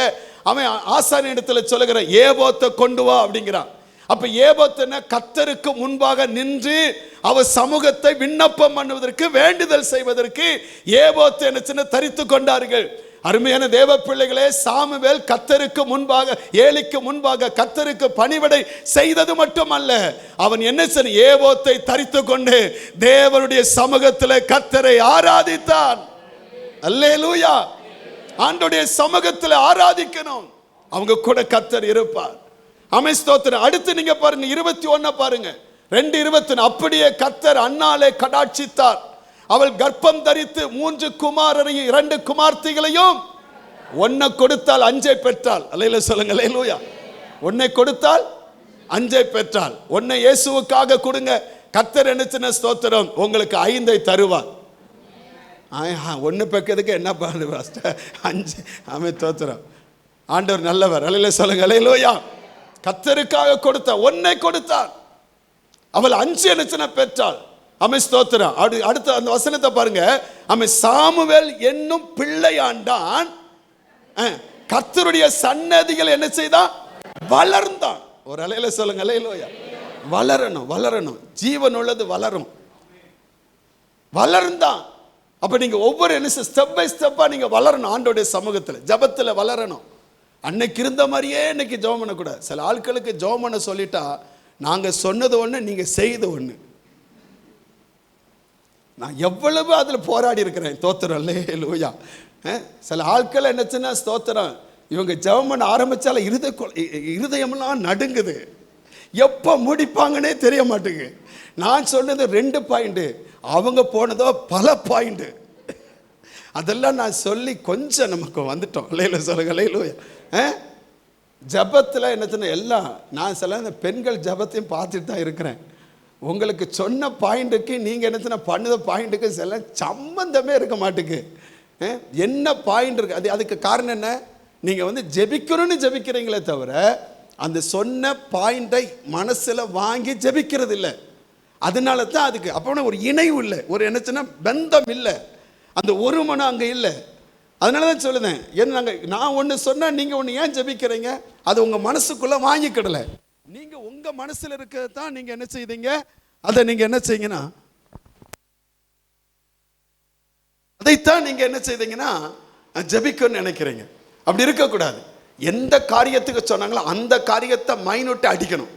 அவன் ஆசாரியனிடத்தில் சொல்லுகிற ஏபோத்தை கொண்டு வா அப்படிங்கிறான். அப்ப ஏபோத்து கர்த்தருக்கு முன்பாக நின்று அவர் சமூகத்தை விண்ணப்பம் பண்ணுவதற்கு வேண்டுதல் செய்வதற்கு ஏபோத்து என்ன சின்ன தரித்து கொண்டார்கள். அருமையான தேவ பிள்ளைகளே, சாமுவேல் கர்த்தருக்கு முன்பாக, ஏலிக்கு முன்பாக கர்த்தருக்கு பணிவிடை செய்தது மட்டுமல்ல, அவன் என்ன செய்ய, ஏபோத்தை தரித்து கொண்டு தேவனுடைய சமூகத்தில் கர்த்தரை ஆராதித்தான். அல்லேலூயா. ஆண்டவருடைய சமூகத்தில் ஆராதிக்கணும், அவங்க கூட கர்த்தர் இருப்பார். ஆமென், ஸ்தோத்திரம். அடுத்து நீங்க பாருங்க 21 பாருங்க, 2:21. அப்படியே கர்த்தர் அன்னாளை கடாட்சித்தார். அவள் கர்ப்பம் தரித்து 3 குமாரரையும் 2 குமார்த்திகளையும், 1 கொடுத்தால் 5 பெற்றாள். அல்லேலூயா சொல்லுங்க. அல்லேலூயா. 1 கொடுத்தால் 5 பெற்றாள். 1 இயேசுவுக்காக கொடுங்க, கர்த்தர் என்ன ஸ்தோத்திரம் உங்களுக்கு 5 தருவார். 1 பெக்கிறதுக்கு என்ன பண்ணுவா 5. ஆமென், ஸ்தோத்திரம். ஆண்டவர் நல்லவர். அல்லேலூயா சொல்லுங்க. அல்லேலூயா. கர்த்தருக்காக கொடுத்த 1 கொடுத்தார். அவள் 5 என்ன பெற்றாள். ஆமென், ஸ்தோத்திரம். அடுத்த அந்த வசனத்தை பாருங்க. ஆமென், சாமுவேல் என்னும் பிள்ளையாண்டான், கர்த்தருடைய சன்னதிகள் என்ன செய்தான், வளர்ந்தான். ஒரு அலையில சொல்லுங்க. அல்லேலூயா. வளரணும், வளரணும். ஜீவன் உள்ளது வளரும், வளர்ந்தான். அப்ப நீங்க ஒவ்வொரு என்ன ஸ்டெப் பை ஸ்டெப்பா நீங்க வளரணும். ஆண்டோடைய சமூகத்தில் ஜபத்தில் வளரணும். அன்னைக்கு இருந்த மாதிரியே இன்னைக்கு ஜெபம் பண்ணக்கூடாது. சில ஆட்களுக்கு ஜெபம் பண்ண சொல்லிட்டா, நாங்கள் சொன்னது ஒன்று, நீங்கள் செய்த ஒன்று. நான் எவ்வளவு அதில் போராடி இருக்கிறேன். ஸ்தோத்திரம். அல்லேலூயா. சில ஆட்கள் என்னச்சுன்னா, ஸ்தோத்திரம், இவங்க ஜெபம் பண்ண ஆரம்பித்தால இருதயமெல்லாம் நடுங்குது, எப்போ முடிப்பாங்கன்னே தெரிய மாட்டேங்குது. நான் சொன்னது 2 பாயிண்ட், அவங்க போனதோ பல பாயிண்ட். அதெல்லாம் நான் சொல்லி கொஞ்சம் நமக்கு வந்துட்டோம். அல்லேலூயா சொல்லுங்க. அல்லேலூயா. ஜபத்தில் என்னச்சுன்னா எல்லாம் நான் சில இந்த பெண்கள் ஜபத்தையும் பார்த்துட்டு தான் இருக்கிறேன். உங்களுக்கு சொன்ன பாயிண்ட்டுக்கு நீங்கள் என்னச்சுன்னா பண்ணுத பாயிண்ட்டுக்கு சில சம்பந்தமே இருக்க மாட்டுக்கு. என்ன பாயிண்ட் இருக்குது, அதுக்கு காரணம் என்ன, நீங்கள் ஜெபிக்கணும்னு ஜெபிக்கிறீங்களே தவிர அந்த சொன்ன பாயிண்டை மனசில் வாங்கி ஜெபிக்கிறது இல்லை. அதனால தான் அதுக்கு அப்போ ஒரு இணைவு இல்லை, ஒரு என்னச்சுன்னா பந்தம் இல்லை, அந்த ஒரு மனம் அங்கே இல்லை. அதனால தான் சொல்லுதேன், நான் ஒன்று சொன்னால் நீங்கள் ஒன்று ஏன் ஜெபிக்கிறீங்க, அது உங்கள் மனசுக்குள்ளே வாங்கிக்கிடலை. நீங்கள் உங்கள் மனசில் இருக்கிறது தான் நீங்கள் என்ன செய்தீங்க, அதை நீங்கள் என்ன செய்யுங்கன்னா, அதைத்தான் நீங்கள் என்ன செய்தீங்கன்னா ஜெபிக்கணும்னு நினைக்கிறீங்க. அப்படி இருக்கக்கூடாது. எந்த காரியத்துக்கு சொன்னாங்களோ அந்த காரியத்தை மைனூட்டை அடிக்கணும்.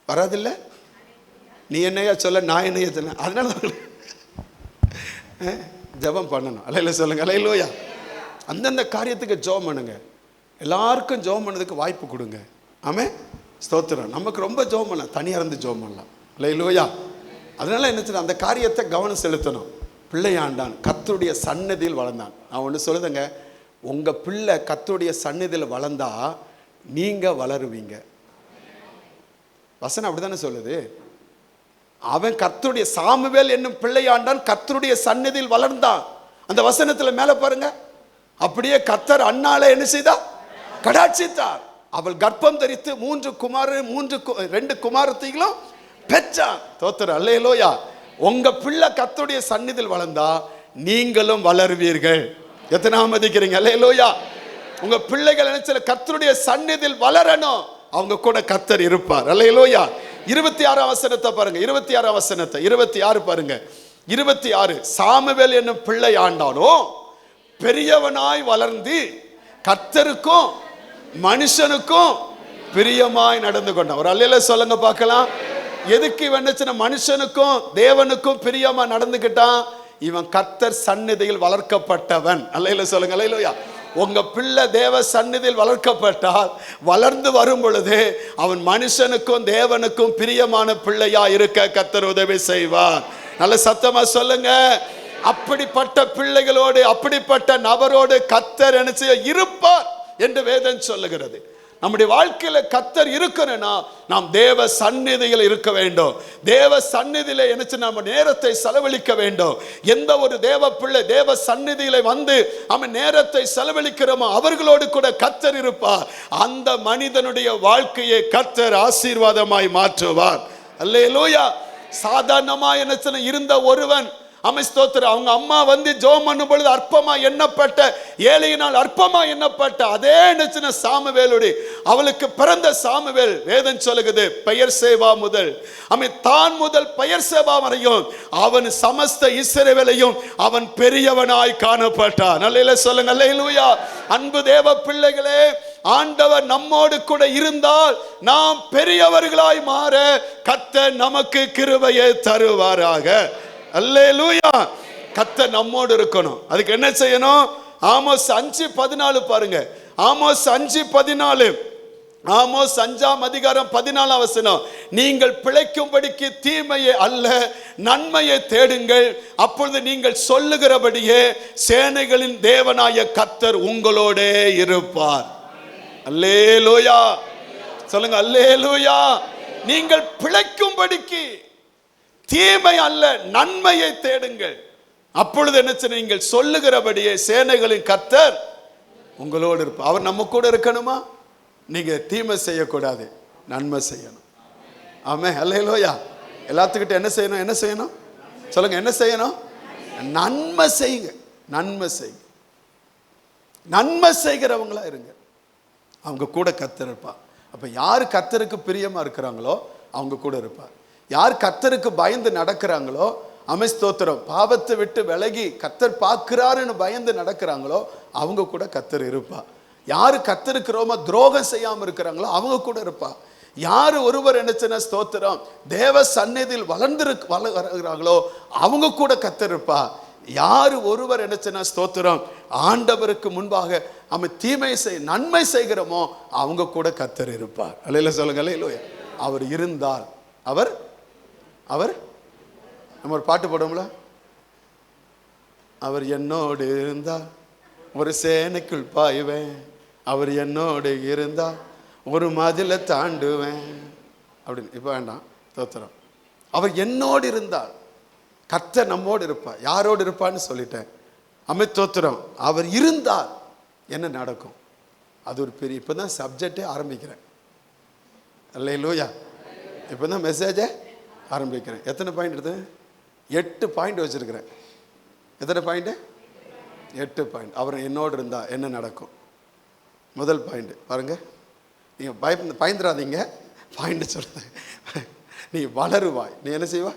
வராதில்லை, நீ என்னையா சொல்ல, நான் என்னையா சொல்ல, அதனால தான் ஜெபம் பண்ணணும். அல்லேலூயா சொல்லுங்க. அல்லேலூயா. அந்தந்த காரியத்துக்கு ஜெபம் பண்ணுங்க. எல்லாருக்கும் ஜெபம் பண்ணதுக்கு வாய்ப்பு கொடுங்க. ஆமென், ஸ்தோத்திரம். நமக்கு ரொம்ப ஜெபம் பண்ணலாம், தனியாக இருந்து ஜெபம் பண்ணலாம். அல்லேலூயா. அதனால என்ன, அந்த காரியத்தை கவனம் செலுத்தணும். பிள்ளையாண்டான், கர்த்தருடைய சன்னதியில் வளர்ந்தான். நான் ஒன்று சொல்லுதுங்க, உங்கள் பிள்ளை கர்த்தருடைய சன்னதியில் வளர்ந்தா நீங்கள் வளருவீங்க. வசனம் அப்படி தானே சொல்லுது. அவன் கர்த்தருடைய, சாமுவேல் என்னும் பிள்ளையாண்டான் கர்த்தருடைய சன்னதியில் வளர்ந்தான். அந்த வசனத்தில் மேலே பாருங்க, அப்படியே கர்த்தர் அன்னாளை என்ன செய்தார், கடாட்சித்தார். அவள் கர்ப்பம் தரித்து 2 குமாரத்தைகளும் பெற்றான். ஸ்தோத்திரம். அல்லேலூயா. உங்க பிள்ளை கர்த்தருடைய சன்னதியில் வளர்ந்தா நீங்களும் வளருவீர்கள். எத்தனை மதிக்கிறீங்க? அல்லேலூயா. உங்க பிள்ளைகள் நினைச்சல கர்த்தருடைய சன்னதியில் வளரணும், அவங்க கூட கர்த்தர் இருப்பார். அல்லேலூயா. 26 வசனத்தை பாருங்க. 26 வசனத்தை 26 பாருங்க. 26 சாமுவேல் என்னும் பிள்ளை ஆண்டானோ பெரியவனாய் வளர்ந்து கர்த்தருக்கும் மனுஷனுக்கும் பிரியமாய் நடந்து கொண்டான். ஒரு அல்லேலூயா சொல்லுங்க பார்க்கலாம். எதுக்கு இவன் மனுஷனுக்கும் தேவனுக்கும் பிரியமா நடந்துக்கிட்டான்? இவன் கர்த்தர் சந்நிதியில் வளர்க்கப்பட்டவன். அல்லேலூயா சொல்லுங்க. அல்லேலூயா. உங்க பிள்ளை தேவ சந்நிதியில் வளர்க்கப்பட்டால் வளர்ந்து வரும் பொழுது அவன் மனுஷனுக்கும் தேவனுக்கும் பிரியமான பிள்ளையா இருக்க கர்த்தர் உதவி செய்வார். நல்ல சத்தமா சொல்லுங்க. அப்படிப்பட்ட பிள்ளைகளோடு, அப்படிப்பட்ட நபரோடு கர்த்தர் என்ன செய்ய இருப்பார் என்று வேதம் சொல்லுகிறது. நம்முடைய வாழ்க்கையில கர்த்தர் இருக்கணும்னா நாம் தேவ சந்நிதியில் இருக்க வேண்டும். தேவ சந்நிதியில என்ன நம்ம நேரத்தை செலவழிக்க வேண்டும். எந்த ஒரு தேவ பிள்ளை தேவ சந்நிதியில வந்து அவன் நேரத்தை செலவழிக்கிறோமோ அவர்களோடு கூட கர்த்தர் இருப்பார். அந்த மனிதனுடைய வாழ்க்கையை கர்த்தர் ஆசீர்வாதமாய் மாற்றுவார். அல்லேலூயா. சாதாரணமாய் என்ன இருந்த ஒருவன் ஸ்தோத்திரம். அவங்க அம்மா வந்து ஜெபம் பண்ணும் பொழுது அற்பமா எண்ணப்பட்ட, ஏழையினால் அற்பமா எண்ணப்பட்ட அதே நினைச்சின சாமுவேலுடைய, அவளுக்கு பிறந்த சாமுவேல் வேதம் சொல்லுகிறது பெயர் சேவா முதல் தான் முதல் பெயர் சேவா வரையும் அவன் சமஸ்த இஸ்ரவேலையும் அவன் பெரியவனாய் காணப்பட்டான். அல்லேலூயா சொல்லுங்க, அல்லேலூயா. அன்பு தேவ பிள்ளைகளே, ஆண்டவர் நம்மோடு கூட இருந்தால் நாம் பெரியவர்களாய் மாற கர்த்தர் நமக்கு கிருபையை தருவாராக. அல்லேலூயா. கர்த்தர் நம்மோடு இருக்கணும். அதுக்கு என்ன செய்யணும்? ஆமோஸ் 5:14 பாருங்க. ஆமோஸ் 5:14, ஆமோஸ் 5ஆம் அதிகாரம் 14ஆம் வசனம். நீங்கள் பிழைக்கும்படிக்கு தீமையை அல்ல நன்மையை தேடுங்கள், அப்பொழுது நீங்கள் சொல்லுகிறபடியே சேனைகளின் தேவனாய கர்த்தர் உங்களோட இருப்பார். அல்லேலூயா சொல்லுங்க, அல்லேலூயா. நீங்கள் பிழைக்கும்படிக்கு தீமை அல்ல நன்மையை தேடுங்கள், அப்பொழுது என்ன செய்ய, நீங்கள் சொல்லுகிறபடியே சேனைகளின் கர்த்தர் உங்களோடு இருப்பார். அவர் நம்ம கூட இருக்கணுமா? நீங்க தீமை செய்யக்கூடாது, நன்மை செய்யணும். ஆமே, அல்லேலூயா. எல்லாத்துக்கிட்ட என்ன செய்யணும்? என்ன செய்யணும் சொல்லுங்க, என்ன செய்யணும்? நன்மை செய்யுங்க, நன்மை செய்யுங்க. நன்மை செய்கிறவங்களா இருங்க, அவங்க கூட கர்த்தர் இருப்பார். அப்ப யார் கர்த்தருக்கு பிரியமா இருக்கிறாங்களோ அவங்க கூட இருப்பார். யார் கர்த்தருக்கு பயந்து நடக்கிறாங்களோ, ஸ்தோத்திரம், பாவத்தை விட்டு விலகி கர்த்தர் பார்க்கிறாருன்னு பயந்து நடக்கிறாங்களோ அவங்க கூட கர்த்தர் இருப்பார். யாரு கர்த்தருக்கு ரொம்ப துரோகம் செய்யாம இருக்கிறாங்களோ அவங்க கூட இருப்பார். யாரு ஒருவர் என்ன ஸ்தோத்திரம் தேவ சந்நிதியில் வளர்கிறாங்களோ அவங்க கூட கர்த்தர் இருப்பார். யாரு ஒருவர் என்ன ஸ்தோத்திரம் ஆண்டவருக்கு முன்பாக அவன் தீமை நன்மை செய்கிறோமோ அவங்க கூட கர்த்தர் இருப்பார். அல்லேலூயா சொல்லுங்க, அல்லேலூயா. அவர் இருந்தால் அவர் அவர் நம்ம ஒரு பாட்டு போடுவோம்ல, அவர் என்னோடு இருந்தால் ஒரு சேனைக்குள் பாய்வேன், அவர் என்னோடு இருந்தால் ஒரு மதிலை தாண்டுவேன் அப்படின்னு. இப்போ வேண்டாம், ஸ்தோத்திரம். அவர் என்னோடு இருந்தால் கர்த்தர் நம்மோடு இருப்பார். யாரோடு இருப்பான்னு சொல்லிட்டேன். ஸ்தோத்திரம். அவர் இருந்தால் என்ன நடக்கும்? அது ஒரு பெரிய, இப்போ தான் சப்ஜெக்டே ஆரம்பிக்கிறேன். அல்லேலூயா. இப்போ தான் மெசேஜே ஆரம்பிக்கிறேன். எத்தனை பாயிண்ட் எடுத்து? 8 பாயிண்ட் வச்சிருக்கிறேன். எத்தனை பாயிண்ட்? 8 பாயிண்ட். அவர் என்னோடு இருந்தால் என்ன நடக்கும்? முதல் பாயிண்ட் பாருங்க. நீங்கள் பயந்துடாதீங்க, பாயிண்ட் சொல்லுங்க. நீ வளருவாய். நீ என்ன செய்வா?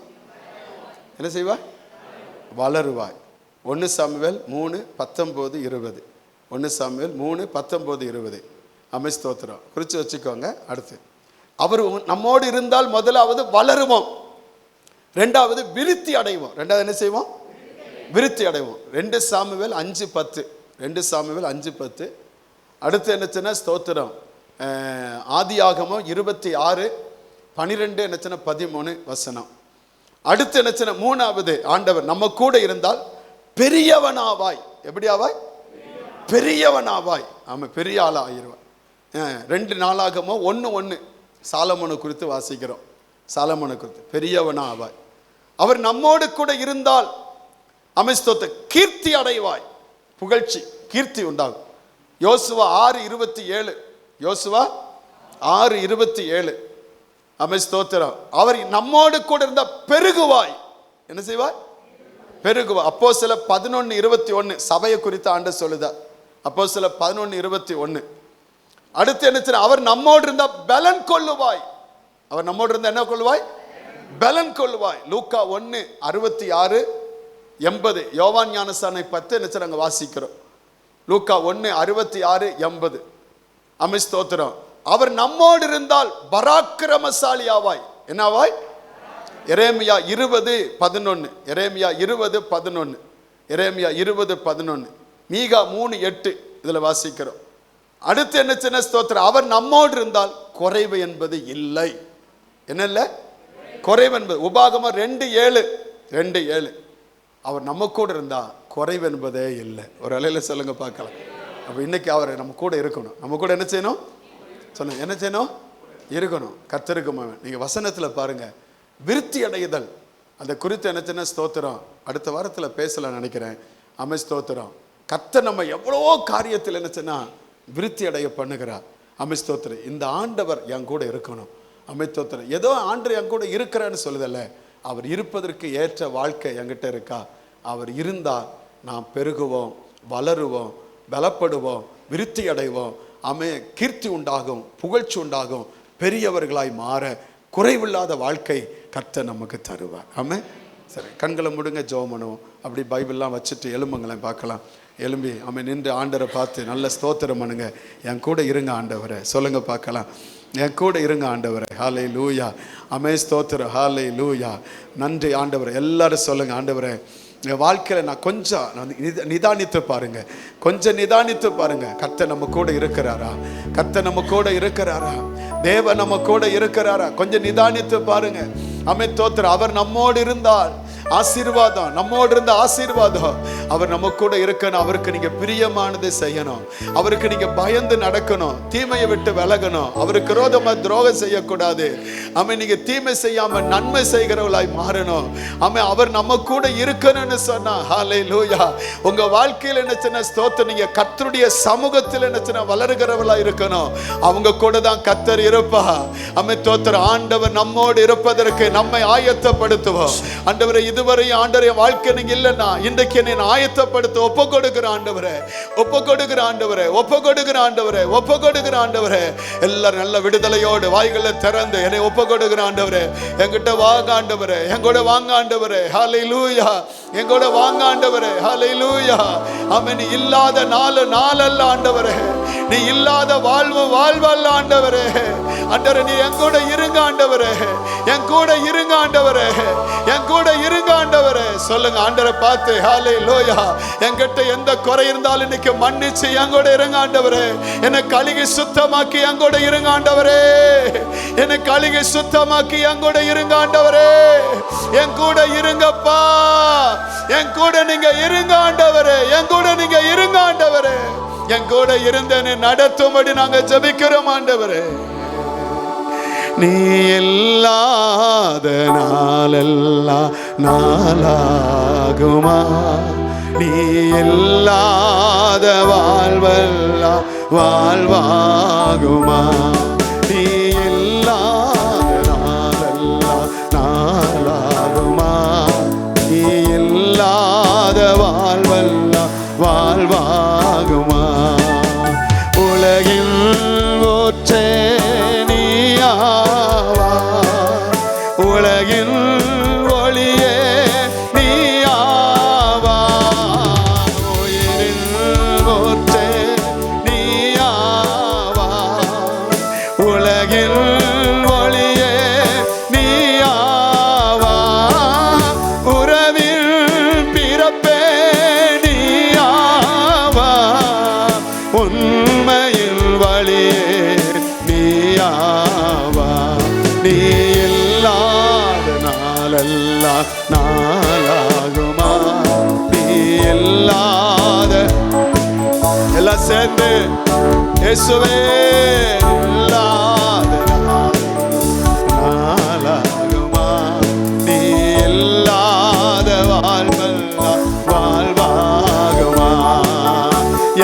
என்ன செய்வா? வளருவாய். 1 சாமுவேல் 3:19-20. 1 சாமுவேல் 3:19-20. ஸ்தோத்திரம். குறித்து வச்சுக்கோங்க. அடுத்து, அவர் நம்மோடு இருந்தால் முதலாவது வளருவோம், ரெண்டாவது விருத்தி அடைவோம். ரெண்டாவது என்ன செய்வோம்? விருத்தி அடைவோம். 2 சாமுவேல் 5:10. 2 சாமுவேல் 5:10. அடுத்து என்னச்சுன்னா ஸ்தோத்திரம் ஆதியாகமம் 26:12 13 வசனம். அடுத்து என்னச்சுன்னா மூணாவது, ஆண்டவர் நம்ம கூட இருந்தால் பெரியவனாவாய். எப்படி ஆவாய்? பெரியவனாவாய். ஆமா, பெரிய ஆளா ஆயிடுவாய். 2 நாளாகமோ 1:1 சாலமோனை குறித்து வாசிக்கிறோம். சாலமோனை குறித்து பெரியவனா ஆவாய். அவர் நம்மோடு கூட இருந்தால் ஸ்தோத்திர கீர்த்தி அடைவாய். புகழ்ச்சி, கீர்த்தி உண்டாகும். யோசுவா 6:27. யோசுவா 6:27. ஸ்தோத்திரம். அவர் நம்மோடு கூட இருந்தால் பெருகுவாய். என்ன செய்வாய்? பெருகுவாய். அப்போஸ்தலர் 11:21 சபையை குறித்து ஆண்டவர் சொல்லுதார். அப்போஸ்தலர் 11:21. அடுத்து என்ன? அவர் நம்மோடு இருந்தா பலன் கொள்ளுவாய். அவர் நம்மோடு இருந்தா என்ன கொள்ளுவாய்? பலன் கொள்ளுவாய். லூக்கா 1:66-80. யோவான் ஞானஸ்நானம் 10 என்ன வாசிக்கிறோம். லூக்கா 1:66-80. ஸ்தோத்திரம். அவர் நம்மோடு இருந்தால் பராக்கிரமசாலி ஆவாய். என்னவாய்? எரேமியா 20:11. எரேமியா 20:11. எரேமியா 20:11. மீகா 3:8 இதுல வாசிக்கிறோம். அடுத்து என்ன சின்ன ஸ்தோத்திரம்? அவர் நம்மோடு இருந்தால் குறைவு என்பது இல்லை. என்ன இல்லை? குறைவு என்பது. உபாகமம் 2:7. அவர் நம்ம கூட இருந்தா குறைவு என்பதே இல்லை. ஒரு அலையில சொல்லுங்க பார்க்கலாம். அப்ப இன்னைக்கு அவர் நம்ம கூட இருக்கணும். நம்ம கூட என்ன செய்யணும் சொல்லுங்க? என்ன செய்யணும்? இருக்கணும். கர்த்தருக்கு நீங்க வசனத்துல பாருங்க, விருத்தி அடைதல் அந்த குறித்து என்ன சின்ன ஸ்தோத்திரம் அடுத்த வாரத்துல பேசலாம் நினைக்கிறேன். ஸ்தோத்திரம். கர்த்தர் நம்ம எவ்வளவோ காரியத்தில் என்ன செய்யனா விருத்தி அடைய பண்ணுகிறார். ஸ்தோத்திரம். இந்த ஆண்டவர் என் கூட இருக்கணும். ஸ்தோத்திரம். ஏதோ ஆண்டவர் என் கூட இருக்கிறான்னு சொல்லுதல்ல, அவர் இருப்பதற்கு ஏற்ற வாழ்க்கை என்கிட்ட இருக்கா? அவர் இருந்தால் நாம் பெருகுவோம், வளருவோம், பலப்படுவோம், விருத்தி அடைவோம். கீர்த்தி உண்டாகும், புகழ்ச்சி உண்டாகும், பெரியவர்களாய் மாற குறைவில்லாத வாழ்க்கை கர்த்தர் நமக்கு தருவார். சரி, கண்களை முடுங்க, ஜெபம் பண்ணுவோம். அப்படி பைபிள்லாம் வச்சுட்டு எலும்புங்களேன் பார்க்கலாம். எலும்பி நின்று ஆண்டவரை பார்த்து நல்ல ஸ்தோத்திரம் பண்ணுங்க. என் கூட இருங்க ஆண்டவரை சொல்லுங்க பார்க்கலாம். என் கூட இருங்க ஆண்டவரை. ஹாலே லூயா. ஸ்தோத்திரம். ஹாலே லூயா. நன்றி ஆண்டவரை. எல்லாரும் சொல்லுங்க, ஆண்டவரை என் வாழ்க்கையில் நான் கொஞ்சம் நிதானித்து பாருங்க, கொஞ்சம் நிதானித்து பாருங்க. கர்த்தர் நம்ம கூட இருக்கிறாரா? கர்த்தர் நம்ம கூட இருக்கிறாரா? தேவன் நம்ம கூட இருக்கிறாரா? கொஞ்சம் நிதானித்து பாருங்க. தோத்திரம். அவர் நம்மோடு இருந்தால் ஆசீர்வாதம், நம்மோடு இருந்த ஆசீர்வாதம். அவர் நம்ம கூட இருக்கணும். அவருக்கு நீங்க பிரியமானதை செய்யணும். அவருக்கு நீங்க பயந்து நடக்கணும். தீமையை விட்டு விலகணும். அவருக்கு விரோதமா துரோகம் செய்யக்கூடாது. நீங்க தீமை செய்யாம நன்மை செய்கிறவளாய் மாறணும். அவர் நம்ம கூட இருக்கணும்னு சொன்னா ஹல்லேலூயா. உங்க வாழ்க்கையில் என்ன ஸ்தோத்திரம், நீங்க கர்த்தருடைய சமூகத்தில் என்ன வளருகிறவளா இருக்கணும். அவங்க கூட தான் கர்த்தர் இருப்பா. தோத்திரம். ஆண்டவர் நம்மோடு இருப்பதற்கு நம்மை ஆயத்தப்படுத்துவோம். ஆண்டவரை இதுவரை ஆண்டவரே வாழ்க்கை நீங்க இல்லைன்னா இன்றைக்கு என்னை ஆயத்தப்படுத்த ஒப்பு கொடுக்கிற ஆண்டவரே, ஒப்பு கொடுக்கிற ஆண்டவரே, ஒப்பு கொடுக்கிற ஆண்டவரே, ஒப்பு கொடுக்கிற ஆண்டவரே. எல்லாரும் நல்ல விடுதலையோடு வாய்களை திறந்து என்னை ஒப்பு கொடுக்கிற ஆண்டவரே. என்கிட்ட வாங்க ஆண்டவரே, எங்கூட வாங்க ஆண்டவரே. ஹல்லேலூயா. எங்கூட வாங்க ஆண்டவரே. ஹல்லேலூயா. நீ இல்லாத நாள் அல்ல ஆண்டவரே. நீ இல்லாத வாழ்வல்ல ஆண்டவரே. ஆண்டவரே நீ எங்கூட இருங்க ஆண்டவரே. என் கூட இருங்க ஆண்டவரே. என் கூட இருங்க ஆண்டவரே. சொல்லுங்க ஆண்டவரை பார்த்து ஹல்லேலூயா. என்கிட்ட எந்த குறை இருந்தாலும் இன்னைக்கு மன்னிச்சு எங்கூட இருங்க ஆண்டவரே. என்னை கழுகி சுத்தமாக்கி எங்கூட இருங்க ஆண்டவரே. என்னை கழுகி சுத்தமாக்கி எங்கூட இருங்க ஆண்டவரே. என் கூட இருங்கப்பா. என் கூட நீங்க இருங்க ஆண்டவரே. என் கூட நீங்க இருங்க ஆண்டவரே. என் கூட இருந்த நடத்தும்படி நாங்க ஜெபிக்கிறோம் ஆண்டவரே. நீ இல்லாத நாளெல்லாம் நாளாகுமா? நீ இல்லாத வாழ்வெல்லாம் வாழ்வாகுமா? நீ இல்லாத நாளெல்லாம் நாளாகுமா? நீ இல்லாத வாழ்வெல்லாம் வாழ்வாகுமா? உலகில் ஊற்றே உலகின் ஒளியே நீயாவா. உயிரின் ஊற்றே நீயாவா. உலகின் ஒளியே நீயாவா. உறவில் பிறப்பே நீயாவா. உண்மையில் வழியே நீயாவா. நீ இல்லாத நாளெல்லாம் நாளாகுமா? நீ இல்லாத எல்லாம் சேர்ந்து இயேசுவே இல்லாத நாளாகுமா? நீ இல்லாத வாழ்வெல்லாம் வாழ்வாகுமா?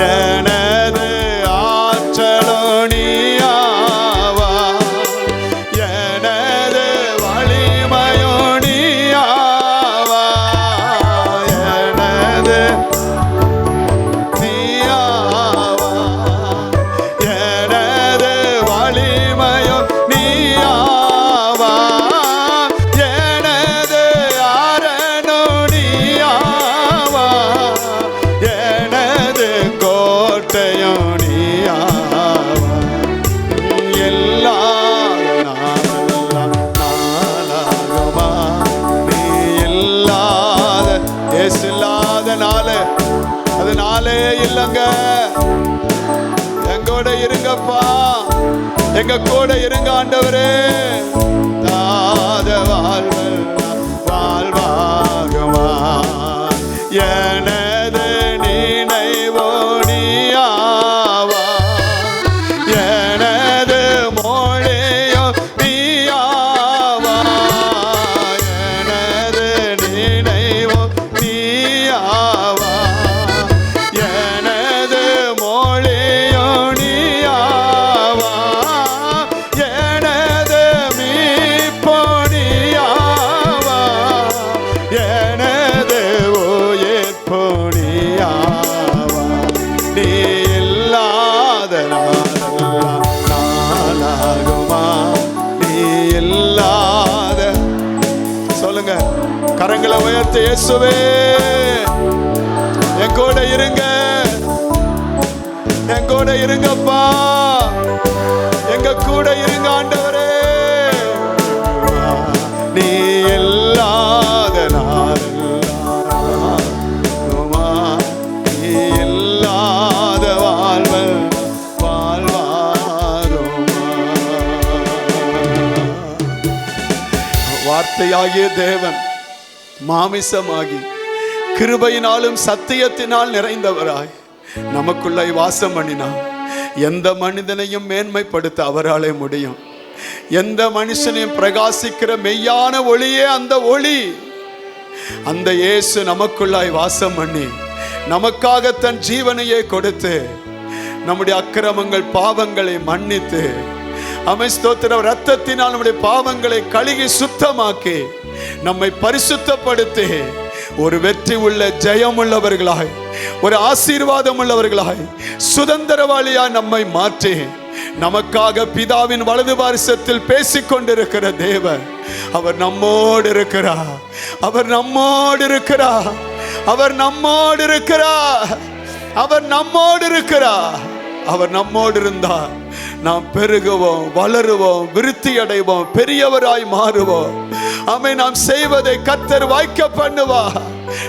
எனது ஆற்றலோ நீயாவா. எனது வலிமையோ நீயாவா. எனது நீயாவா. எனது வலிமையோ நீயாவா. எனது ஆரணோ நீயாவா. எனது கோட்டையோ நீயாவா. எல்லாரும் நாளெல்லாம் நாளாகுமா? நீ இல்லாத இயேசு இல்லாத நாளே அது நாளே இல்லைங்க. எங்கூட இருங்கப்பா. எங்க கூட இருங்க ஆண்டவரே. தாத வாழ்வெல்லாம் வாழ்வாகுமா? எனது நினைவோ நீயாவா. எனது மொழியோ நீயாவா. எனது நினைவோ நீயாவா. எனது மொழியோ நீயாவா. எனது மீட்போ நீயாவா. கரங்களை உயர்த்தி இயேசுவே என் கூட இருங்க, என் கூட இருங்கப்பா, எங்க கூட இருங்க ஆண்டவரே. நீ இல்லாத நாளெல்லாம், நீ இல்லாத வாழ்வல் வாழ்வாருமா. வார்த்தையாகிய தேவன் மாமிசமாகி கிருபையினாலும் சத்தியத்தினால் நிறைந்தவராய் நமக்குள்ளாய் வாசம் பண்ணினார். எந்த மனிதனையும் மேன்மைப்படுத்த அவராலே முடியும். எந்த மனுஷனையும் பிரகாசிக்கிற மெய்யான ஒளியே அந்த ஒளி. அந்த இயேசு நமக்குள்ளாய் வாசம் பண்ணி நமக்காக தன் ஜீவனையே கொடுத்து நம்முடைய அக்கிரமங்கள் பாவங்களை மன்னித்து ஸ்தோத்திர ரத்தத்தினால் நம்முடைய பாவங்களை கழுகி சுத்தமாக்கி நம்மை பரிசுத்தப்படுத்தி ஒரு வெற்றி உள்ள ஜெயம் உள்ளவர்களாய், ஒரு ஆசீர்வாதம் உள்ளவர்களாய், சுதந்திரவாளியாய் நம்மை மாற்றி நமக்காக பிதாவின் வலது பாரிசத்தில் பேசிக் கொண்டிருக்கிற தேவன் அவர் நம்மோடு இருக்கிறார். அவர் நம்மோடு இருக்கிறார். அவர் நம்மோடு இருக்கிறார். அவர் நம்மோடு இருக்கிறார். அவர் நம்மோடு இருந்தார் நாம் பெருகுவோம், வளருவோம், விருத்தி அடைவோம், பெரியவராய் மாறுவோம். ஆமென். நாம் செய்வதை கர்த்தர் வாய்க்க பண்ணுவார்.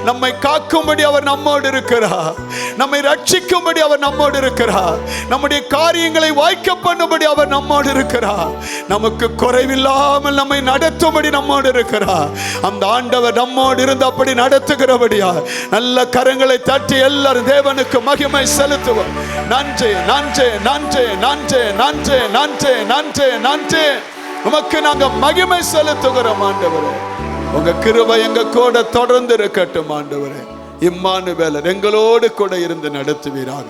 நம்மை காக்கும்படி அவர் நம்மோடு இருக்கிறார். நம்மை ரட்சிக்கும்படி அவர் நம்மோடு இருக்கிறார். நம்முடைய காரியங்களை வாய்க்க பண்ணும்படி அவர் நம்மோடு இருக்கிறார். நமக்கு குறைவில்லாமல் நம்மை நடத்தும்படி நம்மோடு இருக்கிறார். அந்த ஆண்டவர் நம்மோடு இருந்து அப்படி நடத்துகிறபடியா நல்ல கரங்களை தட்டி எல்லாரும் தேவனுக்கு மகிமை செலுத்துவோம். நன்றி, நன்றி, நன்றி, நன்றி, நன்றி, நன்றி, நன்றி, நன்றி. உமக்கு நாங்க மகிமை செலுத்துகிறோம் ஆண்டவரே. உங்க கிருபை எங்க கூட தொடர்ந்து இருக்கட்டும் ஆண்டவரே. இம்மானுவேலர் எங்களோடு கூட இருந்து நடத்துவீராக.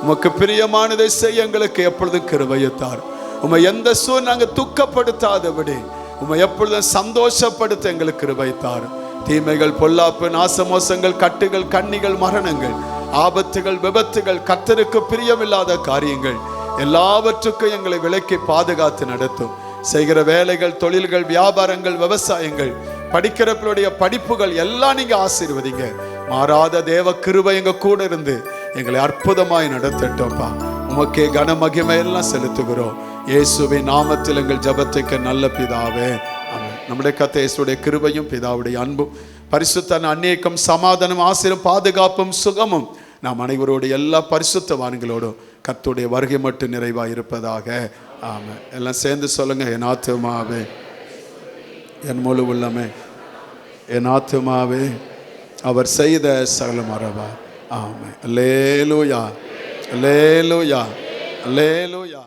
உமக்கு பிரியமானதை செய்ய எங்களுக்கு எப்பொழுதும் கிருபையை தார். உமை எந்த சூழ் நாங்க துக்கப்படுத்தாதபடி உமை எப்பொழுதும் சந்தோஷப்படுத்த எங்களுக்கு கிருபை தார். தீமைகள், பொல்லாப்பு, நாசமோசங்கள், கட்டுகள், கண்ணிகள், மரணங்கள், ஆபத்துகள், விபத்துகள், கர்த்தருக்கு பிரியமில்லாத காரியங்கள் எல்லாவற்றுக்கும் எங்களை விலக்கி பாதுகாத்து நடத்தும். செய்கிற வேலைகள், தொழில்கள், வியாபாரங்கள், விவசாயங்கள், படிக்கிறவர்களுடைய படிப்புகள் எல்லாம் நீங்க ஆசீர்வதிங்க. மாறாத தேவ கிருபை எங்க கூட இருந்து எங்களை அற்புதமாய் நடத்தட்டோம்ப்பா. உமக்கே கன மகிமை எல்லாம் செலுத்துகிறோம். இயேசுவின் நாமத்தில் எங்கள் ஜெபத்துக்கு நல்ல பிதாவே, ஆமென். நம்முடைய கர்த்தர் இயேசுவுடைய கிருபையும் பிதாவுடைய அன்பும் பரிசுத்த அநேகம் சமாதானம் ஆசீர்வாதம் பாதுகாப்பும் சுகமும் நாம் அனைவரோடு எல்லா பரிசுத்தவான்களோடும் கர்த்தருடைய வருகை மட்டும் நிறைவாக இருப்பதாக. ஆமென். எல்லாம் சேர்ந்து சொல்லுங்க. என் ஆத்துமாவே, என் முழு உள்ளமே, என் ஆத்துமாவே அவர் செய்த சகல மறவா. ஆமென். அல்லேலூயா, அல்லேலூயா, அல்லேலூயா.